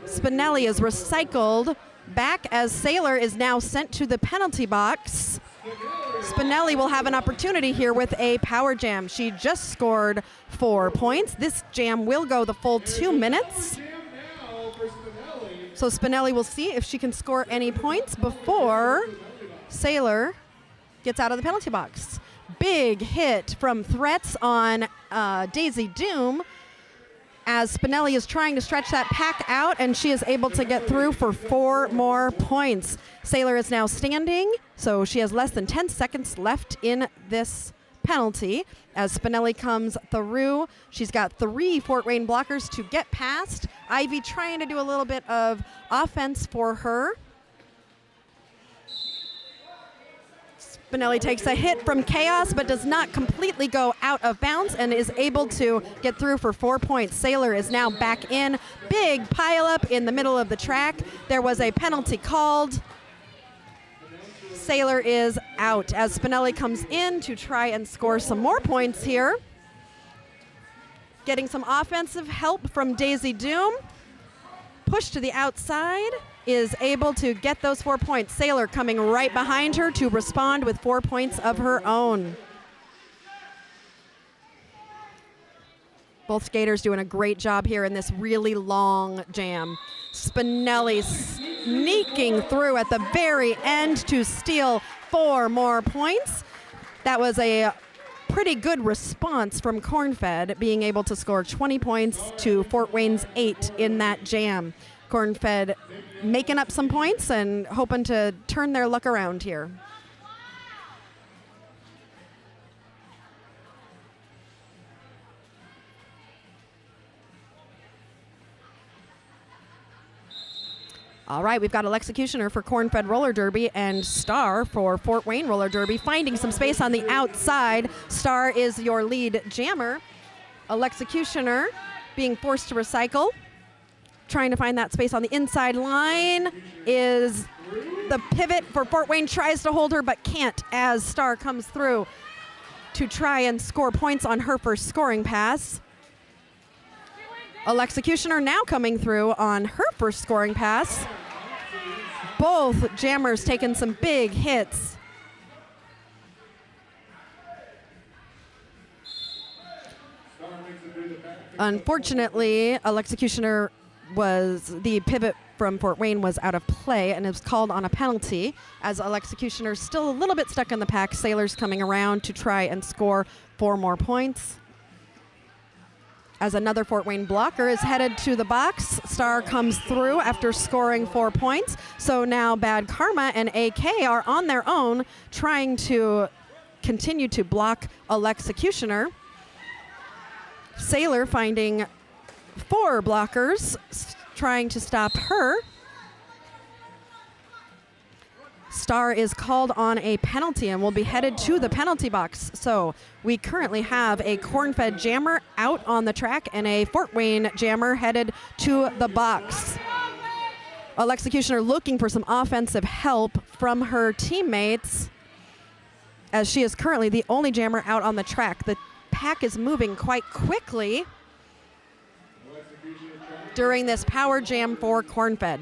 Spinelli is recycled back as Sailor is now sent to the penalty box. Spinelli will have an opportunity here with a power jam. She just scored 4 points. This jam will go the full 2 minutes. So Spinelli will see if she can score any points before Sailor gets out of the penalty box. Big hit from Threats on Daisy Doom. as Spinelli is trying to stretch that pack out, and she is able to get through for 4 more points. Sailor is now standing, so she has less than 10 seconds left in this penalty. As Spinelli comes through, she's got 3 Fort Wayne blockers to get past. Ivy trying to do a little bit of offense for her. Spinelli takes a hit from Chaos, but does not completely go out of bounds and is able to get through for 4 points. Sailor is now back in. Big pileup in the middle of the track. There was a penalty called. Sailor is out as Spinelli comes in to try and score some more points here. Getting some offensive help from Daisy Doom. Push to the outside. Is able to get those 4 points. Sailor coming right behind her to respond with 4 points of her own. Both skaters doing a great job here in this really long jam. Spinelli sneaking through at the very end to steal 4 more points. That was a pretty good response from Cornfed, being able to score 20 points to Fort Wayne's 8 in that jam. Cornfed making up some points and hoping to turn their luck around here. All right, we've got Alexecutioner for Cornfed Roller Derby and Star for Fort Wayne Roller Derby, finding some space on the outside. Star is your lead jammer. Alexecutioner being forced to recycle. Trying to find that space on the inside line is the pivot for Fort Wayne, tries to hold her but can't as Star comes through to try and score points on her first scoring pass. Alexecutioner now coming through on her first scoring pass. Both jammers taking some big hits. Unfortunately, Alexecutioner the pivot from Fort Wayne was out of play and it was called on a penalty as Alexecutioner still a little bit stuck in the pack. Sailor's coming around to try and score 4 more points. As another Fort Wayne blocker is headed to the box, Star comes through after scoring 4 points. So now Bad Karma and AK are on their own trying to continue to block Alexecutioner. Sailor finding 4 blockers trying to stop her. Star is called on a penalty and will be headed to the penalty box. So we currently have a Cornfed jammer out on the track and a Fort Wayne jammer headed to the box. Alexecutioner looking for some offensive help from her teammates as she is currently the only jammer out on the track. The pack is moving quite quickly during this power jam for Cornfed.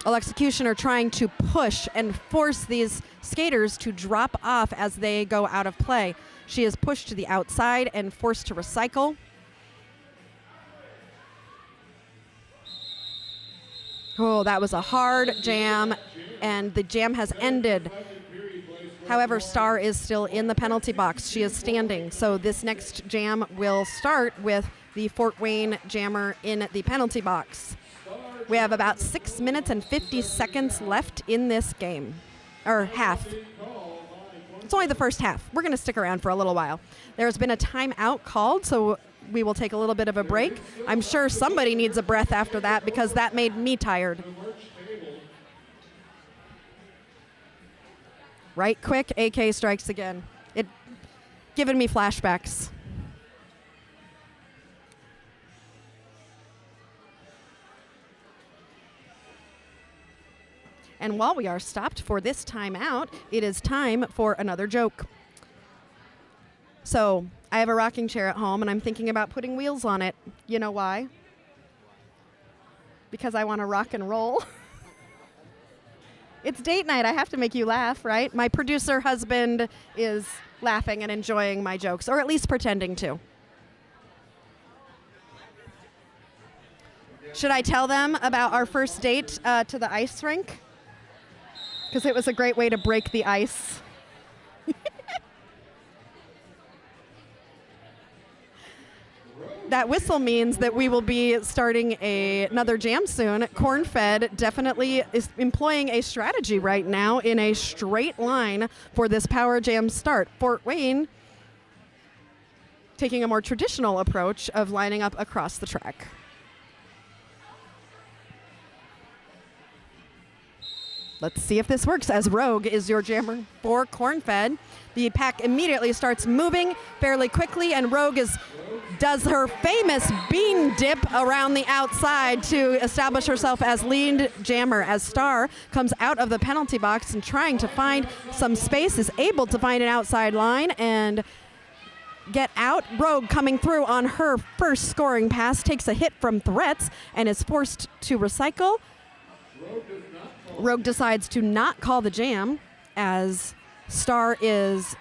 Alexecutioner trying to push and force these skaters to drop off as they go out of play. She is pushed to the outside and forced to recycle. Oh, that was a hard jam, and the jam has ended. However, Star is still in the penalty box. She is standing, so this next jam will start with the Fort Wayne jammer in the penalty box. We have about 6 minutes and 50 seconds left in this game, or half. It's only the first half. We're going to stick around for a little while. There's been a timeout called, so we will take a little bit of a break. I'm sure somebody needs a breath after that because that made me tired. Right quick, AK strikes again. It giving me flashbacks. And while we are stopped for this timeout, it is time for another joke. So I have a rocking chair at home, and I'm thinking about putting wheels on it. You know why? Because I want to rock and roll. It's date night. I have to make you laugh, right? My producer husband is laughing and enjoying my jokes, or at least pretending to. Should I tell them about our first date to the ice rink? Because it was a great way to break the ice. that whistle means that we will be starting another jam soon. Cornfed definitely is employing a strategy right now in a straight line for this power jam start. Fort Wayne taking a more traditional approach of lining up across the track. Let's see if this works, as Rogue is your jammer for Cornfed. The pack immediately starts moving fairly quickly, and Rogue does her famous bean dip around the outside to establish herself as lead jammer, as Star comes out of the penalty box and trying to find some space, is able to find an outside line and get out. Rogue coming through on her first scoring pass, takes a hit from Threats and is forced to recycle. Rogue decides to not call the jam, as Star is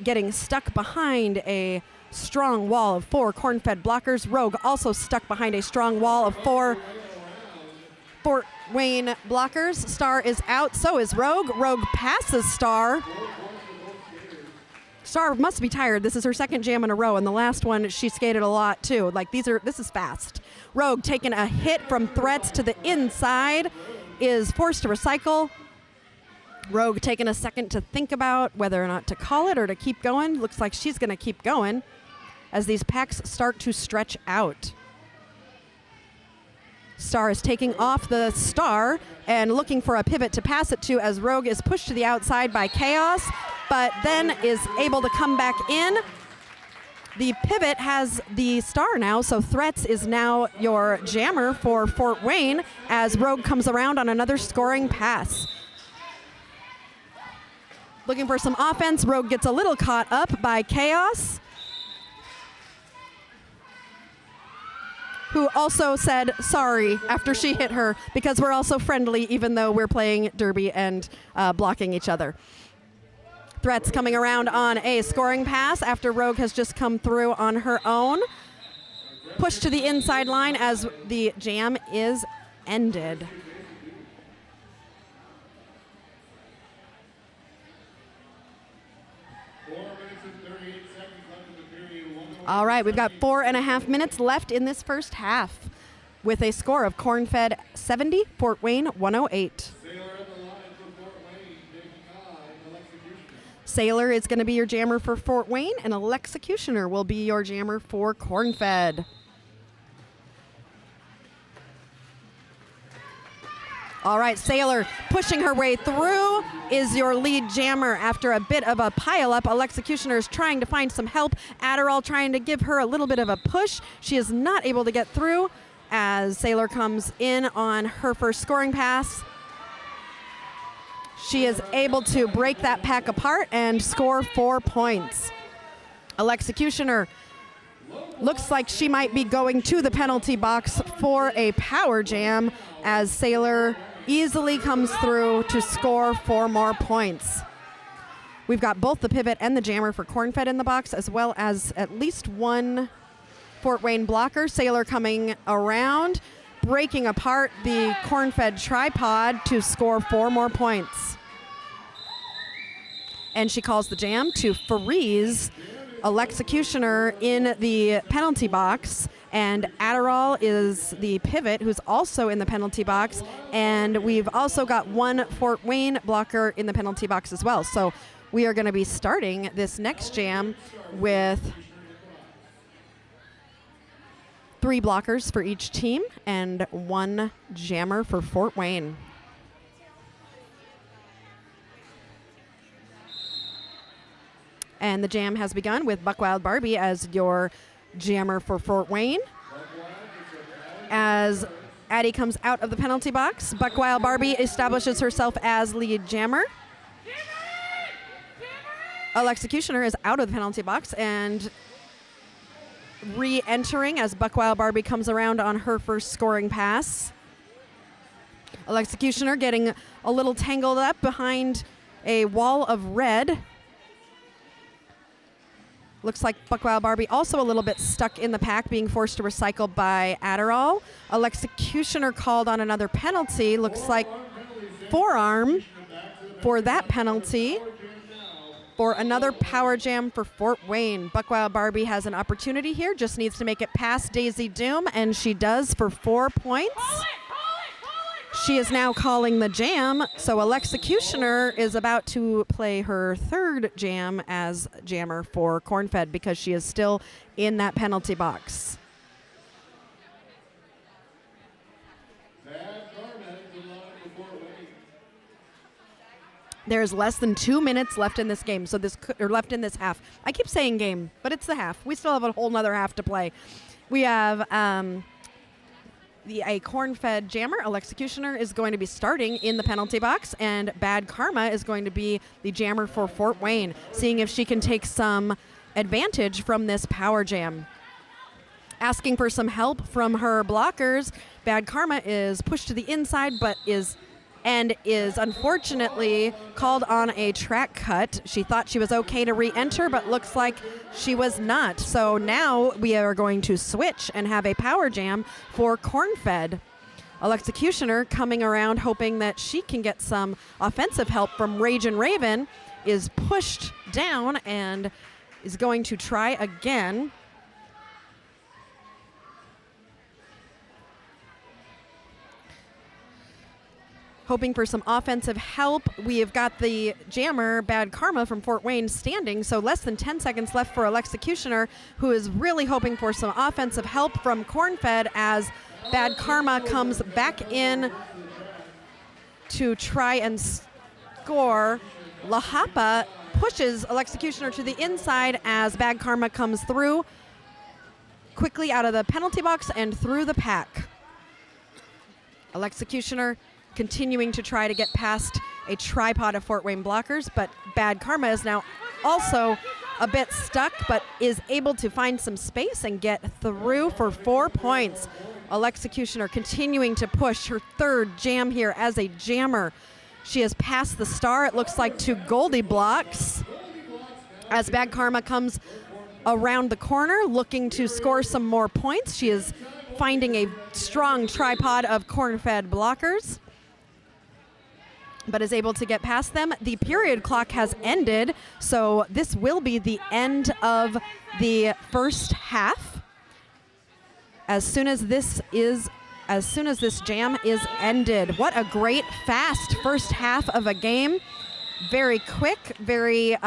getting stuck behind a strong wall of 4 Cornfed blockers. Rogue also stuck behind a strong wall of 4 Fort Wayne blockers. Star is out, so is Rogue. Rogue passes Star. Star must be tired. This is her second jam in a row, and the last one she skated a lot too. Like this is fast. Rogue taking a hit from Threats to the inside, is forced to recycle. Rogue taking a second to think about whether or not to call it or to keep going. Looks like she's going to keep going as these packs start to stretch out. Star is taking off the Star and looking for a pivot to pass it to, as Rogue is pushed to the outside by Chaos, but then is able to come back in. The pivot has the Star now, so Threats is now your jammer for Fort Wayne, as Rogue comes around on another scoring pass. Looking for some offense, Rogue gets a little caught up by Chaos, who also said sorry after she hit her, because we're also friendly even though we're playing derby and blocking each other. Threats coming around on a scoring pass after Rogue has just come through on her own. Push to the inside line as the jam is ended. All right, we've got 4.5 minutes left in this first half with a score of Cornfed 70, Fort Wayne 108. Sailor is going to be your jammer for Fort Wayne, and Alexecutioner will be your jammer for Cornfed. All right, Sailor pushing her way through is your lead jammer after a bit of a pile-up. Alexecutioner is trying to find some help. Adderall trying to give her a little bit of a push. She is not able to get through as Sailor comes in on her first scoring pass. She is able to break that pack apart and score 4 points. Alexecutioner looks like she might be going to the penalty box for a power jam, as Sailor easily comes through to score 4 more points. We've got both the pivot and the jammer for Cornfed in the box, as well as at least one Fort Wayne blocker. Sailor coming around, breaking apart the Cornfed tripod to score 4 more points. And she calls the jam to freeze Alexecutioner in the penalty box, and Adderall is the pivot, who's also in the penalty box, and we've also got one Fort Wayne blocker in the penalty box as well. So we are going to be starting this next jam with 3 blockers for each team and 1 jammer for Fort Wayne. And the jam has begun with Buckwild Barbie as your jammer for Fort Wayne. As Addie comes out of the penalty box, Buckwild Barbie establishes herself as lead jammer. Alexecutioner is out of the penalty box and re-entering as Buckwild Barbie comes around on her first scoring pass. Alexecutioner getting a little tangled up behind a wall of red. Looks like Buckwild Barbie also a little bit stuck in the pack, being forced to recycle by Adderall. Alexecutioner called on another penalty. Looks like forearm for that penalty. for another power jam for Fort Wayne. Buckwild Barbie has an opportunity here, just needs to make it past Daisy Doom, and she does for 4 points. She is now calling the jam, so Alexecutioner is about to play her third jam as jammer for Cornfed because she is still in that penalty box. There's less than 2 minutes left in this game, so left in this half. I keep saying game, but it's the half. We still have a whole nother half to play. We have a Cornfed jammer, Alexecutioner, is going to be starting in the penalty box, and Bad Karma is going to be the jammer for Fort Wayne, seeing if she can take some advantage from this power jam. Asking for some help from her blockers, Bad Karma is pushed to the inside, but is unfortunately called on a track cut. She thought she was okay to re-enter, but looks like she was not. So now we are going to switch and have a power jam for Cornfed. Alexecutioner coming around hoping that she can get some offensive help from Ragin' Raven, is pushed down and is going to try again. Hoping for some offensive help. We have got the jammer, Bad Karma, from Fort Wayne standing, so less than 10 seconds left for Alexecutioner, who is really hoping for some offensive help from Cornfed as Bad Karma comes back in to try and score. La Hapa pushes Alexecutioner to the inside as Bad Karma comes through quickly out of the penalty box and through the pack. Alexecutioner continuing to try to get past a tripod of Fort Wayne blockers, but Bad Karma is now also a bit stuck, but is able to find some space and get through for 4 points. Alexecutioner continuing to push her third jam here as a jammer. She has passed the star, it looks like, to Goldie Blocks as Bad Karma comes around the corner looking to score some more points. She is finding a strong tripod of Cornfed blockers, but is able to get past them. The period clock has ended, so this will be the end of the first half. As soon as this jam is ended. What a great, fast first half of a game. Very quick, very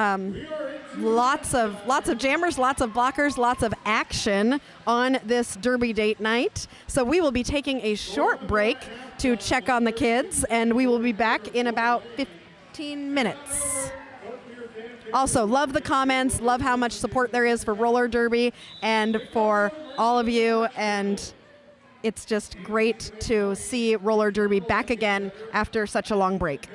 lots of jammers, lots of blockers, lots of action on this Derby date night. So we will be taking a short break to check on the kids, and we will be back in about 15 minutes. Also, love the comments, love how much support there is for roller derby and for all of you, and it's just great to see roller derby back again after such a long break.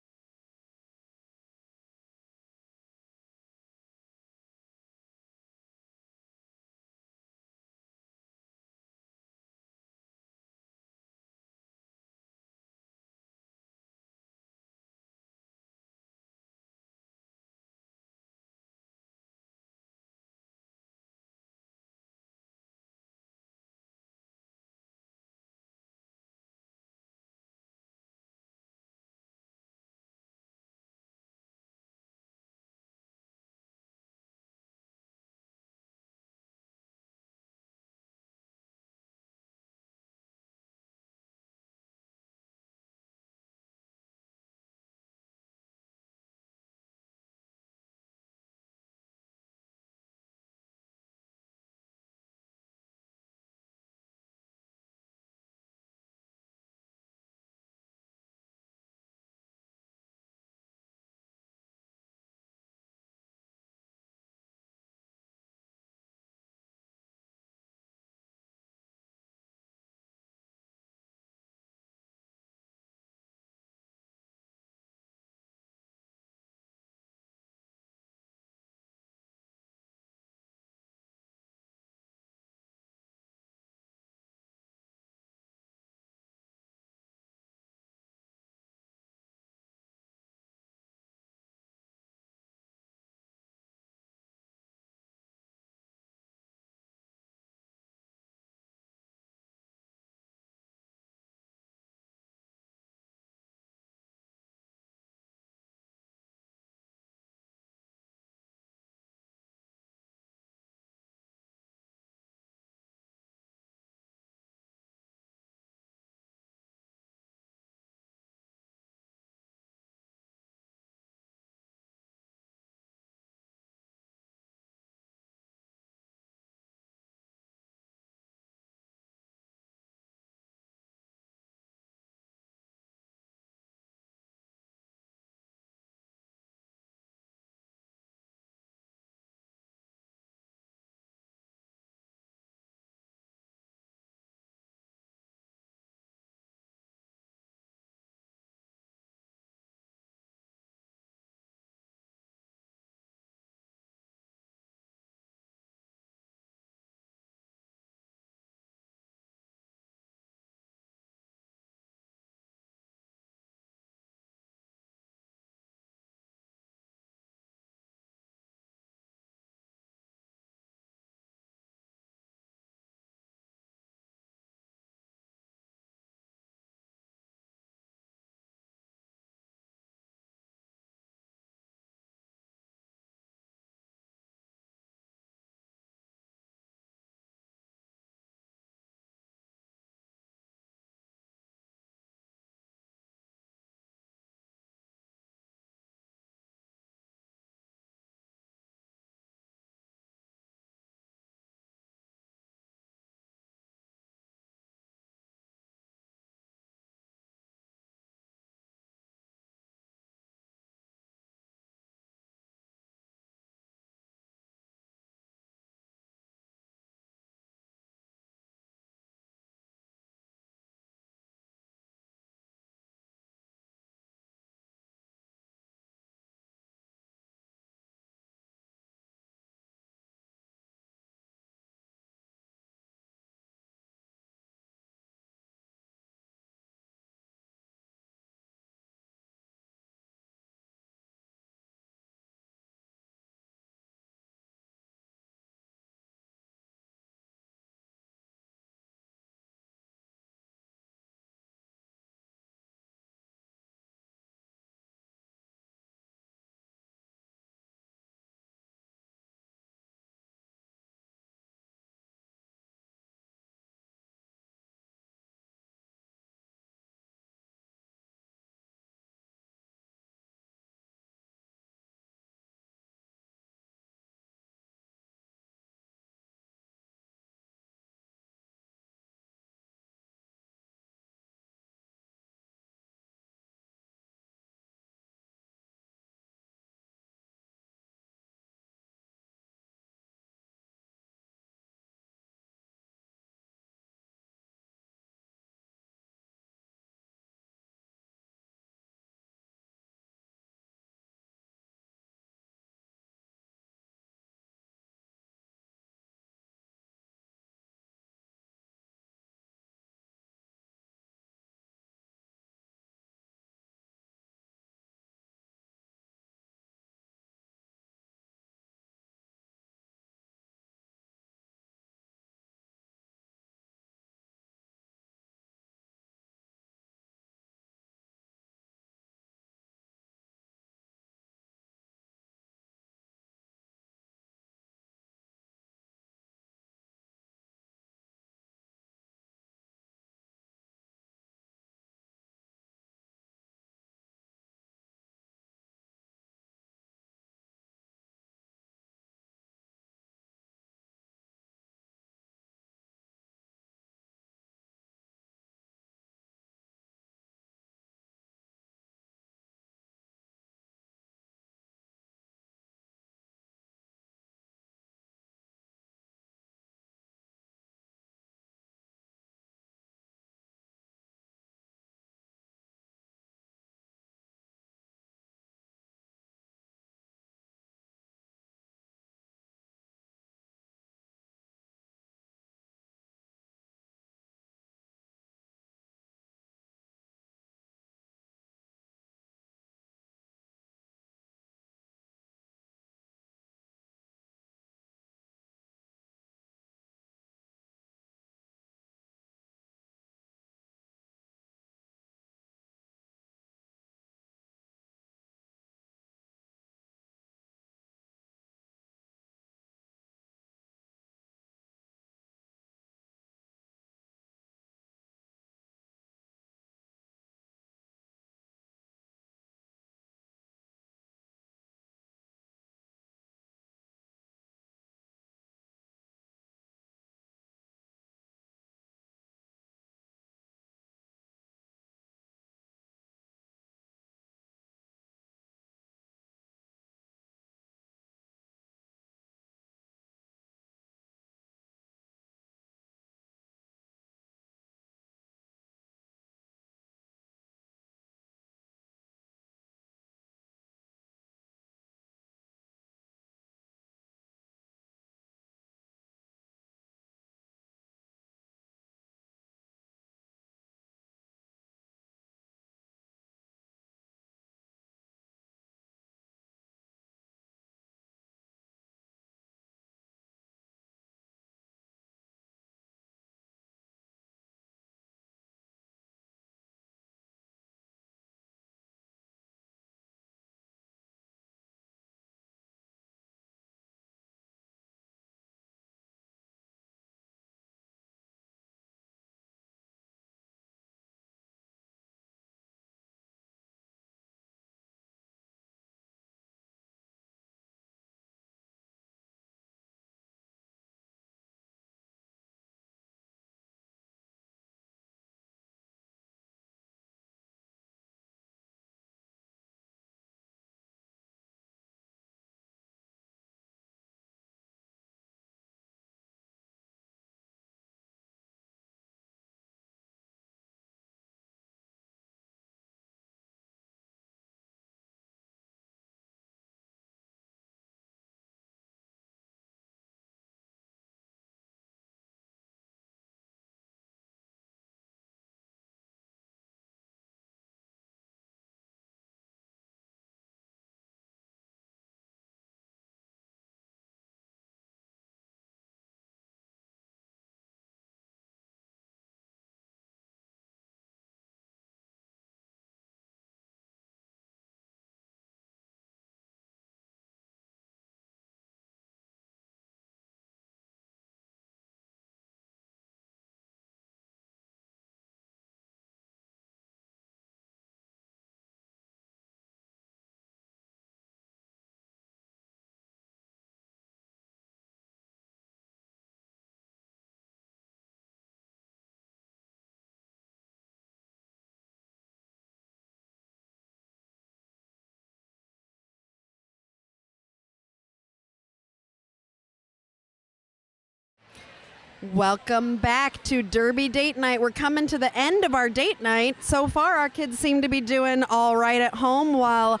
Welcome back to Derby Date Night. We're coming to the end of our date night. So far, our kids seem to be doing all right at home, while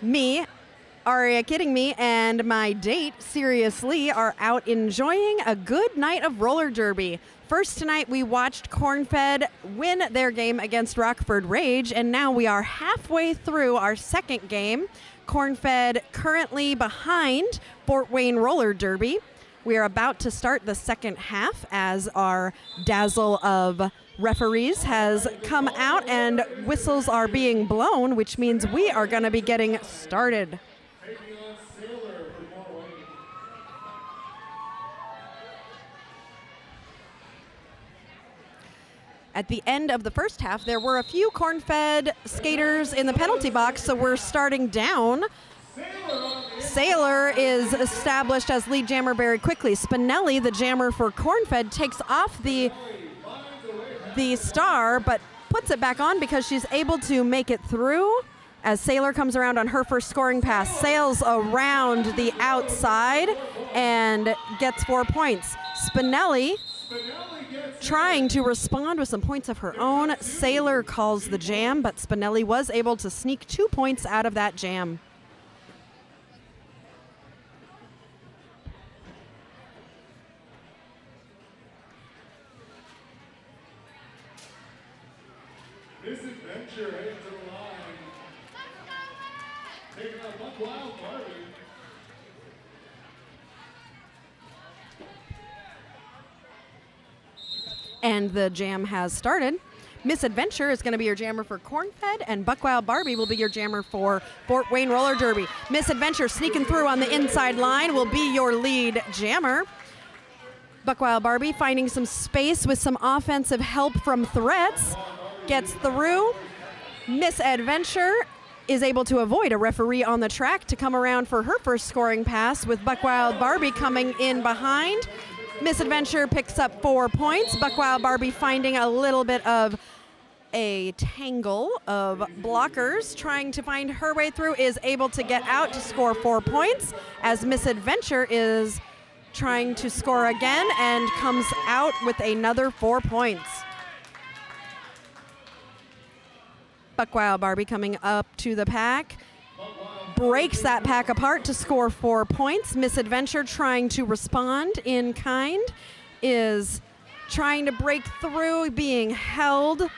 me, Aria Kidding Me, and my date, Seriously, are out enjoying a good night of roller derby. First tonight, we watched Cornfed win their game against Rockford Rage, and now we are halfway through our second game. Cornfed currently behind Fort Wayne Roller Derby. We are about to start the second half as our dazzle of referees has come out and whistles are being blown, which means we are going to be getting started. At the end of the first half, there were a few Cornfed skaters in the penalty box, so we're starting down. Sailor is established as lead jammer very quickly. Spinelli, the jammer for Cornfed, takes off the star, but puts it back on because she's able to make it through. As Sailor comes around on her first scoring pass, sails around the outside and gets 4 points. Spinelli trying to respond with some points of her own. Sailor calls the jam, but Spinelli was able to sneak 2 points out of that jam. Misadventure heading to the line. Taking out Buck Wild Barbie. And the jam has started. Misadventure is going to be your jammer for Cornfed, and Buckwild Barbie will be your jammer for Fort Wayne Roller Derby. Misadventure sneaking through on the inside line will be your lead jammer. Buckwild Barbie finding some space with some offensive help from Threats. Gets through. Misadventure is able to avoid a referee on the track to come around for her first scoring pass, with Buckwild Barbie coming in behind. Misadventure picks up 4 points. Buckwild Barbie finding a little bit of a tangle of blockers, trying to find her way through, is able to get out to score 4 points, as Misadventure is trying to score again and comes out with another 4 points. Buckwild Barbie coming up to the pack, breaks that pack apart to score 4 points. Misadventure trying to respond in kind, is trying to break through, being held.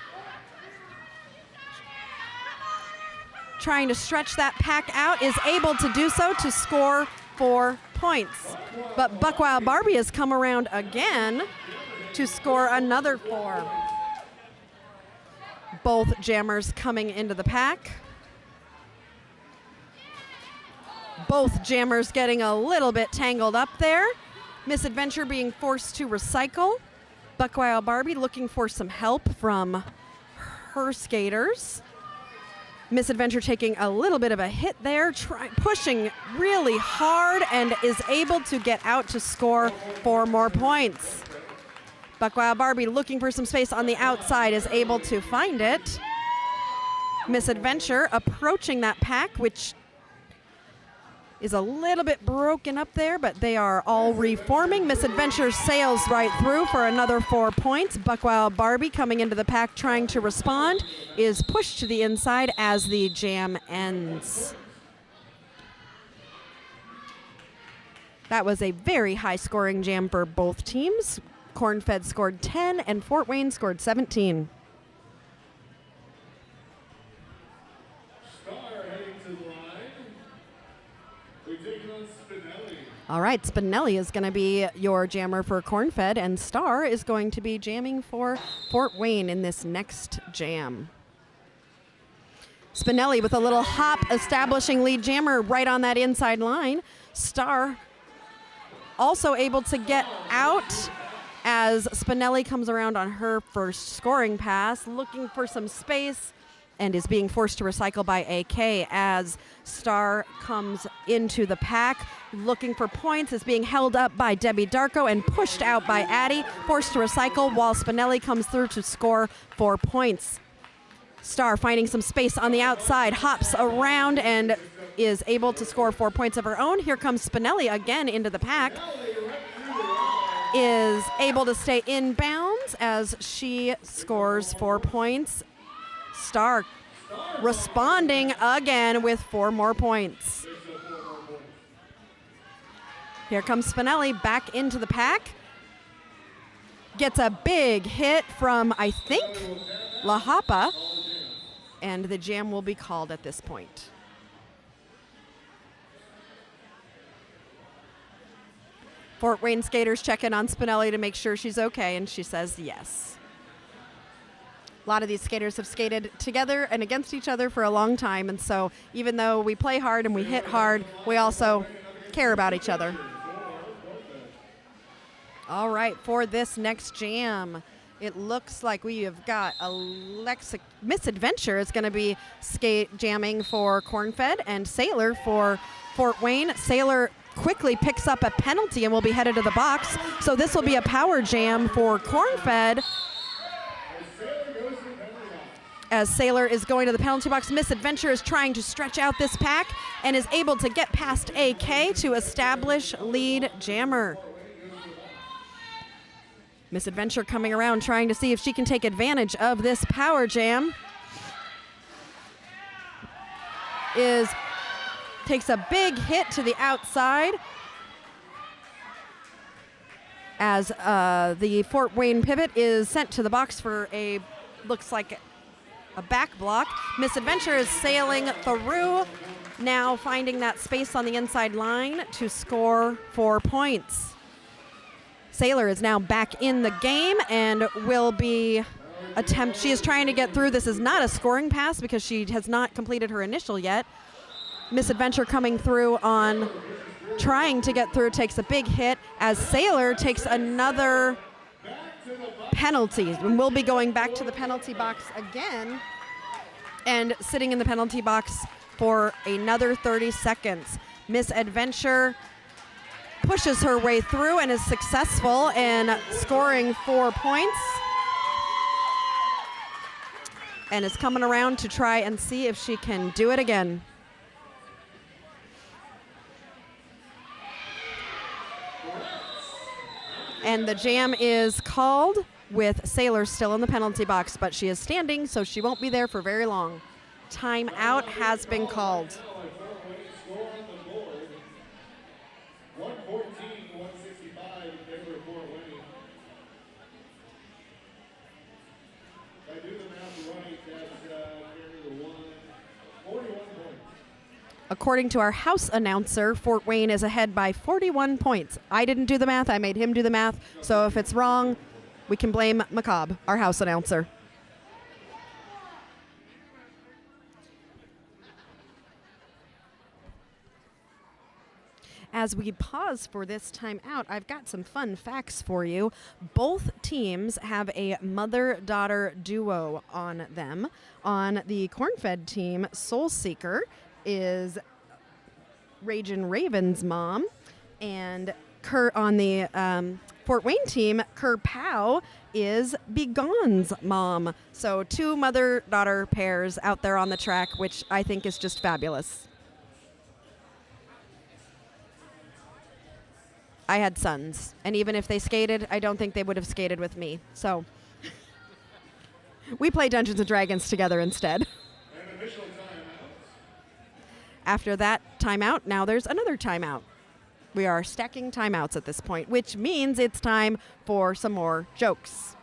Trying to stretch that pack out, is able to do so to score 4 points. But Buckwild Barbie has come around again to score another 4. Both jammers coming into the pack. Both jammers getting a little bit tangled up there. Misadventure being forced to recycle. Buckwild Barbie looking for some help from her skaters. Misadventure taking a little bit of a hit there, pushing really hard, and is able to get out to score 4 more points. Buckwild Barbie looking for some space on the outside, is able to find it. Misadventure approaching that pack, which is a little bit broken up there, but they are all reforming. Misadventure sails right through for another 4 points. Buckwild Barbie coming into the pack trying to respond, is pushed to the inside as the jam ends. That was a very high-scoring jam for both teams. Cornfed scored 10 and Fort Wayne scored 17. Star heading to the line. We're taking on Spinelli. All right, Spinelli is going to be your jammer for Cornfed, and Star is going to be jamming for Fort Wayne in this next jam. Spinelli with a little hop, establishing lead jammer right on that inside line. Star also able to get out as Spinelli comes around on her first scoring pass, looking for some space, and is being forced to recycle by AK as Star comes into the pack, looking for points, is being held up by Debbie Darko and pushed out by Addie, forced to recycle while Spinelli comes through to score 4 points. Star finding some space on the outside, hops around and is able to score 4 points of her own. Here comes Spinelli again into the pack. is able to stay in bounds as she scores 4 points. Stark responding again with 4 more points. Here comes Spinelli back into the pack. Gets a big hit from, I think, La Hapa, and the jam will be called at this point. Fort Wayne skaters check in on Spinelli to make sure she's okay, and she says yes. A lot of these skaters have skated together and against each other for a long time, and so even though we play hard and we hit hard, we also care about each other. All right, for this next jam, it looks like we have got Misadventure is going to be jamming for Cornfed, and Sailor for Fort Wayne. Sailor quickly picks up a penalty and will be headed to the box. So this will be a power jam for Cornfed. As Sailor is going to the penalty box, Misadventure is trying to stretch out this pack and is able to get past AK to establish lead jammer. Misadventure coming around trying to see if she can take advantage of this power jam. Takes a big hit to the outside as the Fort Wayne pivot is sent to the box for looks like a back block. Misadventure is sailing through, now finding that space on the inside line to score 4 points. Sailor is now back in the game and will be she is trying to get through. This is not a scoring pass because she has not completed her initial yet. Misadventure coming through on trying to get through, takes a big hit as Sailor takes another penalty. And we'll be going back to the penalty box again and sitting in the penalty box for another 30 seconds. Misadventure pushes her way through and is successful in scoring 4 points and is coming around to try and see if she can do it again. And the jam is called with Sailor still in the penalty box, but she is standing, so she won't be there for very long. Timeout has been called. 114-165 in favor of Fort Wayne. If I do the math right, that's nearly 41 points. According to our house announcer, Fort Wayne is ahead by 41 points. I didn't do the math. I made him do the math. So if it's wrong, we can blame Macabre, our house announcer. As we pause for this timeout, I've got some fun facts for you. Both teams have a mother-daughter duo on them. On the Cornfed team, Soul Seeker is Ragin' Raven's mom, and on the Fort Wayne team, Kerr Pow is Begone's mom. So 2 mother-daughter pairs out there on the track, which I think is just fabulous. I had sons, and even if they skated, I don't think they would have skated with me. So we play Dungeons & Dragons together instead. After that timeout, now there's another timeout. We are stacking timeouts at this point, which means it's time for some more jokes.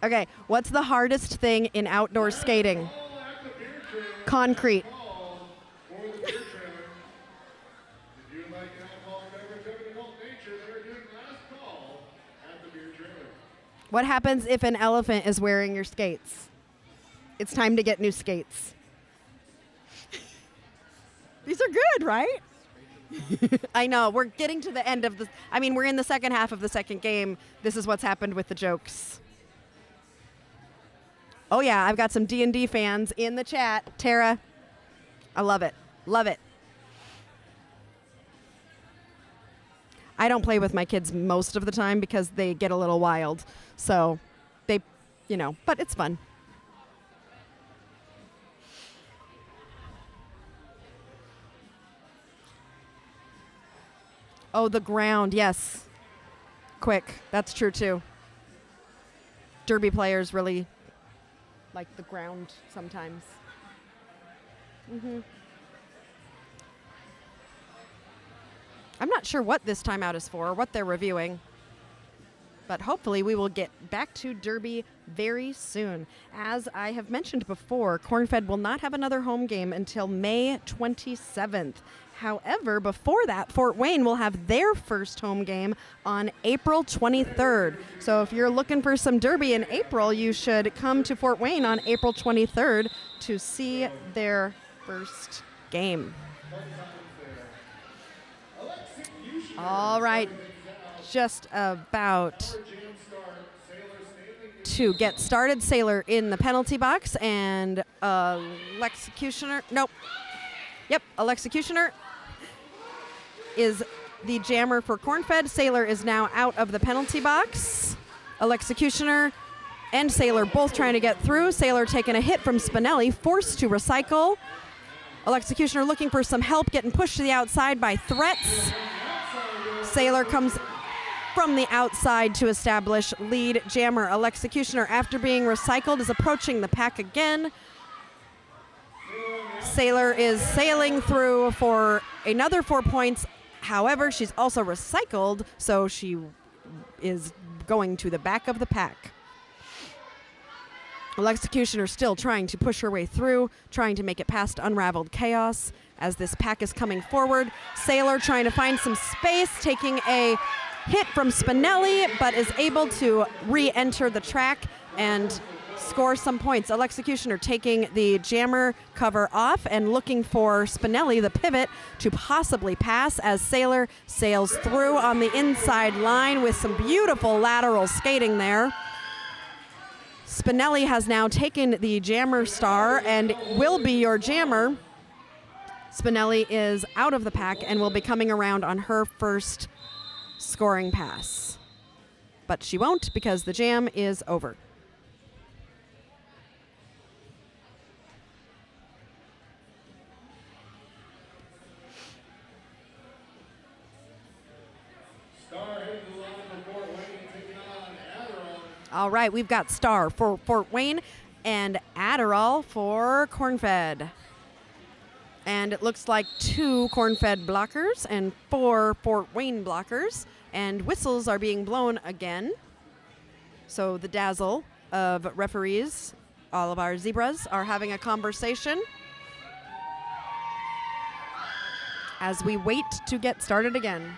Okay, what's the hardest thing in outdoor skating? Concrete. What happens if an elephant is wearing your skates? It's time to get new skates. These are good, right? I know. We're getting to the end of we're in the second half of the second game. This is what's happened with the jokes. Oh, yeah. I've got some D&D fans in the chat. Tara, I love it. Love it. I don't play with my kids most of the time because they get a little wild. So but it's fun. Oh, the ground, yes. Quick, that's true too. Derby players really like the ground sometimes. I'm not sure what this timeout is for, or what they're reviewing. But hopefully we will get back to Derby very soon. As I have mentioned before, Cornfed will not have another home game until May 27th. However, before that, Fort Wayne will have their first home game on April 23rd. So if you're looking for some Derby in April, you should come to Fort Wayne on April 23rd to see their first game. All right, just about to get started. Sailor in the penalty box, and Alexecutioner, nope. Yep, Alexecutioner is the jammer for Cornfed. Sailor is now out of the penalty box. Alexecutioner and Sailor both trying to get through. Sailor taking a hit from Spinelli, forced to recycle. Alexecutioner looking for some help, getting pushed to the outside by threats. Sailor comes from the outside to establish lead jammer. Alexecutioner, after being recycled, is approaching the pack again. Sailor is sailing through for another 4 points. However, she's also recycled, so she is going to the back of the pack. Alexecutioner still trying to push her way through, trying to make it past Unraveled Chaos as this pack is coming forward. Sailor trying to find some space, taking a hit from Spinelli, but is able to re-enter the track and score some points. Alexecutioner taking the jammer cover off and looking for Spinelli, the pivot, to possibly pass as Sailor sails through on the inside line with some beautiful lateral skating there. Spinelli has now taken the jammer star and will be your jammer. Spinelli is out of the pack and will be coming around on her first scoring pass. But she won't because the jam is over. All right, we've got Star for Fort Wayne and Adderall for Cornfed. And it looks like 2 Cornfed blockers and 4 Fort Wayne blockers. And whistles are being blown again. So the dazzle of referees, all of our zebras, are having a conversation as we wait to get started again.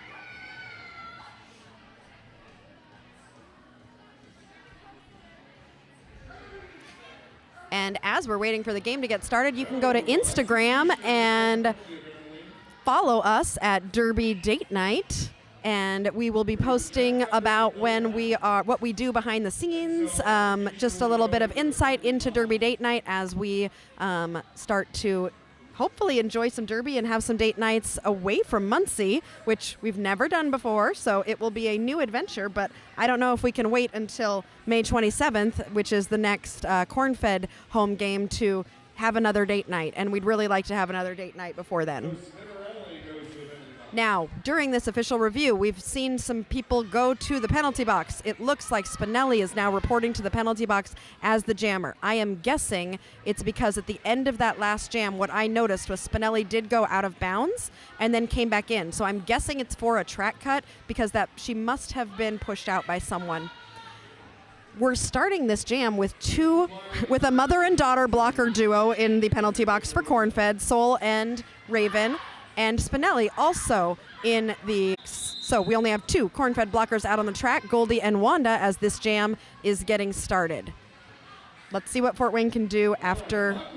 And as we're waiting for the game to get started, you can go to Instagram and follow us at Derby Date Night. And we will be posting about what we do behind the scenes, just a little bit of insight into Derby Date Night as we start to hopefully enjoy some Derby and have some date nights away from Muncie, which we've never done before. So it will be a new adventure, but I don't know if we can wait until May 27th, which is the next Cornfed home game, to have another date night. And we'd really like to have another date night before then. Now, during this official review, we've seen some people go to the penalty box. It looks like Spinelli is now reporting to the penalty box as the jammer. I am guessing it's because at the end of that last jam, what I noticed was Spinelli did go out of bounds and then came back in. So I'm guessing it's for a track cut because she must have been pushed out by someone. We're starting this jam with a mother and daughter blocker duo in the penalty box for Cornfed, Soul and Raven. And Spinelli also in the... So we only have 2 Cornfed blockers out on the track, Goldie and Wanda, as this jam is getting started. Let's see what Fort Wayne can do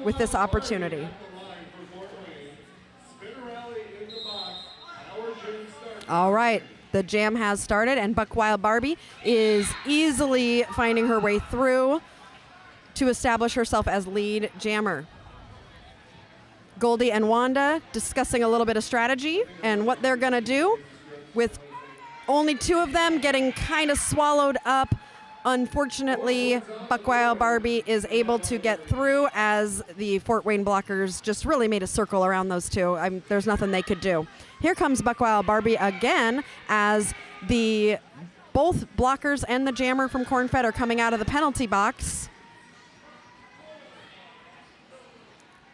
with this opportunity. All right, the jam has started, and Buckwild Barbie is easily finding her way through to establish herself as lead jammer. Goldie and Wanda discussing a little bit of strategy and what they're going to do, with only 2 of them getting kind of swallowed up Unfortunately, Buckwild Barbie is able to get through as the Fort Wayne blockers just really made a circle around those two. There's nothing they could do. Here comes Buckwild Barbie again as both blockers and the jammer from Cornfed are coming out of the penalty box.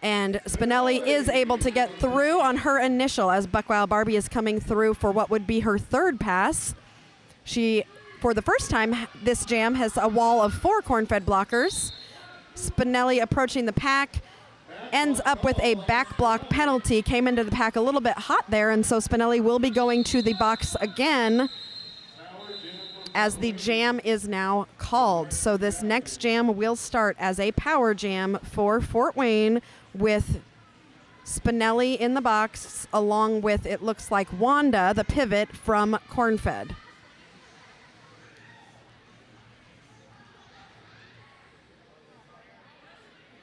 And Spinelli is able to get through on her initial as Buckwild Barbie is coming through for what would be her third pass. She, for the first time, this jam has a wall of 4 Cornfed blockers. Spinelli approaching the pack, ends up with a back block penalty, came into the pack a little bit hot there, and so Spinelli will be going to the box again as the jam is now called. So this next jam will start as a power jam for Fort Wayne with Spinelli in the box along with, it looks like, Wanda, the pivot from Cornfed.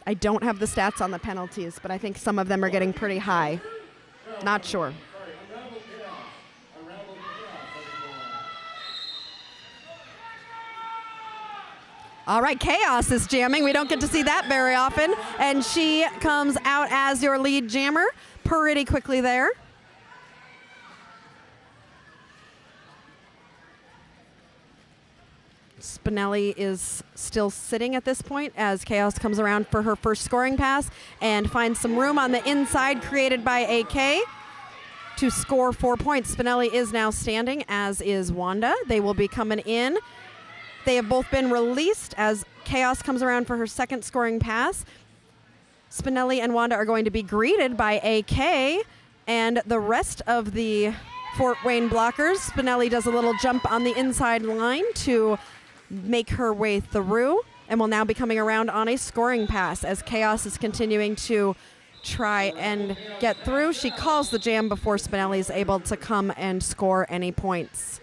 I don't have the stats on the penalties, but I think some of them are getting pretty high. Not sure. All right, Chaos is jamming. We don't get to see that very often. And she comes out as your lead jammer pretty quickly there. Spinelli is still sitting at this point as Chaos comes around for her first scoring pass and finds some room on the inside created by AK to score 4 points. Spinelli is now standing, as is Wanda. They will be coming in. They have both been released as Chaos comes around for her second scoring pass. Spinelli and Wanda are going to be greeted by AK and the rest of the Fort Wayne blockers. Spinelli does a little jump on the inside line to make her way through and will now be coming around on a scoring pass as Chaos is continuing to try and get through. She calls the jam before Spinelli is able to come and score any points.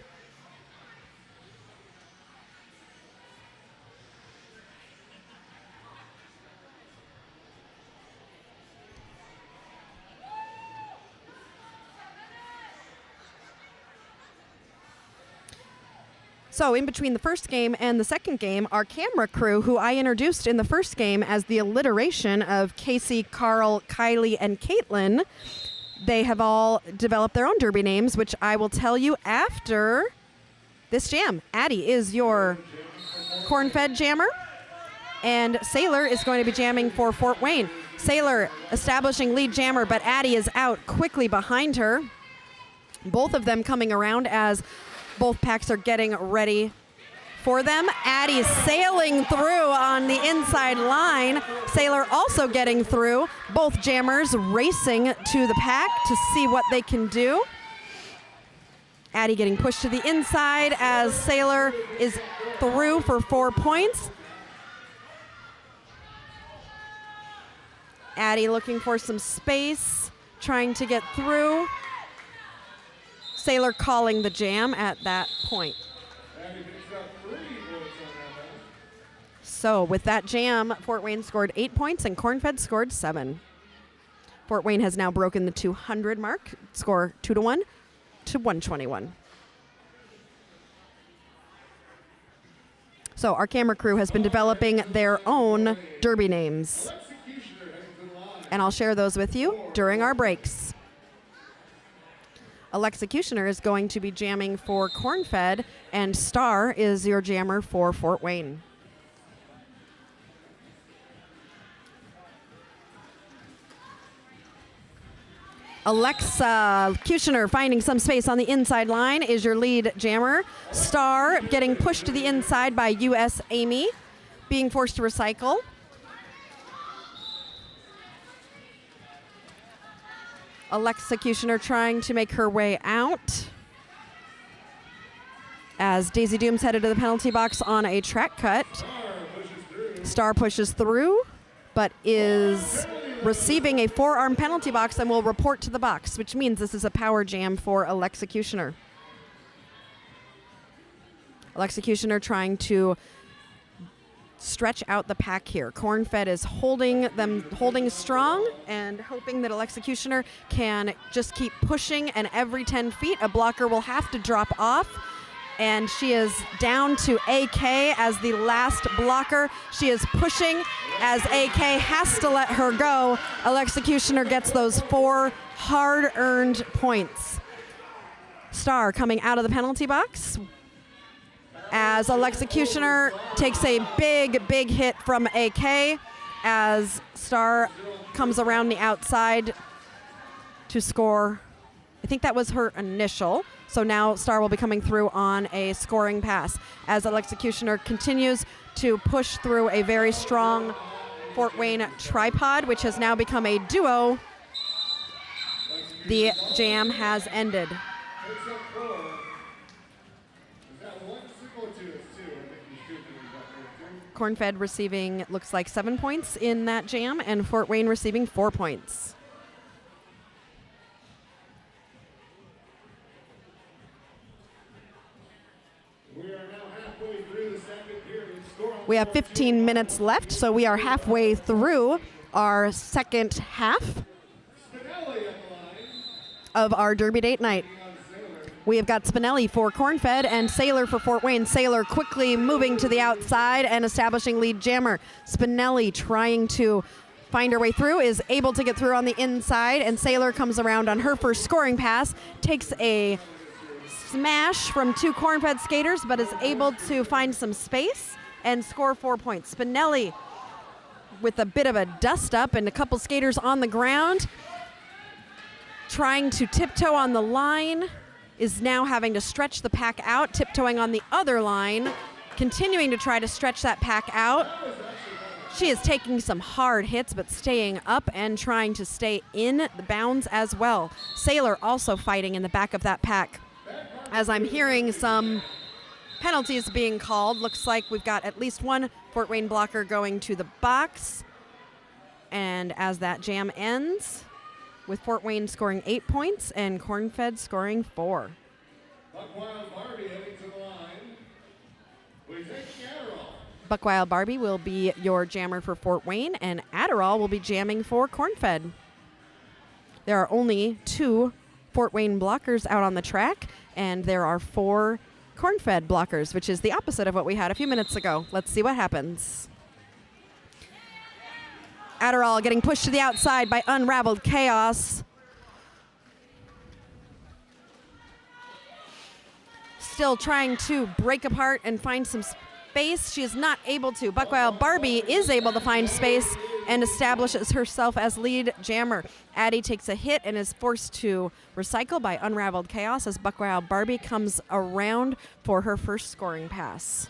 So in between the first game and the second game, our camera crew, who I introduced in the first game as the alliteration of Casey, Carl, Kylie, and Caitlin, they have all developed their own derby names, which I will tell you after this jam. Addie is your Cornfed jammer, and Sailor is going to be jamming for Fort Wayne. Sailor establishing lead jammer, but Addie is out quickly behind her. Both of them coming around as both packs are getting ready for them. Addie sailing through on the inside line. Sailor also getting through. Both jammers racing to the pack to see what they can do. Addie getting pushed to the inside as Sailor is through for 4 points. Addie looking for some space, trying to get through. Sailor calling the jam at that point. So with that jam, Fort Wayne scored 8 points and Cornfed scored 7. Fort Wayne has now broken the 200 mark, score 2-1 to 121. So our camera crew has been developing their own derby names, and I'll share those with you during our breaks. Alexecutioner is going to be jamming for Cornfed, and Star is your jammer for Fort Wayne. Alexecutioner finding some space on the inside line is your lead jammer. Star getting pushed to the inside by US Amy, being forced to recycle. Alexecutioner trying to make her way out as Daisy Doom's headed to the penalty box on a track cut. Star pushes through, but is receiving a forearm penalty box and will report to the box, which means this is a power jam for Alexecutioner. Alexecutioner trying to stretch out the pack here. Cornfed is holding strong and hoping that Alexecutioner can just keep pushing, and every 10 feet a blocker will have to drop off. and she is down to AK as the last blocker. She is pushing as AK has to let her go. Alexecutioner gets those 4 hard-earned points. Star coming out of the penalty box as Alexecutioner takes a big hit from AK as Star comes around the outside to score. I think that was her initial. So now Star will be coming through on a scoring pass as Alexecutioner continues to push through a very strong Fort Wayne tripod, which has now become a duo. The jam has ended. Cornfed receiving, looks like 7 points in that jam, and Fort Wayne receiving 4 points. We have 15 minutes left, so we are halfway through our second half of our Derby date night. We have got Spinelli for Cornfed and Saylor for Fort Wayne. Saylor quickly moving to the outside and establishing lead jammer. Spinelli trying to find her way through, is able to get through on the inside, and Saylor comes around on her first scoring pass, takes a smash from 2 Cornfed skaters, but is able to find some space and score 4 points. Spinelli with a bit of a dust up and a couple skaters on the ground, trying to tiptoe on the line, is now having to stretch the pack out, tiptoeing on the other line, continuing to try to stretch that pack out. She is taking some hard hits, but staying up and trying to stay in the bounds as well. Saylor also fighting in the back of that pack. As I'm hearing some penalties being called, looks like we've got at least 1 Fort Wayne blocker going to the box. And as that jam ends, with Fort Wayne scoring 8 points and Cornfed scoring 4. Buckwild Barbie will be your jammer for Fort Wayne, and Adderall will be jamming for Cornfed. There are only 2 Fort Wayne blockers out on the track, and there are 4 Cornfed blockers, which is the opposite of what we had a few minutes ago. Let's see what happens. Adderall getting pushed to the outside by Unraveled Chaos. Still trying to break apart and find some space. She is not able to. Buckwild Barbie is able to find space and establishes herself as lead jammer. Addie takes a hit and is forced to recycle by Unraveled Chaos as Buckwild Barbie comes around for her first scoring pass.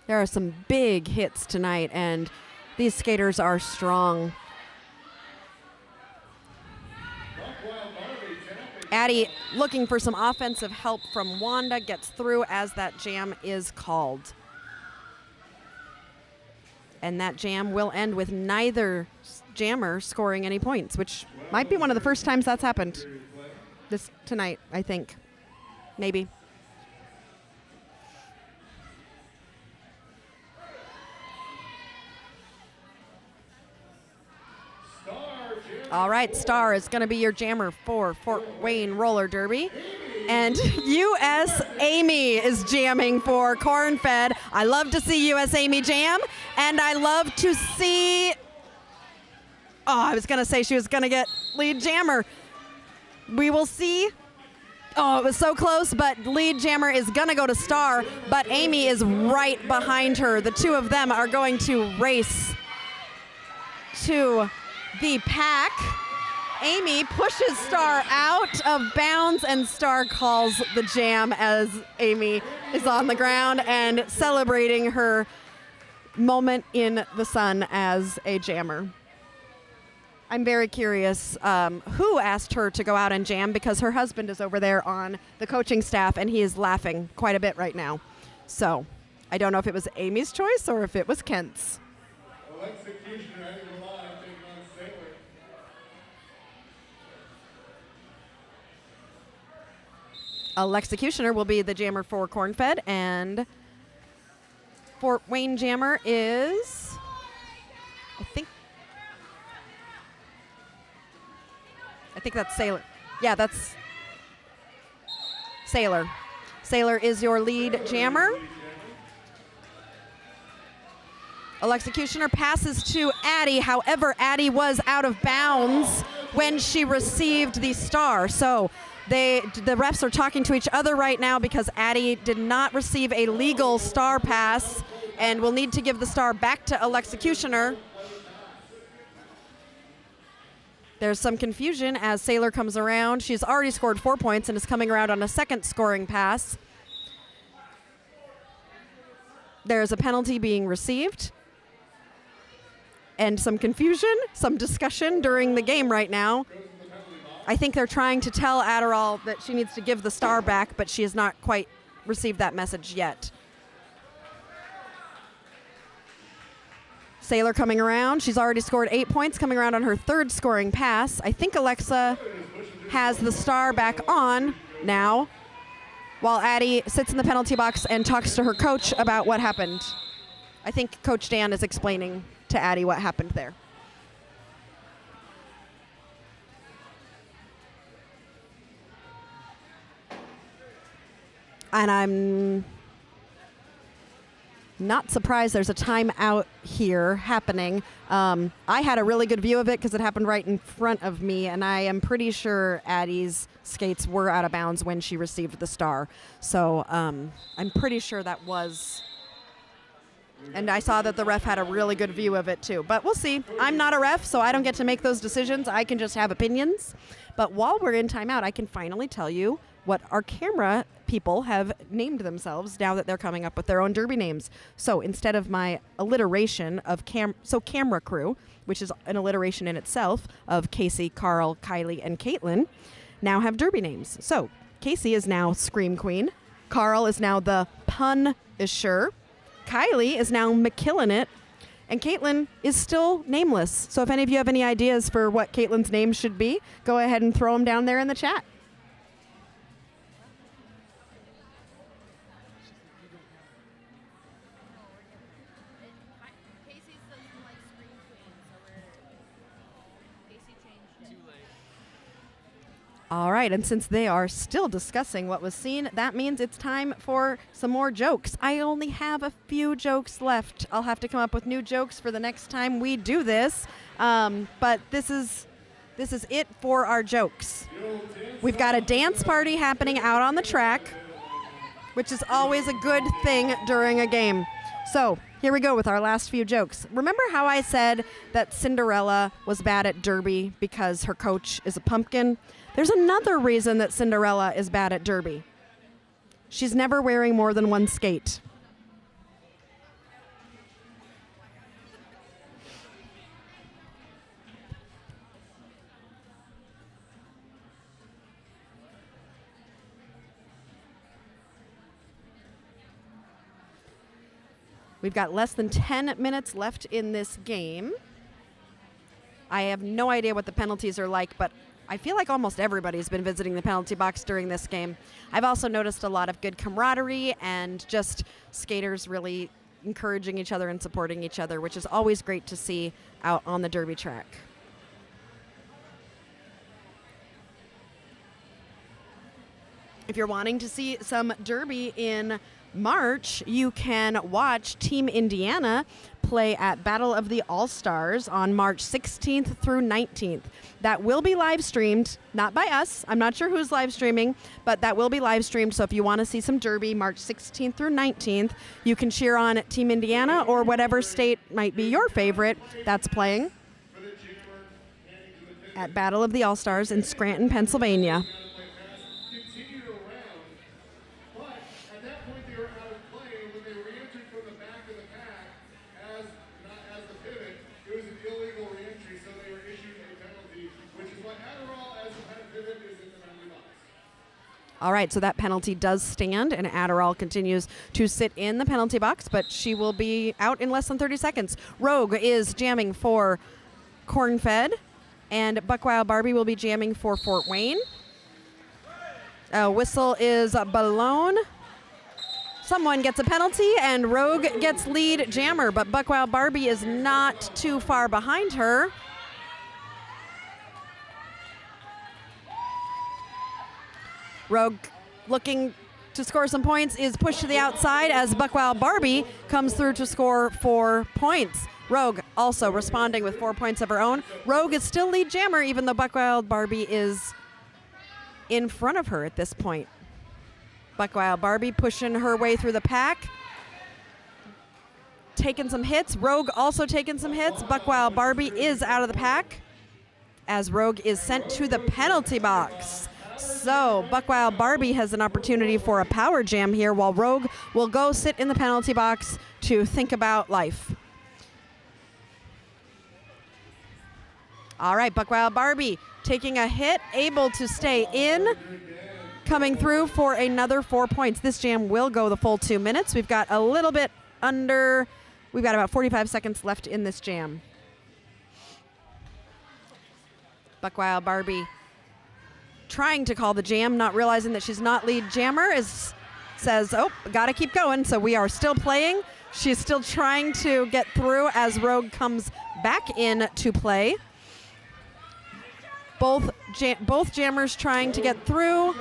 There are some big hits tonight, and these skaters are strong. Addie looking for some offensive help from Wanda, gets through as that jam is called. And that jam will end with neither jammer scoring any points, which might be one of the first times that's happened tonight, I think. Maybe. All right, Star is going to be your jammer for Fort Wayne Roller Derby. And US Amy is jamming for Cornfed. I love to see US Amy jam, and I love to see, I was going to say she was going to get lead jammer. We will see. Oh, it was so close, but lead jammer is going to go to Star, but Amy is right behind her. The 2 of them are going to race to the pack. Amy pushes Star out of bounds, and Star calls the jam as Amy is on the ground and celebrating her moment in the sun as a jammer. I'm very curious who asked her to go out and jam, because her husband is over there on the coaching staff and he is laughing quite a bit right now. So I don't know if it was Amy's choice or if it was Kent's. Alexecutioner will be the jammer for Cornfed, and Fort Wayne jammer is, I think that's Saylor. Yeah, that's Sailor. Sailor is your lead jammer. Alexecutioner passes to Addie. However, Addie was out of bounds when she received the star. So the refs are talking to each other right now because Addie did not receive a legal star pass and will need to give the star back to Alexecutioner. There's some confusion as Sailor comes around. She's already scored 4 points and is coming around on a second scoring pass. There's a penalty being received. And some confusion, some discussion during the game right now. I think they're trying to tell Adderall that she needs to give the star back, but she has not quite received that message yet. Sailor coming around. She's already scored 8 points, coming around on her third scoring pass. I think Alexa has the star back on now, while Addie sits in the penalty box and talks to her coach about what happened. I think Coach Dan is explaining to Addie what happened there. And I'm not surprised there's a timeout here happening. I had a really good view of it because it happened right in front of me, and I am pretty sure Addie's skates were out of bounds when she received the star. So I'm pretty sure that was... And I saw that the ref had a really good view of it too. But we'll see. I'm not a ref, so I don't get to make those decisions. I can just have opinions. But while we're in timeout, I can finally tell you what our camera people have named themselves now that they're coming up with their own derby names. So instead of my alliteration of camera crew, which is an alliteration in itself of Casey, Carl, Kylie, and Caitlin, now have derby names. So Casey is now Scream Queen. Carl is now the Pun-isher. Kylie is now McKillen-it, and Caitlin is still nameless. So if any of you have any ideas for what Caitlin's name should be, go ahead and throw them down there in the chat. All right, and since they are still discussing what was seen, that means it's time for some more jokes. I only have a few jokes left. I'll have to come up with new jokes for the next time we do this, but this is it for our jokes. We've got a dance party happening out on the track, which is always a good thing during a game. So here we go with our last few jokes. Remember how I said that Cinderella was bad at derby because her coach is a pumpkin? There's another reason that Cinderella is bad at derby. She's never wearing more than one skate. We've got less than 10 minutes left in this game. I have no idea what the penalties are like, but I feel like almost everybody's been visiting the penalty box during this game. I've also noticed a lot of good camaraderie and just skaters really encouraging each other and supporting each other, which is always great to see out on the derby track. If you're wanting to see some derby in March, you can watch Team Indiana play at Battle of the All-Stars on March 16th through 19th. That will be live streamed, not by us. I'm not sure who's live streaming, but that will be live streamed. So if you want to see some derby March 16th through 19th, you can cheer on Team Indiana or whatever state might be your favorite that's playing at Battle of the All-Stars in Scranton, Pennsylvania. All right, so that penalty does stand, and Adderall continues to sit in the penalty box, but she will be out in less than 30 seconds. Rogue is jamming for Cornfed, and Buckwild Barbie will be jamming for Fort Wayne. Whistle is blown. Someone gets a penalty, and Rogue gets lead jammer, but Buckwild Barbie is not too far behind her. Rogue looking to score some points is pushed to the outside as Buckwild Barbie comes through to score 4 points. Rogue also responding with 4 points of her own. Rogue is still lead jammer even though Buckwild Barbie is in front of her at this point. Buckwild Barbie pushing her way through the pack. Taking some hits. Rogue also taking some hits. Buckwild Barbie is out of the pack as Rogue is sent to the penalty box. So Buckwild Barbie has an opportunity for a power jam here while Rogue will go sit in the penalty box to think about life. All right, Buckwild Barbie taking a hit, able to stay in, coming through for another 4 points. This jam will go the full 2 minutes. We've got a little bit under, we've got about 45 seconds left in this jam. Buckwild Barbie trying to call the jam, not realizing that she's not lead jammer, says, oh, gotta keep going. So we are still playing. She's still trying to get through as Rogue comes back in to play. Both jammers trying to get through.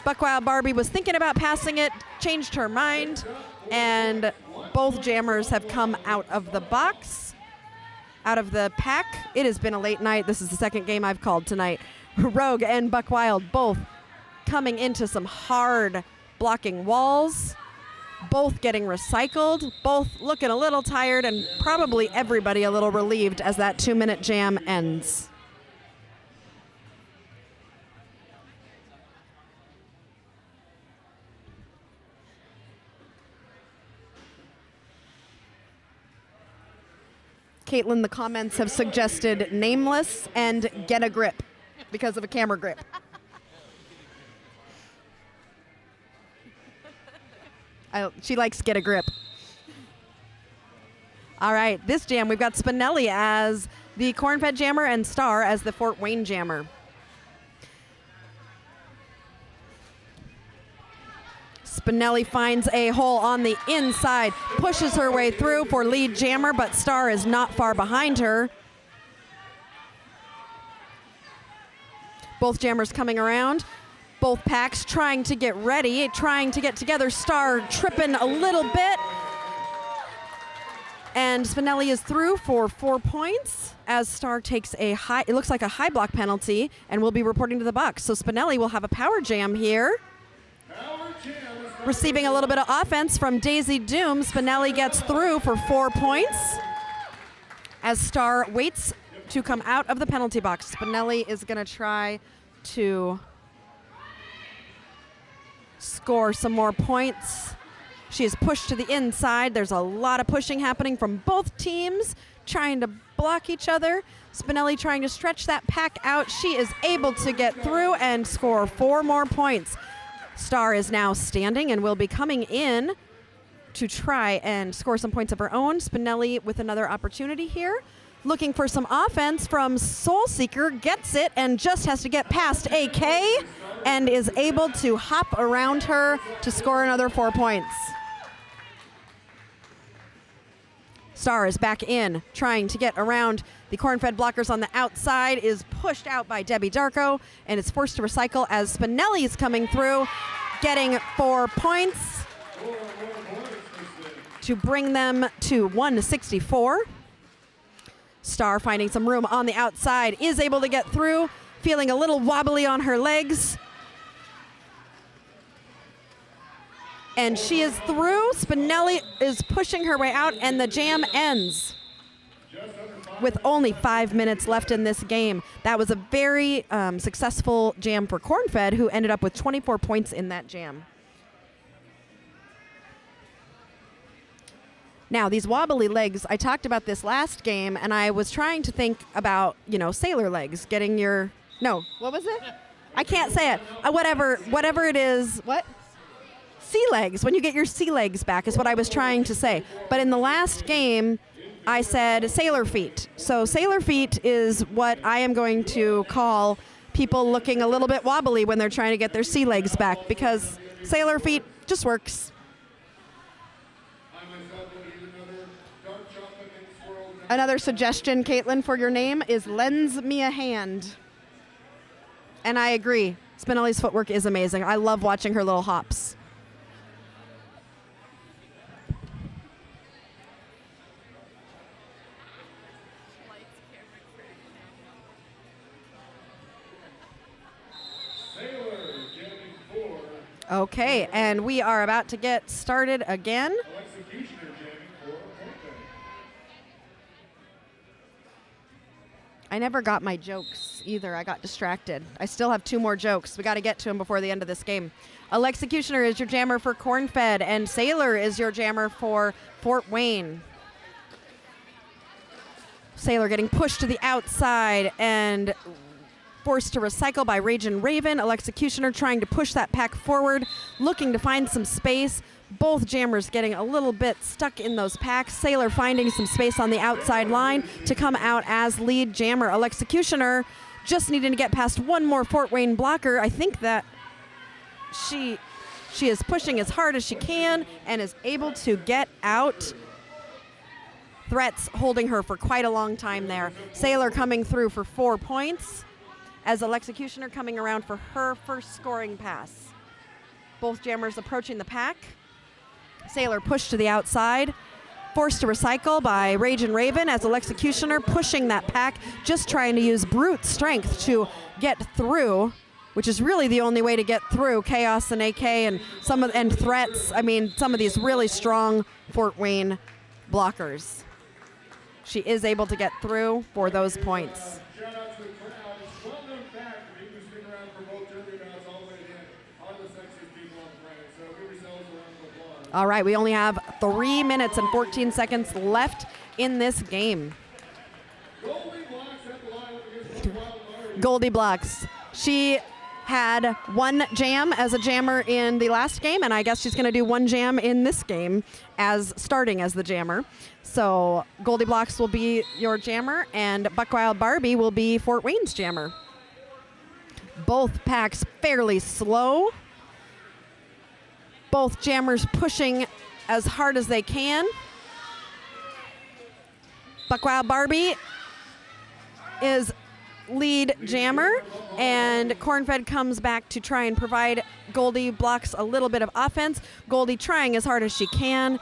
Buckwild Barbie was thinking about passing it, changed her mind, and both jammers have come out of the box, out of the pack. It has been a late night. This is the second game I've called tonight. Rogue and Buckwild both coming into some hard blocking walls, both getting recycled, both looking a little tired, and probably everybody a little relieved as that 2-minute jam ends. Caitlin, the comments have suggested nameless and get a grip because of a camera grip. She likes get a grip. All right, this jam, we've got Spinelli as the Cornfed jammer and Star as the Fort Wayne jammer. Spinelli finds a hole on the inside, pushes her way through for lead jammer, but Star is not far behind her. Both jammers coming around. Both packs trying to get ready, trying to get together. Star tripping a little bit. And Spinelli is through for 4 points as Star takes a high, it looks like a high block penalty, and will be reporting to the box. So Spinelli will have a power jam here. Receiving a little bit of offense from Daisy Doom, Spinelli gets through for 4 points as Star waits to come out of the penalty box. Spinelli is going to try to score some more points. She is pushed to the inside. There's a lot of pushing happening from both teams, trying to block each other. Spinelli trying to stretch that pack out. She is able to get through and score 4 more points. Star is now standing and will be coming in to try and score some points of her own. Spinelli with another opportunity here. Looking for some offense from Soul Seeker, gets it and just has to get past AK and is able to hop around her to score another 4 points. Star is back in, trying to get around the Cornfed blockers on the outside, is pushed out by Debbie Darko, and is forced to recycle as Spinelli is coming through, getting 4 points to bring them to 164. Star finding some room on the outside, is able to get through, feeling a little wobbly on her legs. And she is through. Spinelli is pushing her way out, and the jam ends with only 5 minutes left in this game. That was a very successful jam for Cornfed, who ended up with 24 points in that jam. Now, these wobbly legs, I talked about this last game, and I was trying to think about, you know, sailor legs, getting your, no, what was it? I can't say it. Whatever it is, what? Sea legs, when you get your sea legs back is what I was trying to say. But in the last game, I said sailor feet. So sailor feet is what I am going to call people looking a little bit wobbly when they're trying to get their sea legs back, because sailor feet just works. Another suggestion, Caitlin, for your name is lends me a hand. And I agree. Spinelli's footwork is amazing. I love watching her little hops. Okay, and we are about to get started again. I never got my jokes either. I got distracted. I still have 2 more jokes. We got to get to them before the end of this game. Executioner is your jammer for Cornfed, and Sailor is your jammer for Fort Wayne. Sailor getting pushed to the outside and forced to recycle by Ragin' Raven. Executioner trying to push that pack forward, looking to find some space. Both jammers getting a little bit stuck in those packs. Sailor finding some space on the outside line to come out as lead jammer. Executioner just needing to get past one more Fort Wayne blocker. I think that she is pushing as hard as she can and is able to get out. Threats holding her for quite a long time there. Sailor coming through for 4 points as Executioner coming around for her first scoring pass. Both jammers approaching the pack. Sailor pushed to the outside, forced to recycle by Ragin' Raven as Executioner pushing that pack, just trying to use brute strength to get through, which is really the only way to get through Chaos and AK and Threats. I mean, some of these really strong Fort Wayne blockers. She is able to get through for those points. All right, we only have 3 minutes and 14 seconds left in this game. Goldie Blocks. She had 1 jam as a jammer in the last game, and I guess she's going to do 1 jam in this game as starting as the jammer. So Goldie Blocks will be your jammer, and Buckwild Barbie will be Fort Wayne's jammer. Both packs fairly slow. Both jammers pushing as hard as they can. Buckwild Barbie is lead jammer, and Cornfed comes back to try and provide Goldie Blocks a little bit of offense. Goldie trying as hard as she can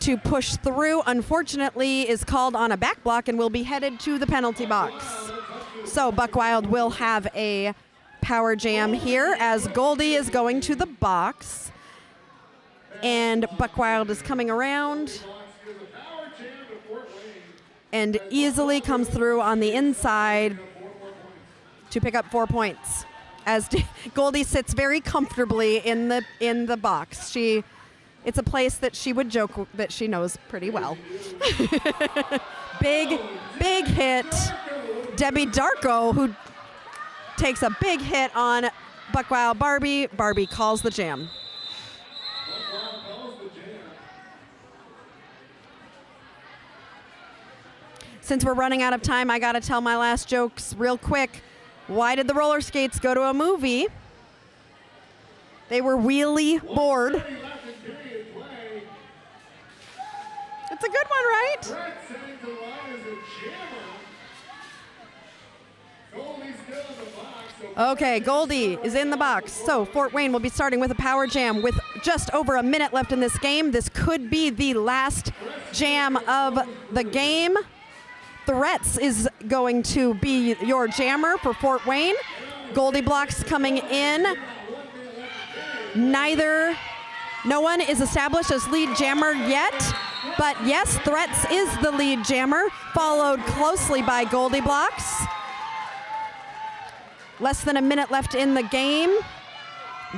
to push through. Unfortunately, is called on a back block and will be headed to the penalty box. So Buckwild will have a power jam here as Goldie is going to the box. And Buckwild is coming around and easily comes through on the inside to pick up 4 points. As Goldie sits very comfortably in the box. It's a place that she would joke that she knows pretty well. big hit. Debbie Darko, who takes a big hit on Buckwild Barbie. Barbie calls the jam. Since we're running out of time, I gotta tell my last jokes real quick. Why did the roller skates go to a movie? They were wheelie bored. It's a good one, right? Okay, Goldie is in the box. So Fort Wayne will be starting with a power jam with just over a minute left in this game. This could be the last jam of the game. Threats is going to be your jammer for Fort Wayne. Goldie Blocks coming in. No one is established as lead jammer yet, but yes, Threats is the lead jammer, followed closely by Goldie Blocks. Less than a minute left in the game.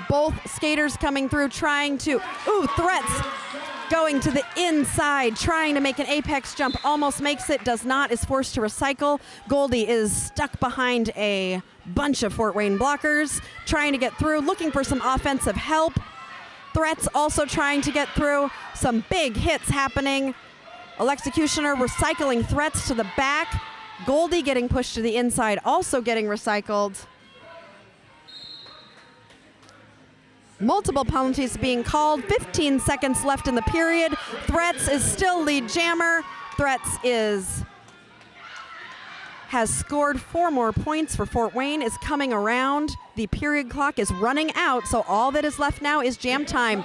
Both skaters coming through trying to, Threats going to the inside, trying to make an apex jump, almost makes it, does not, is forced to recycle. Goldie is stuck behind a bunch of Fort Wayne blockers, trying to get through, looking for some offensive help. Threats also trying to get through, some big hits happening. Executioner recycling Threats to the back. Goldie getting pushed to the inside, also getting recycled. Multiple penalties being called. 15 seconds left in the period. Threats is still lead jammer. Threats is has scored 4 more points for Fort Wayne, is coming around. The period clock is running out, so all that is left now is jam time.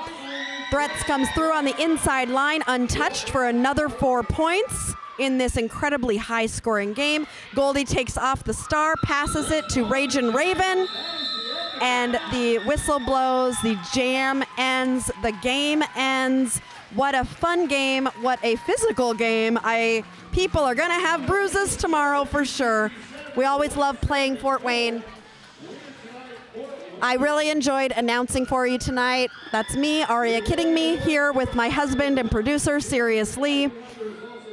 Threats comes through on the inside line, untouched for another 4 points in this incredibly high-scoring game. Goldie takes off the star, passes it to Ragin' Raven, and the whistle blows, the jam ends, the game ends. What a fun game, what a physical game. People are gonna have bruises tomorrow for sure. We always love playing Fort Wayne. I really enjoyed announcing for you tonight. That's me, Aria Kidding Me, here with my husband and producer, Sirius Lee.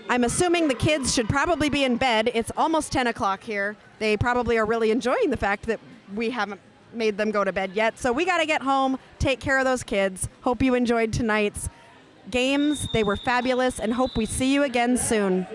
I'm assuming the kids should probably be in bed. It's almost 10 o'clock here. They probably are really enjoying the fact that we haven't made them go to bed yet. So we gotta get home, take care of those kids. Hope you enjoyed tonight's games. They were fabulous, and hope we see you again soon.